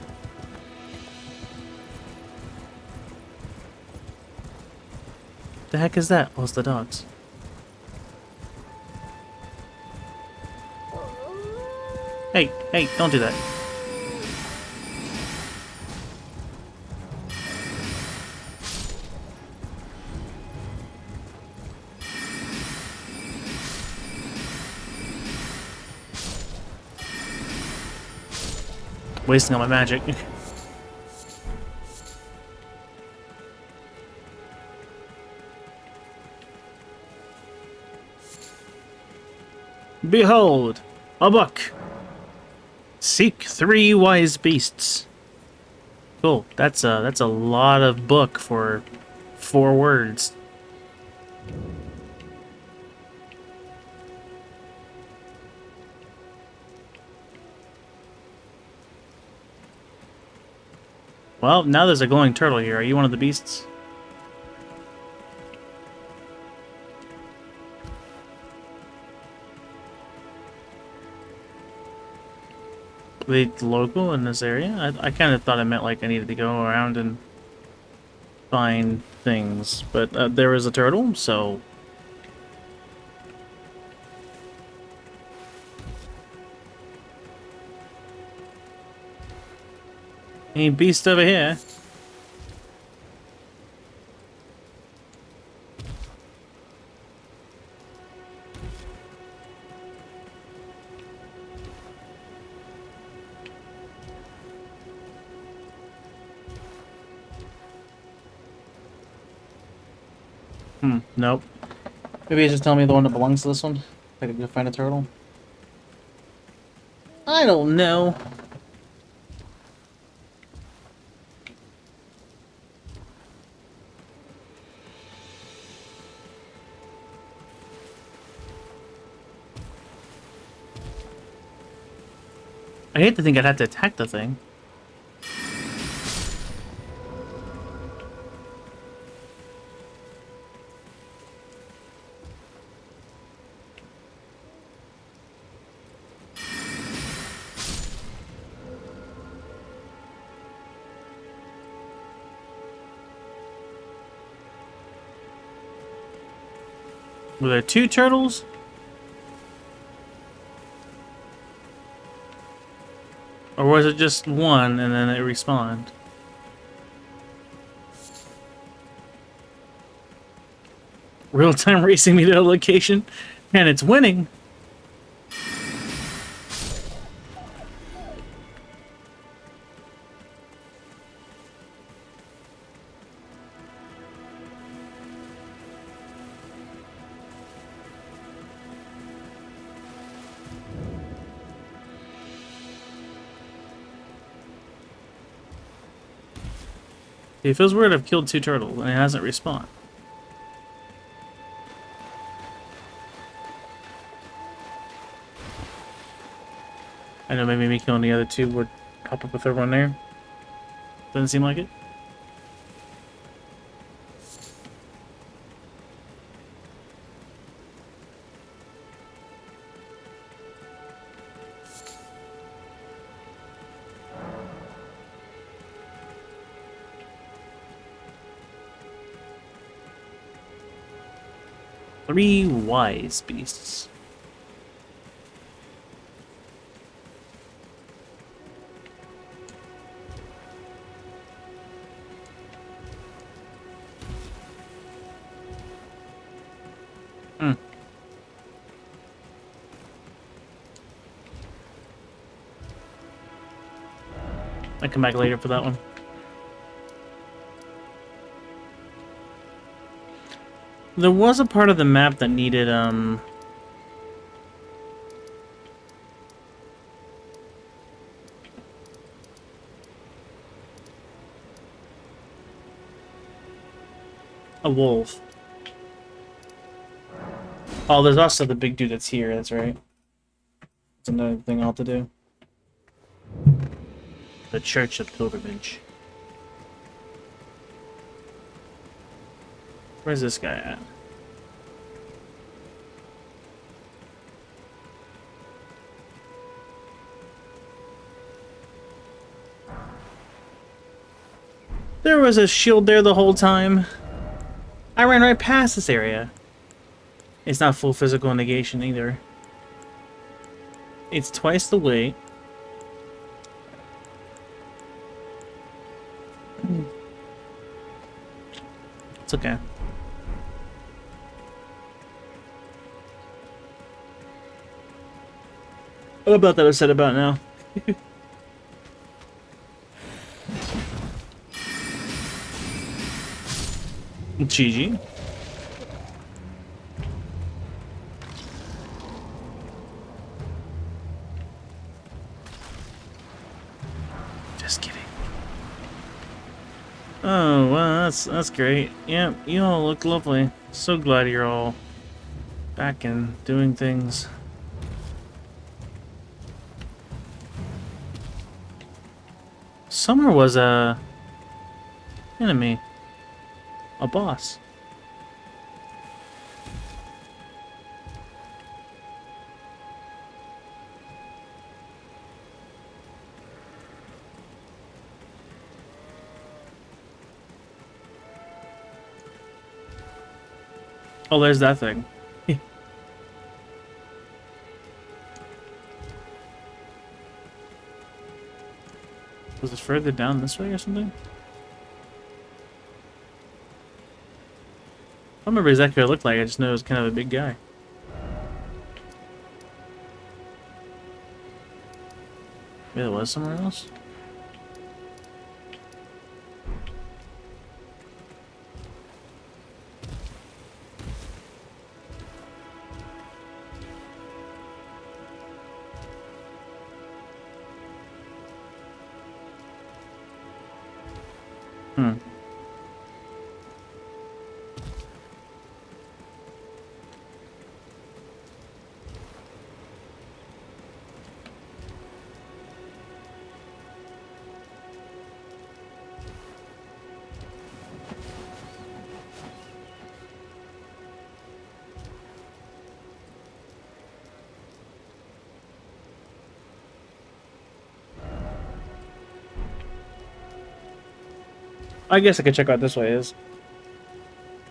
The heck is that? Oh, it's the dogs. Hey, hey, don't do that. Wasting all my magic. Behold, a book. Seek 3 wise beasts. Cool. That's a lot of book for 4 words. Well, now there's a glowing turtle here. Are you one of the beasts? Are they local in this area? I kind of thought it meant like I needed to go around and find things, but there is a turtle, so... Any beast over here? Nope. Maybe it's just telling me the one that belongs to this one. I could go find a turtle. I don't know. I hate to think I'd have to attack the thing. Were there 2 turtles? Or was it just one and then it respawned? Real-time racing me to a location, and it's winning. It feels weird I've killed 2 turtles and it hasn't respawned. I know maybe me killing the other 2 would pop up a 3rd one there. Doesn't seem like it. Three wise beasts. I'll come back later for that one. There was a part of the map that needed, a wolf. Oh, there's also the big dude that's here, that's right. That's another thing I'll have to do. The Church of Pilgrimage. Where's this guy at? There was a shield there the whole time. I ran right past this area. It's not full physical negation either. It's twice the weight. It's okay. What about that I said about now? GG. Just kidding. Oh, well, that's great. Yep, you all look lovely. So glad you're all back and doing things. Summer was a enemy. A boss. Oh, there's that thing. Was it further down this way or something? I don't remember exactly what it looked like, I just know it was kind of a big guy. Maybe it was somewhere else? Hmm. I guess I could check out this way is.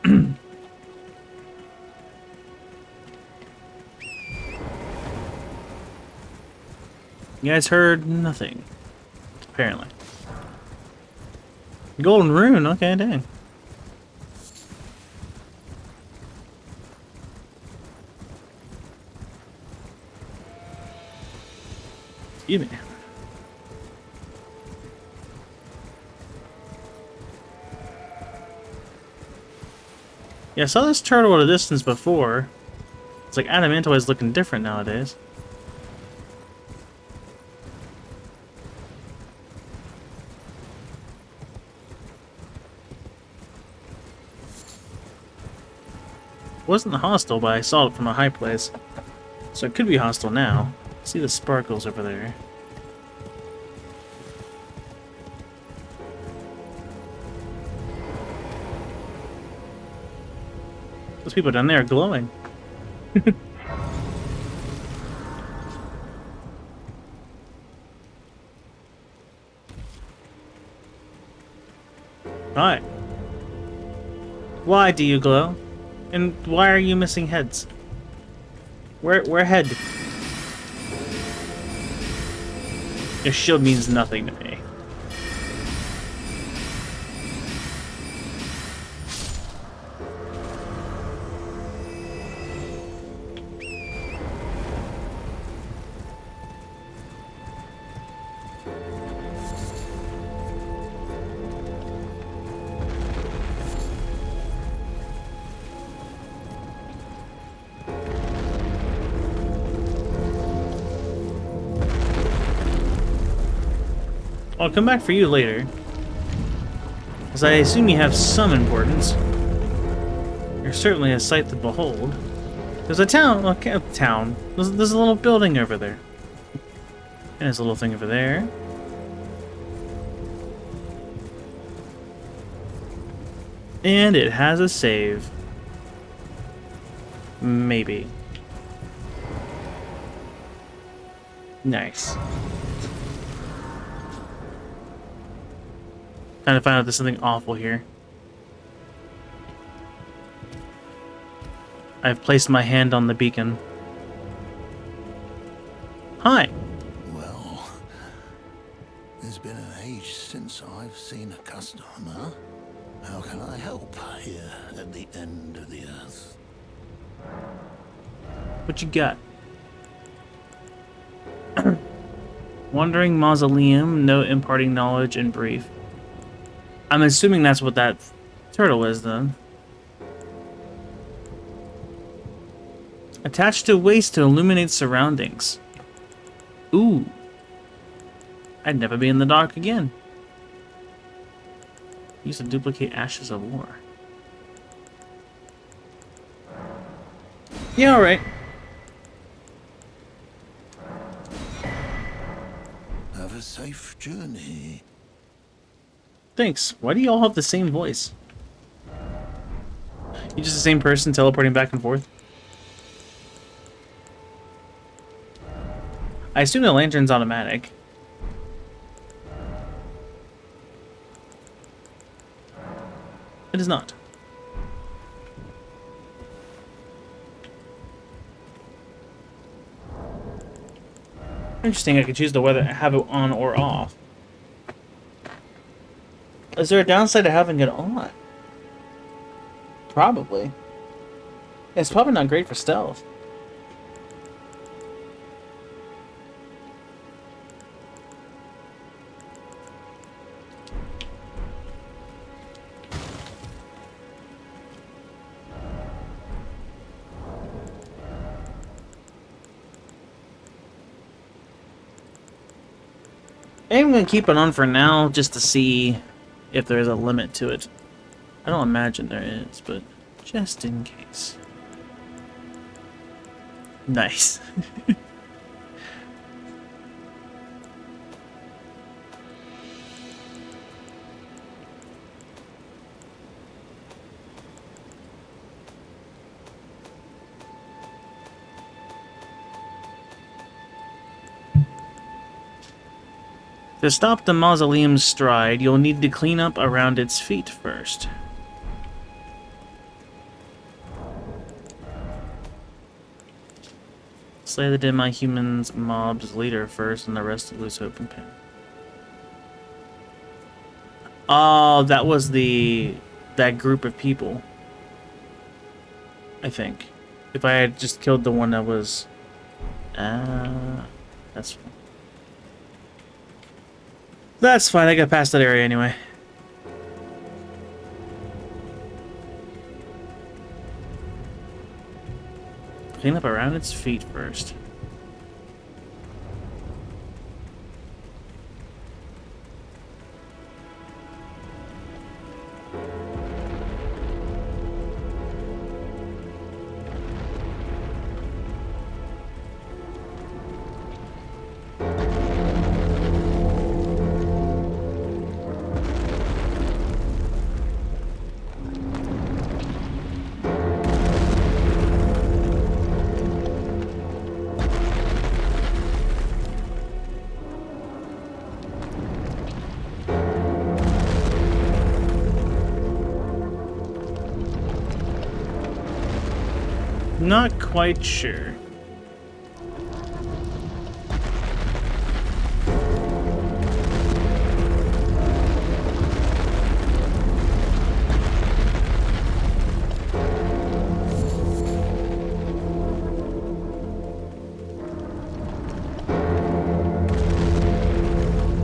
You guys heard nothing. Apparently. Golden rune, okay, dang. Excuse me. Yeah, I saw this turtle at a distance before. It's like Adamantoise is looking different nowadays. Wasn't hostile, but I saw it from a high place. So it could be hostile now. See the sparkles over there. Those people down there are glowing. Alright. Why do you glow? And why are you missing heads? Where head? Your shield means nothing to me. I'll come back for you later. As I assume you have some importance. You're certainly a sight to behold. There's a town, okay, a town. There's a little building over there. And there's a little thing over there. And it has a save. Maybe. Nice. Trying to find out if there's something awful here. I've placed my hand on the beacon. Hi. Well, there's been an age since I've seen a customer. How can I help here at the end of the earth? What you got? Wandering mausoleum, no imparting knowledge in brief. I'm assuming that's what that turtle is then. Attached to waste to illuminate surroundings. Ooh. I'd never be in the dark again. Use to duplicate ashes of war. Yeah, alright. Have a safe journey. Thanks. Why do you all have the same voice? You just the same person teleporting back and forth? I assume the lantern's automatic. It is not. Interesting, I could choose the whether have it on or off. Is there a downside to having it on? Probably. It's probably not great for stealth. I'm gonna keep it on for now just to see if there's a limit to it. I don't imagine there is, but just in case. Nice. To stop the mausoleum's stride, you'll need to clean up around its feet first. Slay the demi-humans mob's leader first and the rest of loose open pin. Oh, that was that group of people. I think. If I had just killed the one that was... that's fine. That's fine, I got past that area anyway. Clean up around its feet first. Not quite sure.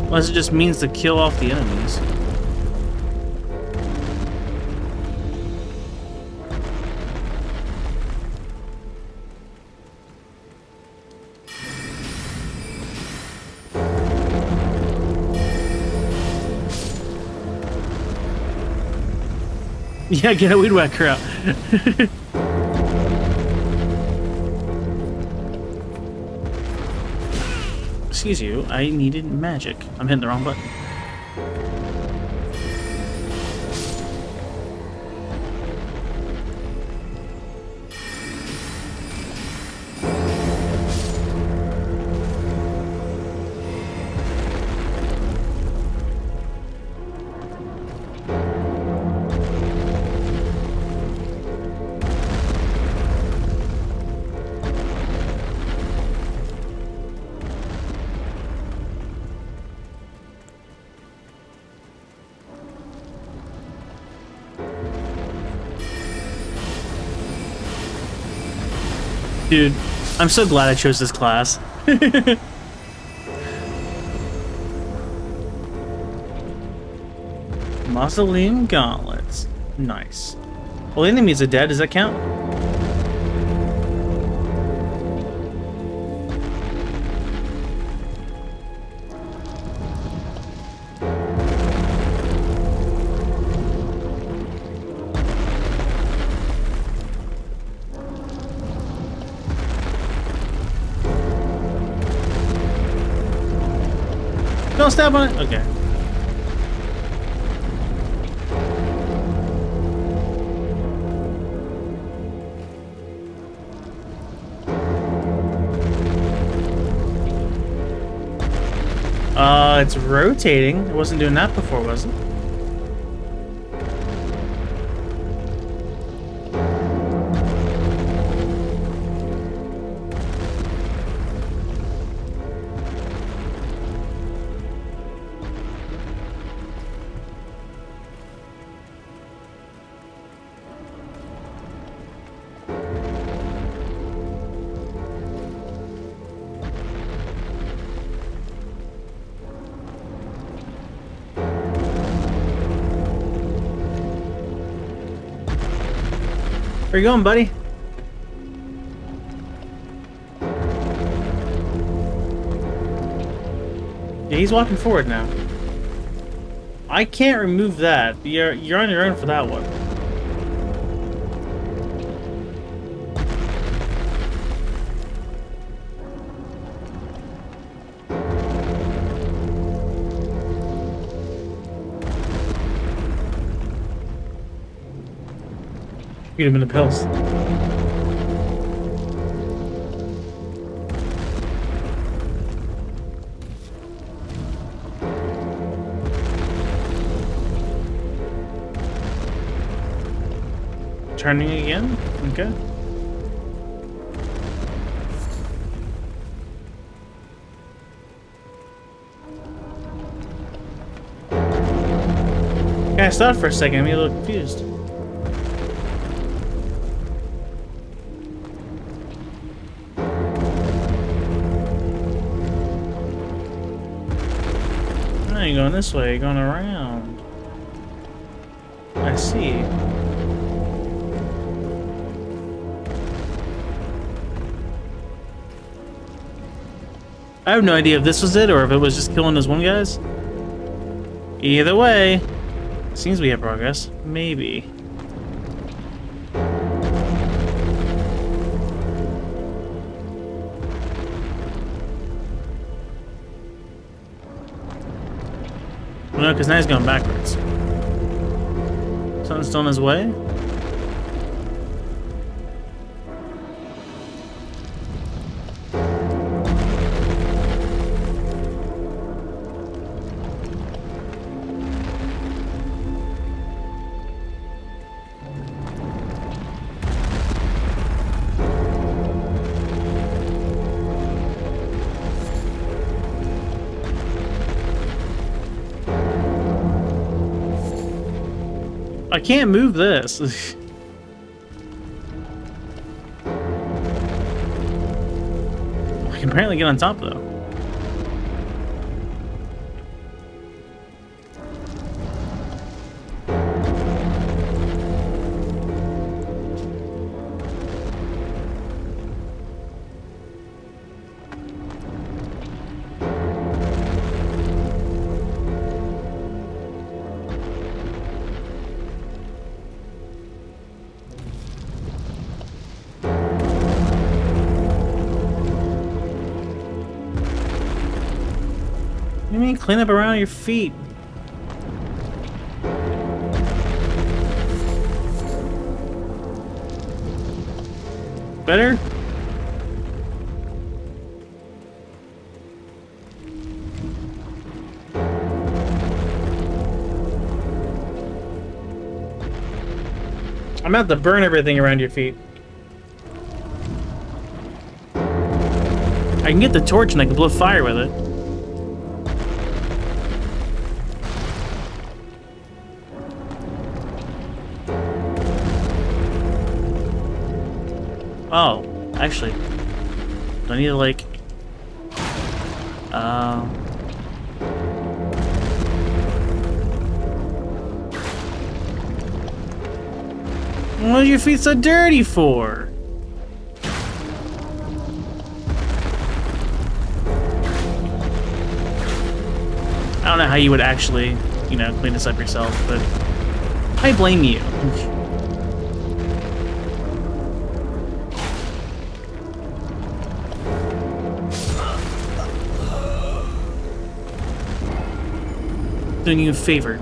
Unless it just means to kill off the enemies. Yeah, get a weed whacker out. Excuse you, I needed magic. I'm hitting the wrong button. Dude, I'm so glad I chose this class. Mausoleum gauntlets. Nice. Well, the enemies are dead. Does that count? Don't stab on it? Okay. It's rotating. It wasn't doing that before, was it? Where you going, buddy? Yeah, he's walking forward now. I can't remove that. You're on your own for that one. Feed him in the pills. Turning again? Okay. Yeah, I stopped for a second. I'm a little confused. Oh, you're going this way. You're going around. I see. I have no idea if this was it or if it was just killing those one guys. Either way, seems we have progress. Maybe. Well, no, because now he's going backwards. Something's still on his way? I can't move this. I can apparently get on top though. What do you mean clean up around your feet? Better? I'm about to burn everything around your feet. I can get the torch and I can blow fire with it. Oh, I actually. Do I need to, like... What are your feet so dirty for? I don't know how you would actually, you know, clean this up yourself, but I blame you. Doing you a favor.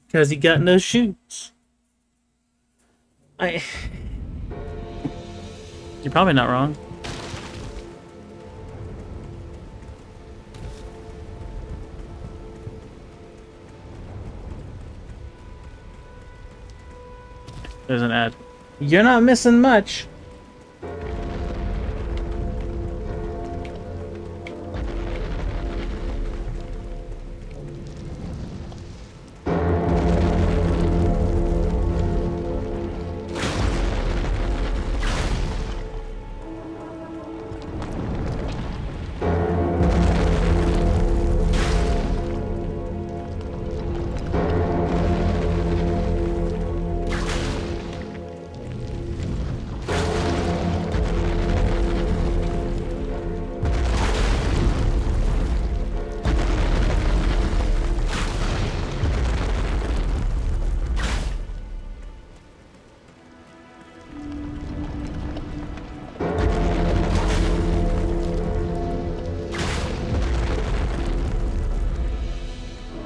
Because he got no shoes. You're probably not wrong. There's an ad. You're not missing much.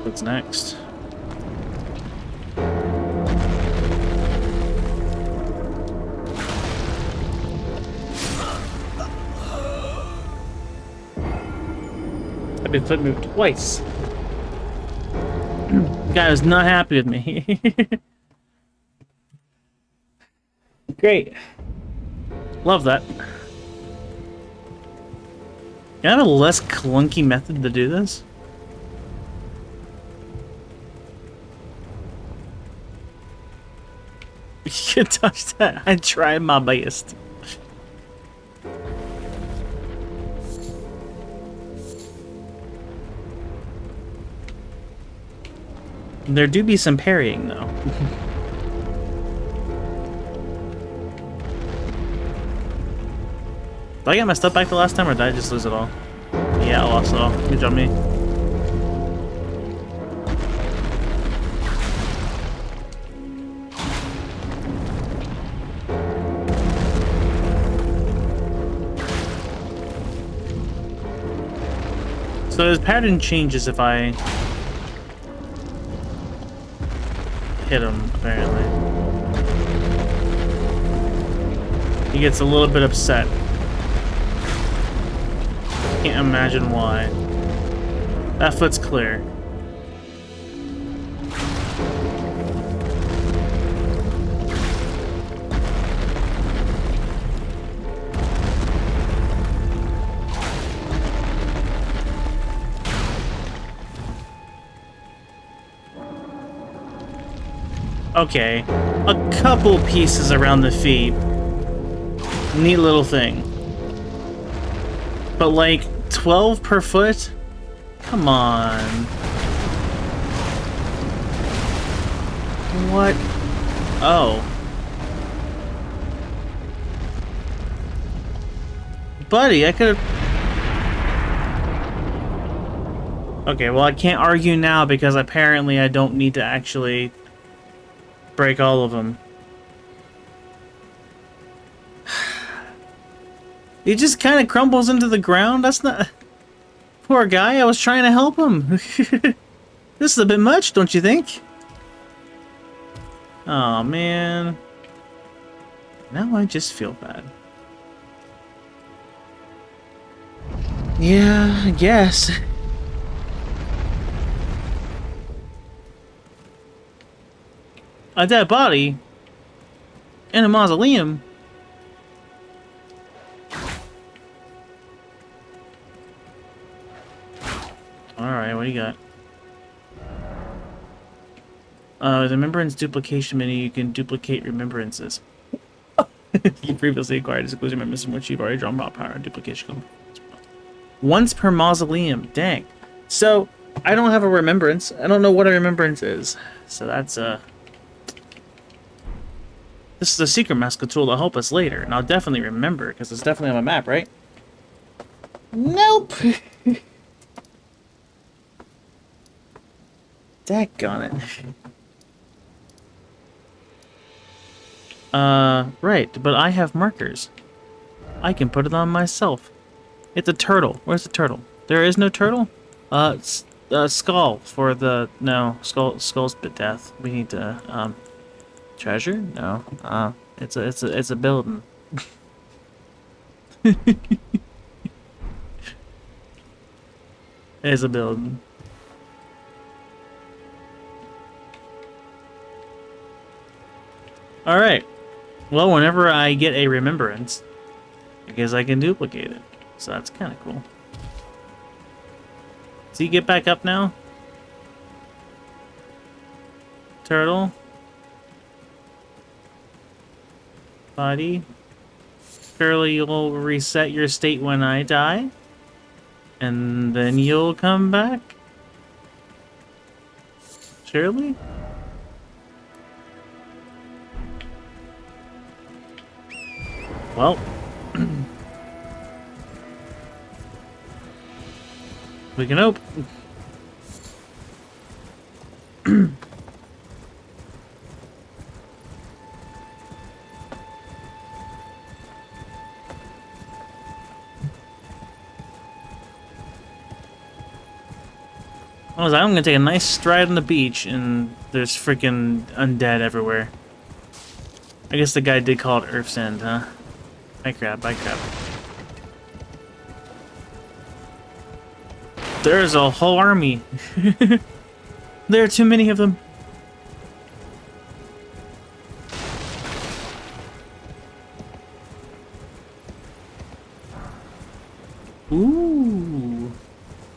What's next? I've been foot moved twice. Guy was not happy with me. Great. Love that. Can I have a less clunky method to do this? You can touch that. I tried my best. There do be some parrying, though. Did I get my stuff back the last time, or did I just lose it all? Yeah, I lost it all. Good job, me. So his pattern changes if I hit him, apparently. He gets a little bit upset. Can't imagine why. That foot's clear. Okay, a couple pieces around the feet. Neat little thing. But like 12 per foot? Come on. What? Oh. Buddy, I could have... Okay, well I can't argue now because apparently I don't need to actually break all of them. He just kind of crumbles into the ground. That's not... Poor guy, I was trying to help him. This is a bit much, don't you think? Oh man. Now I just feel bad. Yeah, I guess. A dead body in a mausoleum. Alright, what do you got? The remembrance duplication menu, you can duplicate remembrances. You previously acquired is includes remembrance from which you've already drawn power duplication. Once per mausoleum. Dang. So, I don't have a remembrance. I don't know what a remembrance is. So that's, this is a secret mask tool to help us later. And I'll definitely remember, because it's definitely on my map, right? Nope! Daggone it. Right, but I have markers. I can put it on myself. It's a turtle. Where's the turtle? There is no turtle? Skull for the... No, skull's bit death. We need to, treasure? No. It's a building. It's a building. Alright. Well, whenever I get a remembrance, I guess I can duplicate it. So that's kind of cool. So you get back up now? Turtle? Body? Surely you'll reset your state when I die? And then you'll come back? Surely? Well... we can hope. I was like, I'm gonna take a nice stride on the beach, and there's freaking undead everywhere. I guess the guy did call it Earth's End, huh? By crap, by crap. There's a whole army. There are too many of them. Ooh,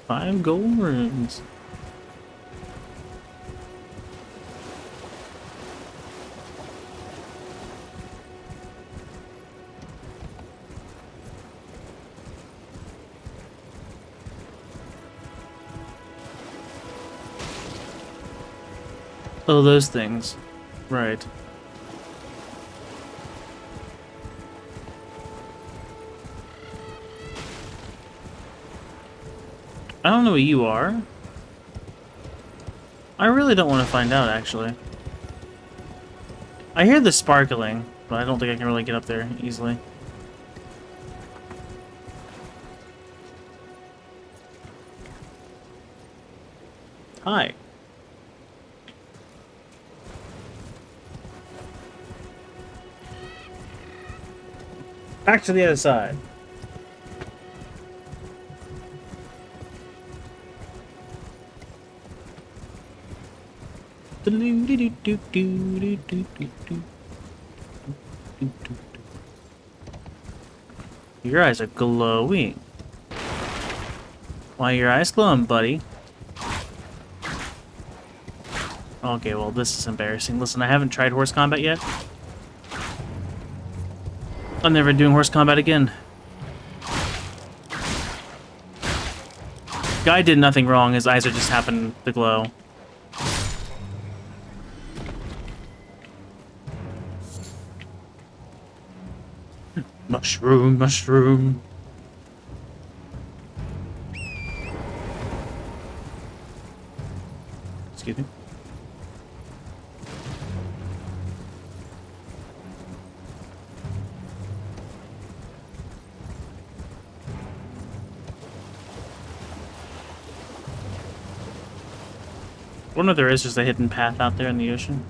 5 gold runes. Oh, those things. Right. I don't know what you are. I really don't want to find out, actually. I hear the sparkling, but I don't think I can really get up there easily. Hi. Back to the other side. Your eyes are glowing. Why are your eyes glowing, buddy? Okay, well, this is embarrassing. Listen, I haven't tried horse combat yet. I'm never doing horse combat again. Guy did nothing wrong. His eyes are just happened to glow. Mushroom, mushroom. Excuse me. I wonder if there is just a hidden path out there in the ocean.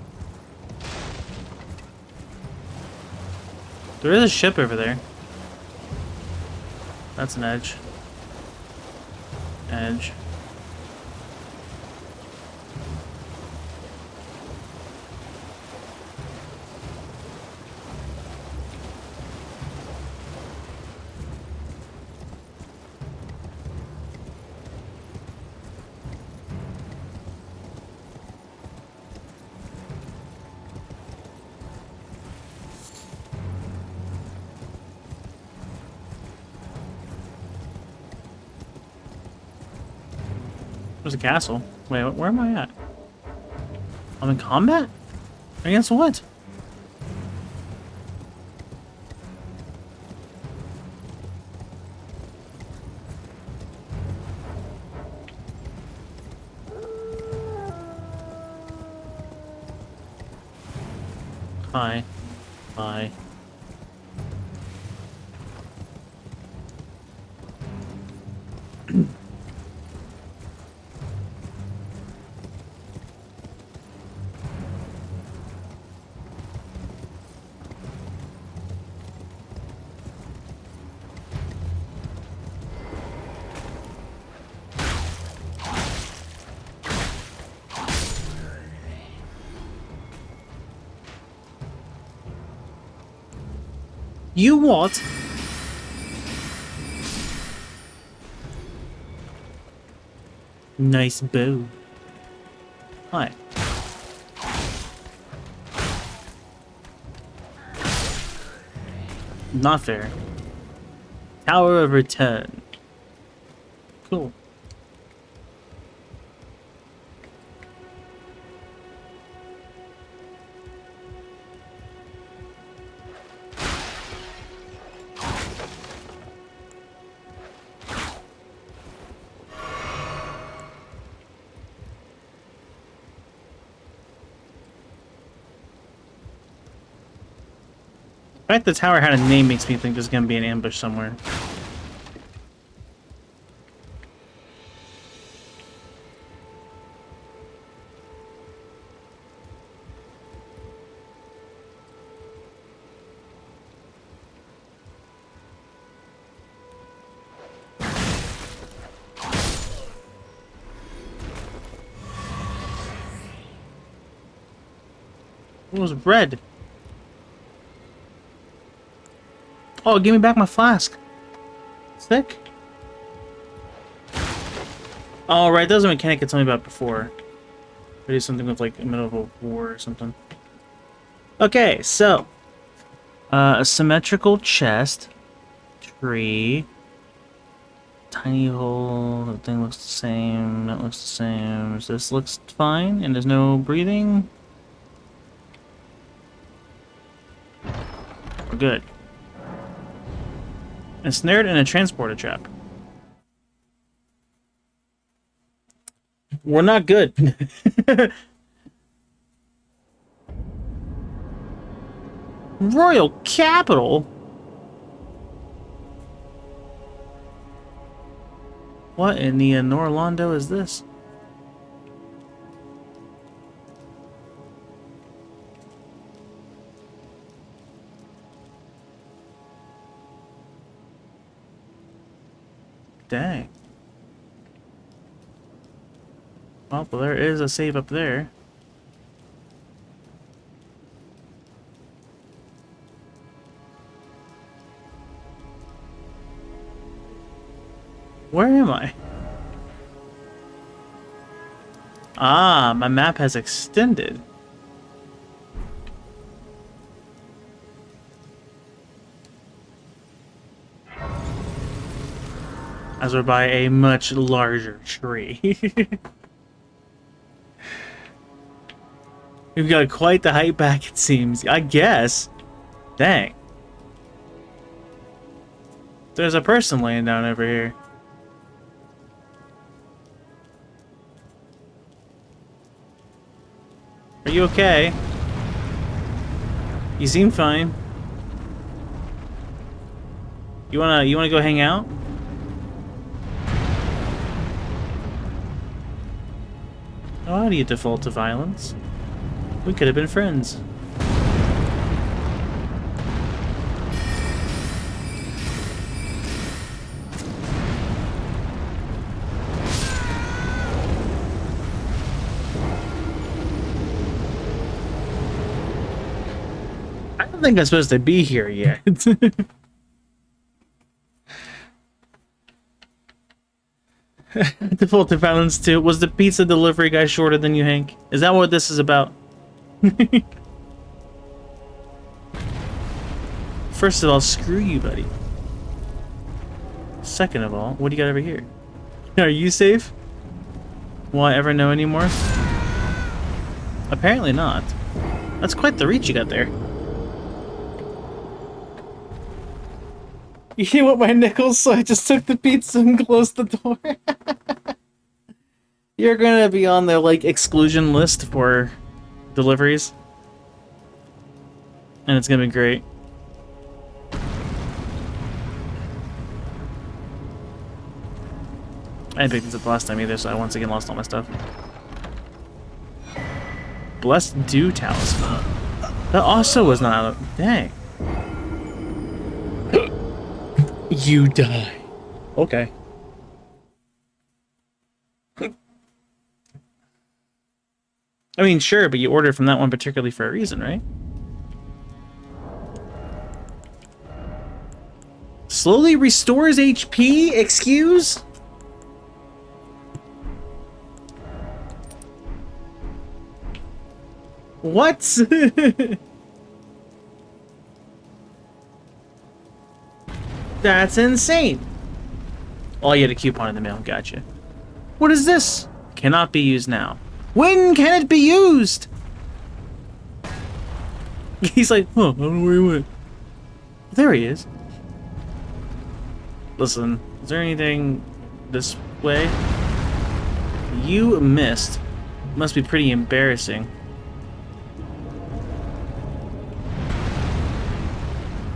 There is a ship over there. That's an edge. Edge. There's a castle. Wait, where am I at? I'm in combat? Against what? Hi. Hi. You what? Nice bow. Hi. Not fair. Tower of Return. Cool. The fact the tower had a name makes me think there's gonna be an ambush somewhere. It was red. Oh, give me back my flask. Sick. Oh, right, that was a mechanic you told me about before. Maybe something with, like, a middle of a war or something. Okay, so. A symmetrical chest. Tree. Tiny hole. The thing looks the same. That looks the same. This looks fine, and there's no breathing. We're good. Ensnared in a transporter trap. We're not good. Royal Capital? What in the Norlando is this? Dang. Well, there is a save up there. Where am I? Ah, my map has extended. As we're by a much larger tree. We've got quite the height back, it seems. I guess. Dang. There's a person laying down over here. Are you okay? You seem fine. You wanna go hang out? Oh, how do you default to violence? We could have been friends. I don't think I'm supposed to be here yet. Default to violence too. Was the pizza delivery guy shorter than you, Hank? Is that what this is about? First of all, screw you, buddy. Second of all, what do you got over here? Are you safe? Will I ever know anymore? Apparently not. That's quite the reach you got there. You want my nickels, so I just took the pizza and closed the door. You're gonna be on the, like, exclusion list for deliveries. And it's gonna be great. I didn't pick this up last time either, so I once again lost all my stuff. Blessed Dew Talisman. That also was not out of... Dang. You die. Okay. I mean, sure, but you ordered from that one particularly for a reason, right? Slowly restores HP? Excuse? What? That's insane. Oh, you had a coupon in the mail. Gotcha. What is this? Cannot be used now. When can it be used? He's like, huh, I don't know where he went. There he is. Listen, is there anything this way? You missed. Must be pretty embarrassing.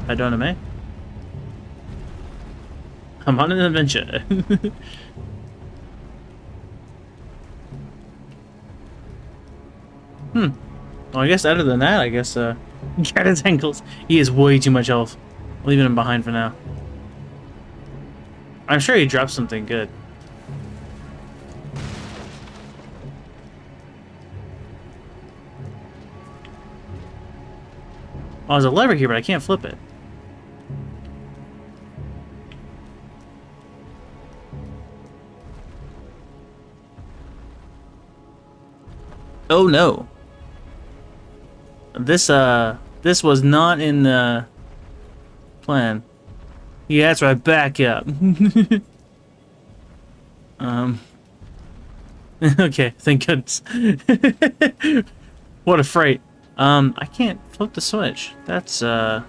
I don't know, I'm on an adventure. Well, I guess other than that, I guess, get his ankles. He has way too much health. Leaving him behind for now. I'm sure he dropped something good. Oh, there's a lever here, but I can't flip it. Oh no. This was not in the plan. Yeah, that's right, back up. Okay, thank goodness. What a fright. I can't flip the switch. That's, so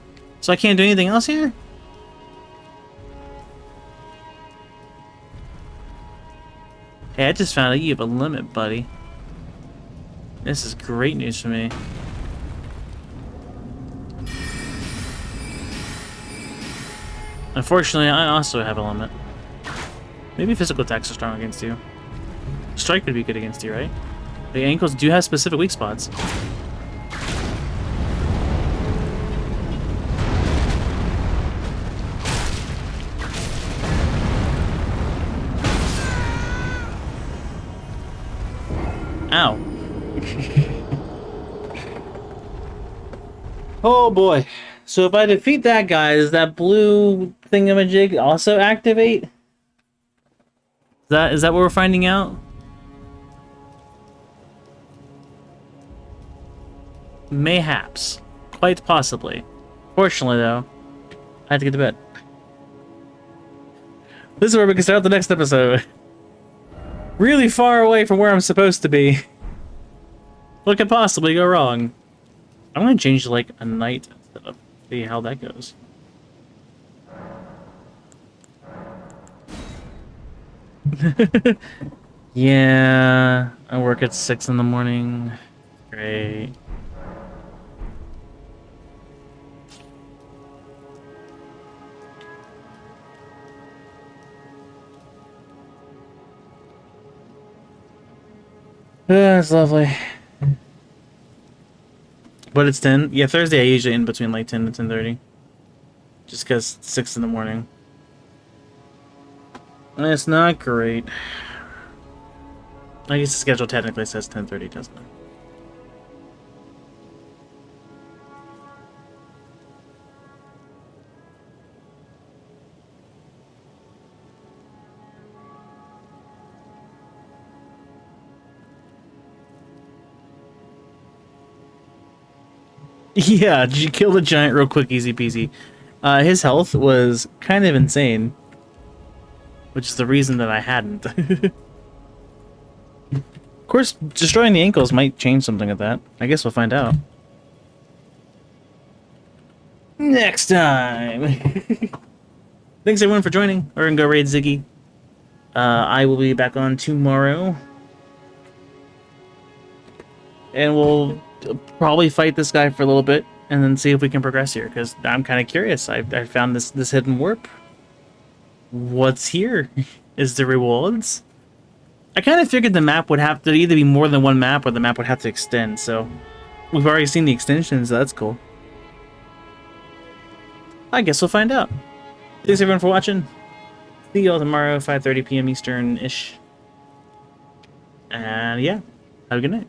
I can't do anything else here? Hey, I just found out you have a limit, buddy. This is great news for me. Unfortunately, I also have a limit. Maybe physical attacks are strong against you. Strike would be good against you, right? The ankles do have specific weak spots. Ow. Oh boy. So if I defeat that guy, does that blue thingamajig also activate? Is that what we're finding out? Mayhaps. Quite possibly. Fortunately though, I have to get to bed. This is where we can start the next episode. Really far away from where I'm supposed to be. What could possibly go wrong? I'm gonna change to like a night setup. See how that goes. Yeah, I work at 6 in the morning. Great. That's lovely. But it's 10. Yeah, Thursday I usually in between like 10 and 10:30. Just because 6 in the morning. And it's not great. I guess the schedule technically says 10:30, doesn't it? Yeah, did you kill the giant real quick, easy peasy? His health was kind of insane. Which is the reason that I hadn't. course, destroying the ankles might change something of that. I guess we'll find out. Next time! Thanks everyone for joining. We're gonna go raid Ziggy. I will be back on tomorrow. And we'll probably fight this guy for a little bit, and then see if we can progress here, because I'm kind of curious. I found this hidden warp. What's here? Is the rewards? I kind of figured the map would have to either be more than one map, or the map would have to extend, so... We've already seen the extensions, so that's cool. I guess we'll find out. Thanks everyone for watching. See you all tomorrow, 5:30 p.m. Eastern-ish. And yeah, have a good night.